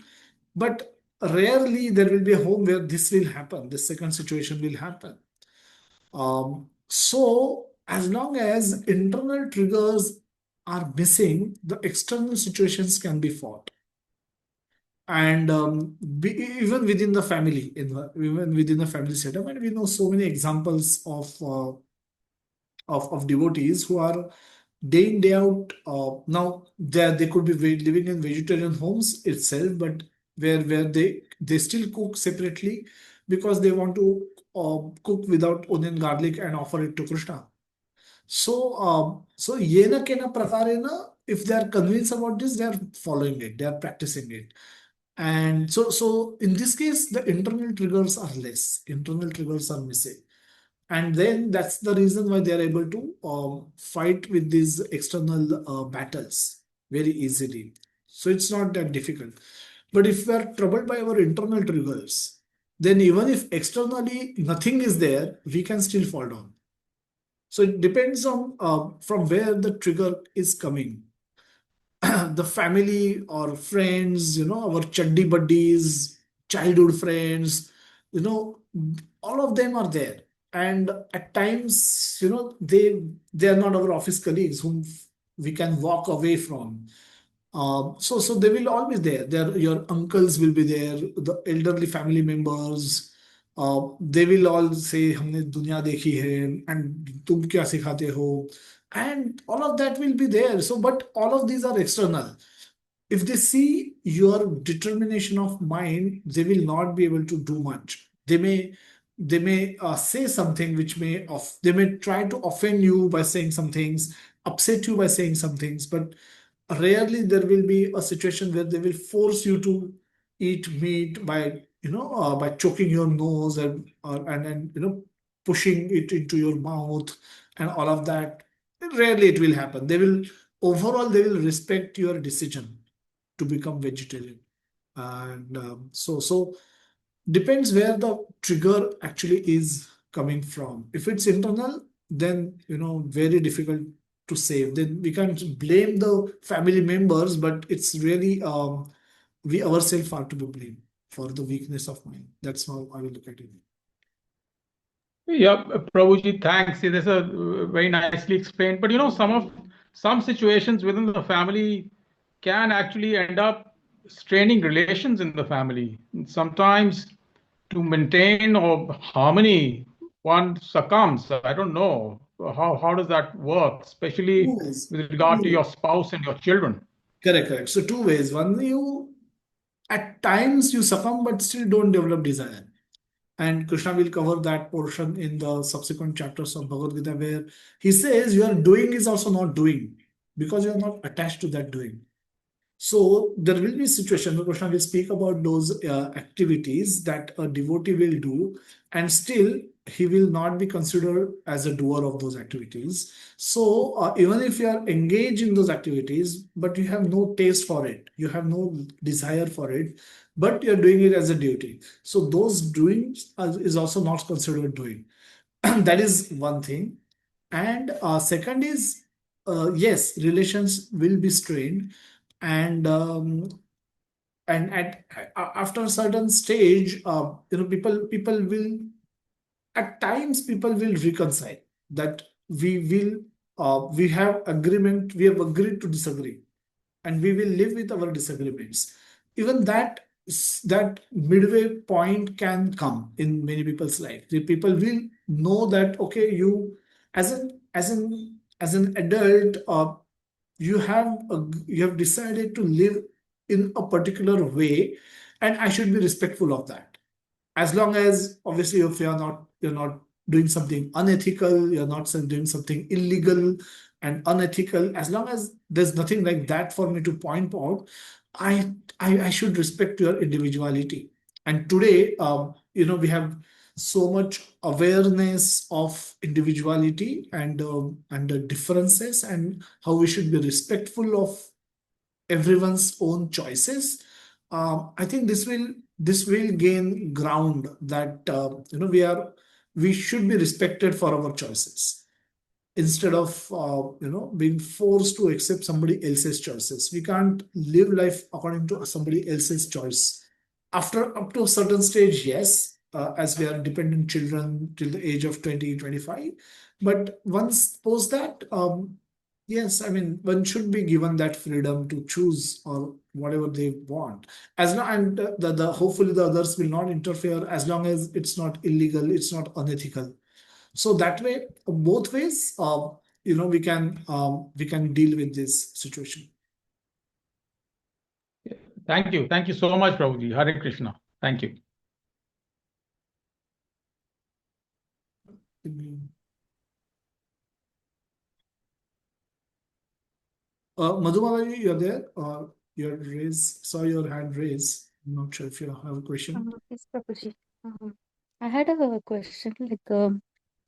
A: but rarely there will be a home where this will happen. The second situation will happen. So as long as internal triggers are missing, the external situations can be fought. And even within the family, even within the family setup, and we know so many examples of devotees who are day in day out. Now they could be living in vegetarian homes itself, but where they still cook separately, because they want to cook without onion garlic and offer it to Krishna. So yena kena prakarena, if they are convinced about this, they are following it, they are practicing it. And so in this case, the internal triggers are less, internal triggers are missing. And then that's the reason why they are able to fight with these external battles very easily. So it's not that difficult. But if we are troubled by our internal triggers, then even if externally nothing is there, we can still fall down. So it depends on from where the trigger is coming. The family or friends, our chaddi buddies, childhood friends, you know, all of them are there. And at times, they are not our office colleagues whom we can walk away from. So they will always there. Your uncles will be there, the elderly family members. They will all say, "हमने दुनिया देखी है," and तुम क्या सिखाते हो, and all of that will be there. So, but all of these are external. If they see your determination of mind, they will not be able to do much. They may say something which they may try to offend you by saying some things, upset you by saying some things, but rarely there will be a situation where they will force you to eat meat by by choking your nose and pushing it into your mouth and all of that. Rarely it will happen. They will respect your decision to become vegetarian. And so depends where the trigger actually is coming from. If it's internal, then very difficult to save. Then we can't blame the family members, but it's really we ourselves are to be blamed for the weakness of mind. That's how I will look at it.
J: Yeah, Prabhuji, thanks. This is very nicely explained. But some situations within the family can actually end up straining relations in the family. And sometimes to maintain or harmony, one succumbs. I don't know how does that work,
A: Two
J: especially
A: ways.
J: with regard to your spouse and your children.
A: Correct. So two ways. One, at times you succumb, but still don't develop desire. And Krishna will cover that portion in the subsequent chapters of Bhagavad Gita, where he says your doing is also not doing because you are not attached to that doing. So there will be situations where Krishna will speak about those activities that a devotee will do, and still he will not be considered as a doer of those activities. So even if you are engaged in those activities, but you have no taste for it, you have no desire for it, but you're doing it as a duty. So those doings is also not considered doing. That is one thing. And second is, yes, relations will be strained, and after a certain stage, people will at times people will reconcile that we have agreed to disagree, and we will live with our disagreements. Even that midway point can come in many people's life. The people will know that, okay, you as an adult, you have decided to live in a particular way, and I should be respectful of that. As long as, obviously, if you're not doing something unethical, you're not doing something illegal and unethical, as long as there's nothing like that for me to point out, I should respect your individuality. And today, we have so much awareness of individuality and the differences, and how we should be respectful of everyone's own choices. I think this will gain ground that we should be respected for our choices instead of being forced to accept somebody else's choices. We can't live life according to somebody else's choice. After up to a certain stage, yes, as we are dependent children till the age of 20, 25. But once post that, yes, I mean, one should be given that freedom to choose or whatever they want. As long and the hopefully the others will not interfere, as long as it's not illegal, it's not unethical. So that way, both ways, we can deal with this situation.
J: Thank you. Thank you so much, Prabhuji. Hare Krishna. Thank you.
A: Madhumala, you're there? Saw your hand raised. I'm not sure if you have a question.
K: Yes, Prabhuji. I had a question.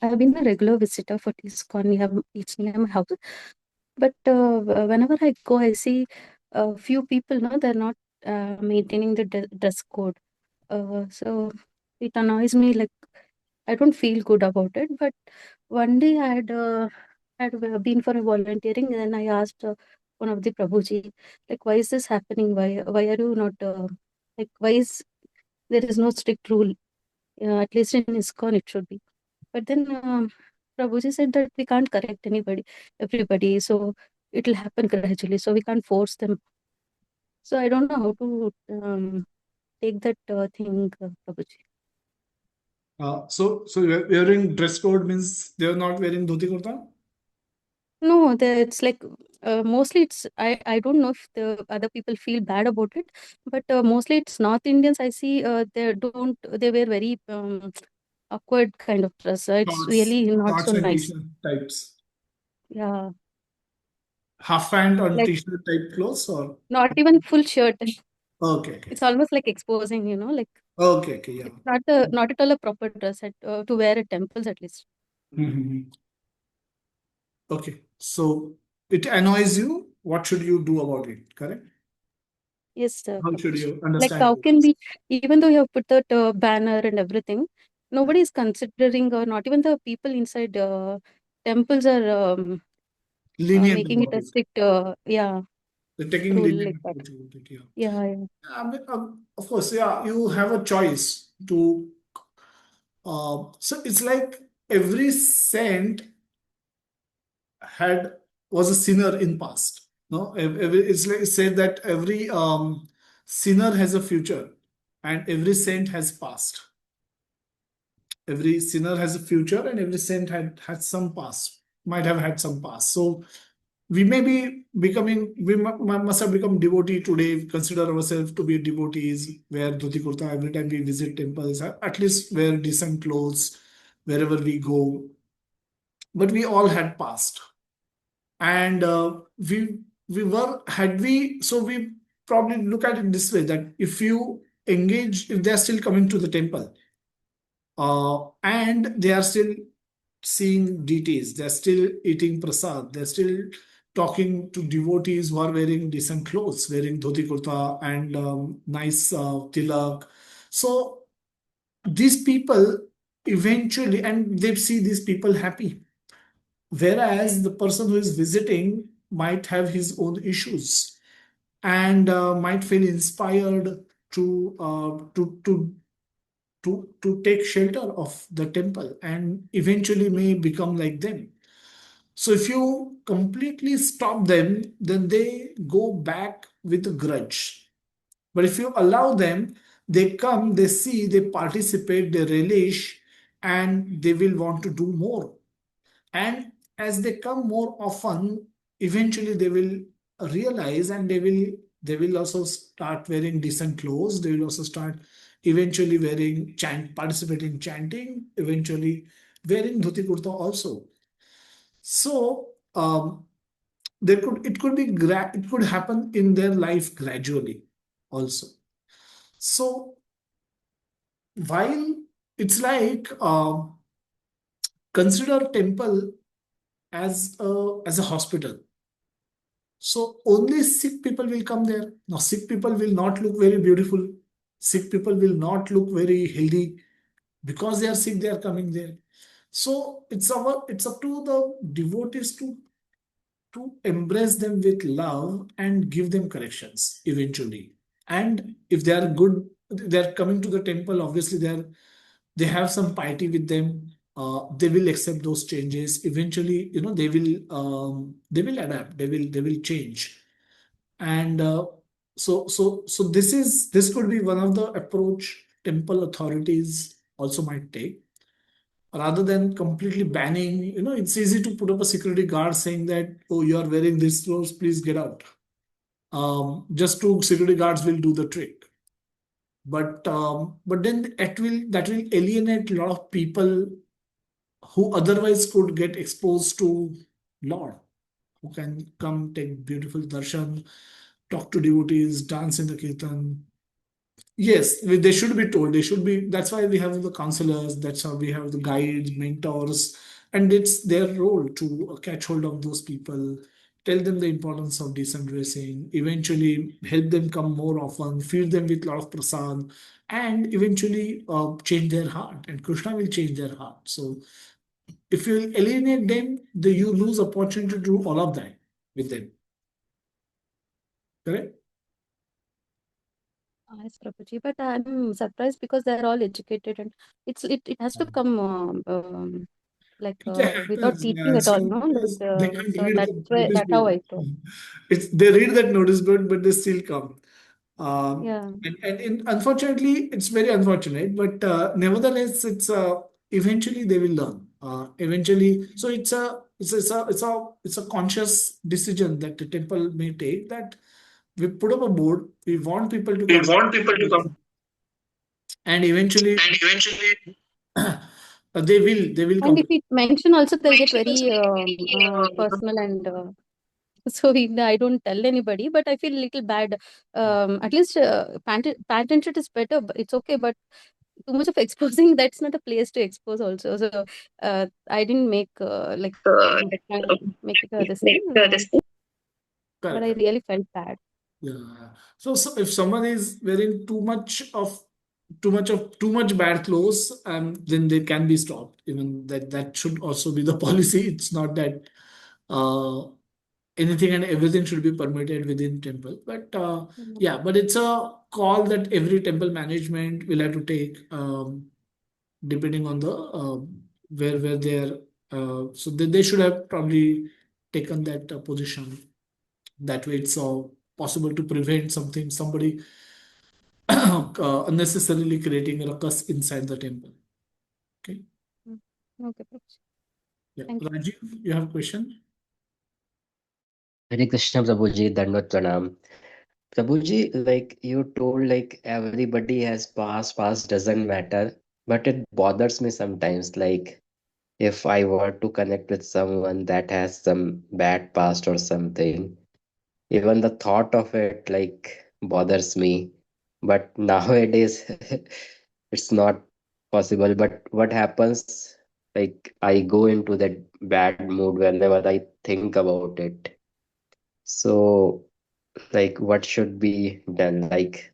K: I've been a regular visitor for ISKCON. We have each near my house. But whenever I go, I see a few people, no, they're not maintaining the dress code. So it annoys me. Like, I don't feel good about it. But one day I had been for a volunteering, and I asked one of the Prabhuji, like, why is this happening? Why are you not like, why is there is no strict rule? At least in ISKCON it should be. But then Prabhuji said that we can't correct everybody, so it'll happen gradually. So we can't force them. So I don't know how to take that thing, Prabhuji.
A: So wearing dress code means they are not wearing dhoti kurta?
K: No, it's like mostly it's I don't know if the other people feel bad about it, but mostly it's North Indians. I see they wear very awkward kind of dress. It's
A: Shorts,
K: really not so
A: shorts and
K: nice.
A: t-shirt types.
K: Yeah,
A: Half pant or
K: like
A: t-shirt type clothes or?
K: not even full shirt.
A: Okay, okay.
K: It's almost like exposing, like
A: Okay, okay, yeah.
K: it's not at all a proper dress to wear at temples at least.
A: Mhm. Okay, so it annoys you. What should you do about it? Correct?
K: Yes,
A: How should
K: Prabhuji.
A: you
K: Like
A: understand
K: how
A: this?
K: can we, even though you have put that banner and everything, nobody is considering, or not even the people inside temples are
A: Lenient
K: making it
A: about
K: a
A: it.
K: strict,
A: They're taking
K: rule
A: lenient
K: like that.
A: approach about it, yeah.
K: Yeah, yeah.
A: I mean, of course, yeah, you have a choice to. So it's like every saint had was a sinner in past. No, it's like it said that every sinner has a future, and every saint has past. Every sinner has a future, and every saint had some past, might have had some past. So we may be becoming, must have become devotee today, consider ourselves to be devotees, wear dhoti kurta every time we visit temples, at least wear decent clothes wherever we go. But we all had past, and we were had we so we probably look at it this way, that if you engage, if they're still coming to the temple, and they are still seeing deities, they're still eating prasad, they're still talking to devotees who are wearing decent clothes, wearing dhoti kurta and nice tilak. So these people eventually, and they see these people happy. Whereas the person who is visiting might have his own issues, and might feel inspired to take shelter of the temple, and eventually may become like them. So if you completely stop them, then they go back with a grudge. But if you allow them, they come, they see, they participate, they relish, and they will want to do more. And as they come more often, eventually they will realize, and they will also start wearing decent clothes. They will also start eventually wearing participating chanting, eventually wearing dhoti kurta also. So it could happen in their life gradually also. So while it's like, consider temple as a hospital. So only sick people will come there. Now, sick people will not look very beautiful. Sick people will not look very healthy. Because they are sick, they are coming there. So it's up to the devotees to embrace them with love and give them corrections eventually. And if they are good, they are coming to the temple. Obviously, they have some piety with them. They will accept those changes eventually. They will adapt. They will change. And so this could be one of the approach temple authorities also might take, rather than completely banning. It's easy to put up a security guard saying that, oh, you are wearing this clothes, please get out. Just two security guards will do the trick. But then that will alienate a lot of people who otherwise could get exposed to Lord, who can come take beautiful darshan, talk to devotees, dance in the kirtan. Yes, they should be told. They should be. That's why we have the counselors. That's how we have the guides, mentors, and it's their role to catch hold of those people tell them the importance of decent dressing, eventually help them come more often, feed them with a lot of prasad, and eventually change their heart. And Krishna will change their heart. So if you alienate them, you lose opportunity to do all of that with them. Correct?
K: Yes, Prabhuji, but I'm surprised because they're all educated and it has to come like
A: It
K: without
A: happens,
K: teaching
A: yeah.
K: at all,
A: Some
K: no?
A: because they can't
K: So
A: read
K: that's
A: the
K: why
A: notice
K: that's how
A: board.
K: I thought.
A: They read that notice board, but they still come.
K: Yeah.
A: Unfortunately, it's very unfortunate, but nevertheless, it's eventually they will learn. Eventually, so it's a conscious decision that the temple may take, that we put up a board. We want people to
K: We
A: come,
K: want people to come,
A: and eventually
K: and eventually,
A: they will
K: and
A: come.
K: if it mention also, they'll get
A: Mention
K: very
A: also
K: personal and so I don't tell anybody, but I feel a little bad. At least patent is better. It's okay, but too much of exposing, that's not a place to expose also. So I didn't make make it this thing,
A: make this thing.
K: but I
A: Correct.
K: really felt bad.
A: Yeah. So if someone is wearing too much bad clothes, then they can be stopped. Even that should also be the policy. It's not that uh, anything and everything should be permitted within temple. But
K: Mm.
A: yeah, but it's a call that every temple management will have to take, depending on the where they're. So they should have probably taken that position. That way, it's possible to prevent somebody unnecessarily creating a ruckus inside the temple. Okay.
K: Mm. Okay, Prabhuji.
A: Yeah.
K: Thank you.
A: Rajiv, you have a question?
L: Hare Krishna Prabhuji, Dandavat Pranam. Prabhuji, like you told, like everybody has past doesn't matter, but it bothers me sometimes. Like if I were to connect with someone that has some bad past or something, even the thought of it like bothers me. But nowadays, it's not possible. But what happens, like I go into that bad mood whenever I think about it. So, like, what should be done? Like,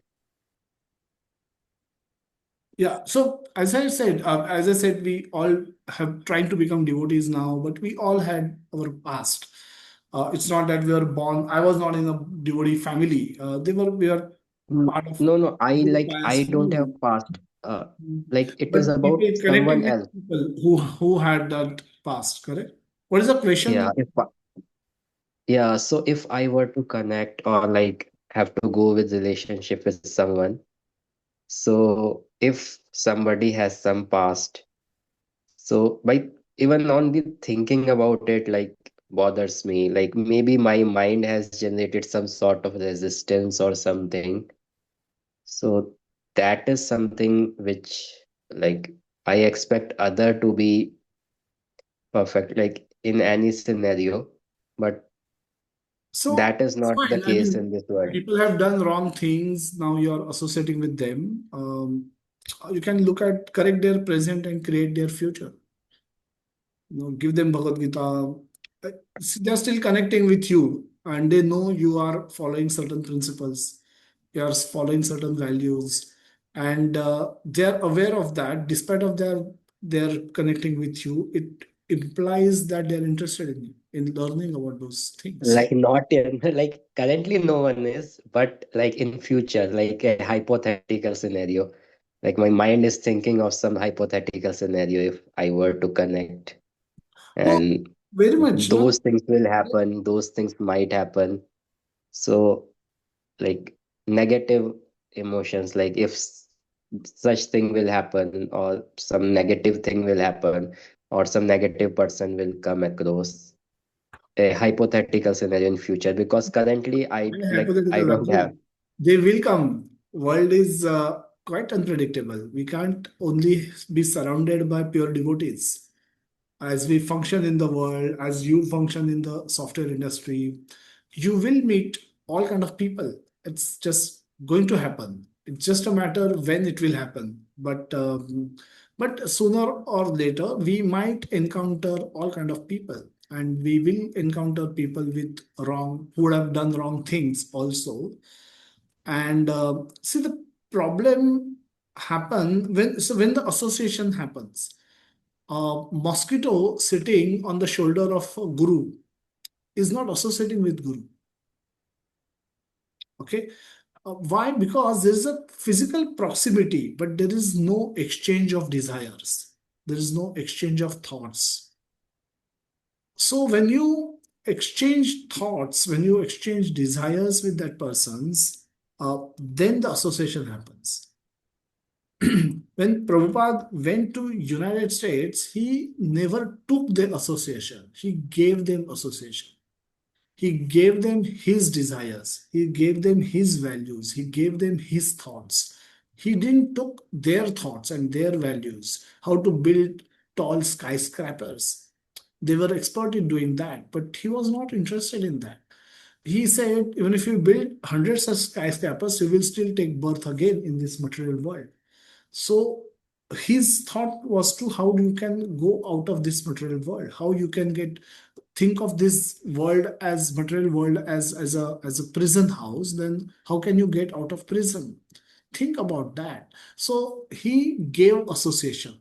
A: Yeah. So as I said, we all have tried to become devotees now, but we all had our past. It's not that we were born. I was not in a devotee family. We are part of
L: no,
A: middle
L: I
A: class
L: don't have
A: family.
L: past. Like it is
A: But people
L: about
A: connected
L: someone
A: with
L: else.
A: people who had that past. Correct. What is the
L: Yeah,
A: question?
L: yeah. So if I were to connect or like have to go with relationship with someone, so if somebody has some past, so by even only thinking about it, like bothers me. Like maybe my mind has generated some sort of resistance or something. So that is something which like I expect other to be perfect, like in any scenario, but
A: So
L: that is
A: it's
L: not the
A: fine. I
L: case
A: mean,
L: in this world.
A: people have done wrong things. Now you're associating with them. You can look at correct their present and create their future. Give them Bhagavad Gita. They're still connecting with you, and they know you are following certain principles. You are following certain values, and they're aware of that. Despite of their connecting with you, it implies that they're interested in learning about those things.
L: Like not in like currently no one is, but like in future, like a hypothetical scenario. Like my mind is thinking of some hypothetical scenario if I were to connect,
A: No,
L: and
A: very much. No,
L: those things will happen, those things might happen. So like negative emotions, like if such thing will happen or some negative thing will happen or some negative person will come across a hypothetical scenario in future, because currently I
A: hypothetical,
L: don't have.
A: Rajiv. They will come. World is quite unpredictable. We can't only be surrounded by pure devotees. As we function in the world, as you function in the software industry, you will meet all kind of people. It's just going to happen. It's just a matter when it will happen. But sooner or later, we might encounter all kind of people. and we will encounter people with wrong, who would have done wrong things also. And see, the problem happen when the association happens. A mosquito sitting on the shoulder of a guru is not associating with guru. Okay. Why? Because there is a physical proximity, but there is no exchange of desires. There is no exchange of thoughts. So when you exchange thoughts, when you exchange desires with that person's, then the association happens. When Prabhupada went to United States, he never took their association. He gave them association. He gave them his desires. He gave them his values. He gave them his thoughts. He didn't took their thoughts and their values, how to build tall skyscrapers. They were expert in doing that, but he was not interested in that. He said, even if you build hundreds of skyscrapers, you will still take birth again in this material world. So his thought was to how you can go out of this material world, how you can think of this world as material world as a prison house. Then how can you get out of prison? Think about that. So he gave association,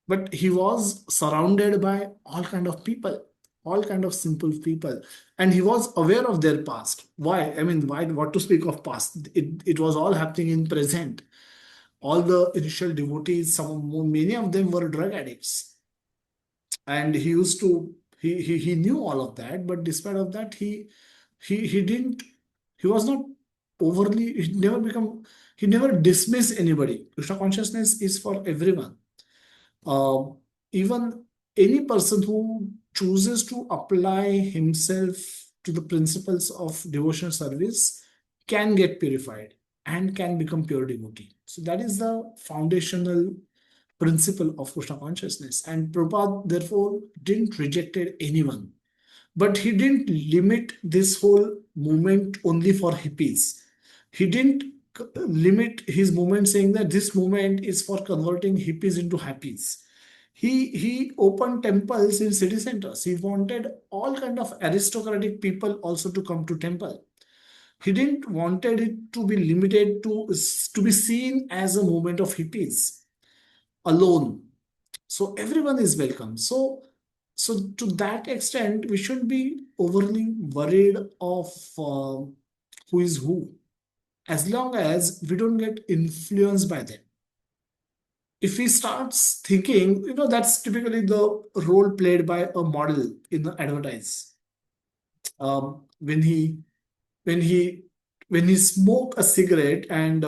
A: but he was surrounded by all kind of people, all kind of simple people, and he was aware of their past. Why? I mean, why? What to speak of past? It was all happening in present. All the initial devotees, many of them were drug addicts, and he used to he knew all of that, but despite of that, he didn't he was not overly he never dismissed anybody. Krishna consciousness is for everyone. uh, Even any person who chooses to apply himself to the principles of devotional service can get purified and can become pure devotee. So that is the foundational principle of Krishna consciousness. And Prabhupada therefore didn't rejected anyone. But he didn't limit this whole movement only for hippies. He didn't limit his movement saying that this movement is for converting hippies into happies. He opened temples in city centers. He wanted all kind of aristocratic people also to come to temple. He didn't wanted it to be limited to be seen as a movement of hippies alone. So everyone is welcome. So to that extent, we shouldn't be overly worried of who is who, as long as we don't get influenced by them. If he starts thinking, that's typically the role played by a model in the advertise. When he when he when he smoke a cigarette, and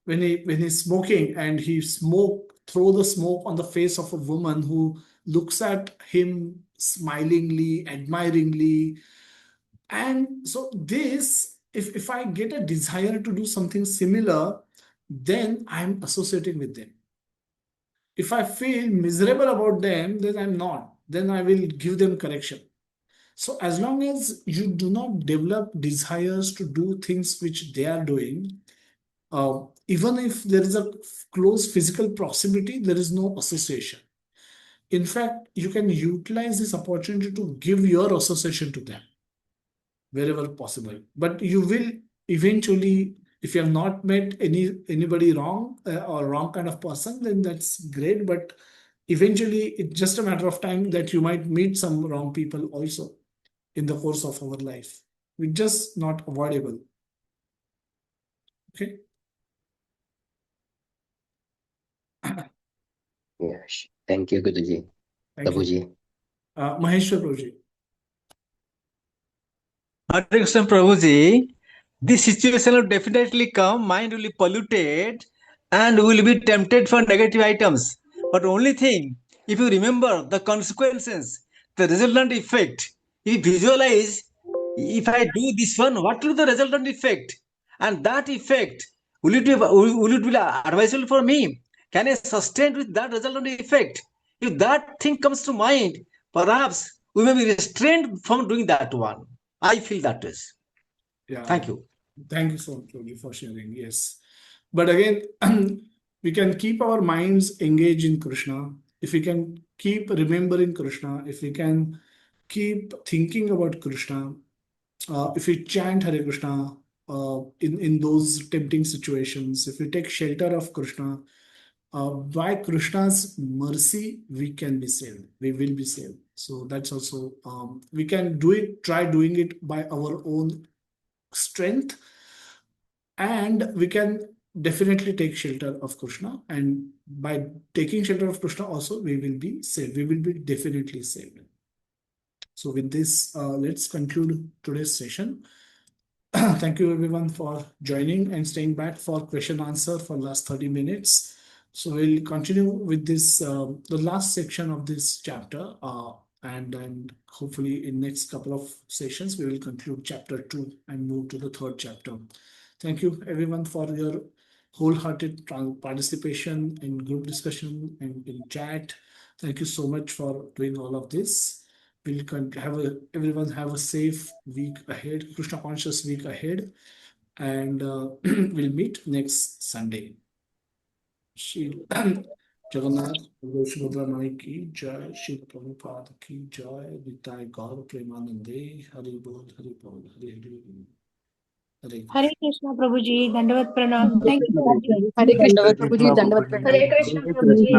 A: when he's smoking and he throw the smoke on the face of a woman who looks at him smilingly, admiringly. And so this, if I get a desire to do something similar, then I'm associating with them. If I feel miserable about them, then I'm not. Then I will give them correction. So as long as you do not develop desires to do things which they are doing, even if there is a close physical proximity, there is no association. In fact, you can utilize this opportunity to give your association to them wherever possible. But you will eventually, if you have not met anybody wrong or wrong kind of person, then that's great. But eventually, it's just a matter of time that you might meet some wrong people also in the course of our life. We're just not avoidable. Okay.
L: Yes. Thank you, Guruji.
A: Thank you.
L: Prabhuji.
A: Maheshwar Prabhuji.
M: Hare Krishna Prabhuji, this situation will definitely come, mind will be polluted and will be tempted for negative items. But only thing, if you remember the consequences, the resultant effect, if you visualize, if I do this one, what will the resultant effect? And that effect, will it be advisable for me? Can I sustain with that resultant effect? If that thing comes to mind, perhaps we may be restrained from doing that one. I feel that is.
A: Yeah.
M: Thank you.
A: Thank you so much, Prabhuji, for sharing. Yes. But again, we can keep our minds engaged in Krishna. if we can keep remembering Krishna, if we can keep thinking about Krishna, if we chant Hare Krishna in those tempting situations, if we take shelter of Krishna, by Krishna's mercy, we can be saved. We will be saved. So that's also, we can do it, try doing it by our own strength, and we can definitely take shelter of Krishna. And by taking shelter of Krishna, also, we will be saved. We will be definitely saved. So with this, let's conclude today's session. Thank you everyone for joining and staying back for question answer for last 30 minutes. So we'll continue with this, the last section of this chapter, and hopefully in next couple of sessions, we will conclude chapter 2 and move to the third chapter. Thank you everyone for your wholehearted participation in group discussion and in chat. Thank you so much for doing all of this. We'll everyone have a safe week ahead, Krishna conscious week ahead, and we'll meet next Sunday. Shri Jagannath Subhadra Mai ki jai, Shri Prabhupada ki jai, Nitai Gaur Premanande, Hari Bol, Hari Bol, Hari Hari. Hare
F: Hare
A: Krishna.
F: Krishna प्रभु जी, दंडवत प्रणाम। Thank you प्रभु जी।
K: हरे कृष्ण
C: दंडवत
K: प्रभु जी, दंडवत
B: हरे
K: प्रणाम।
B: कृष्ण प्रभु जी।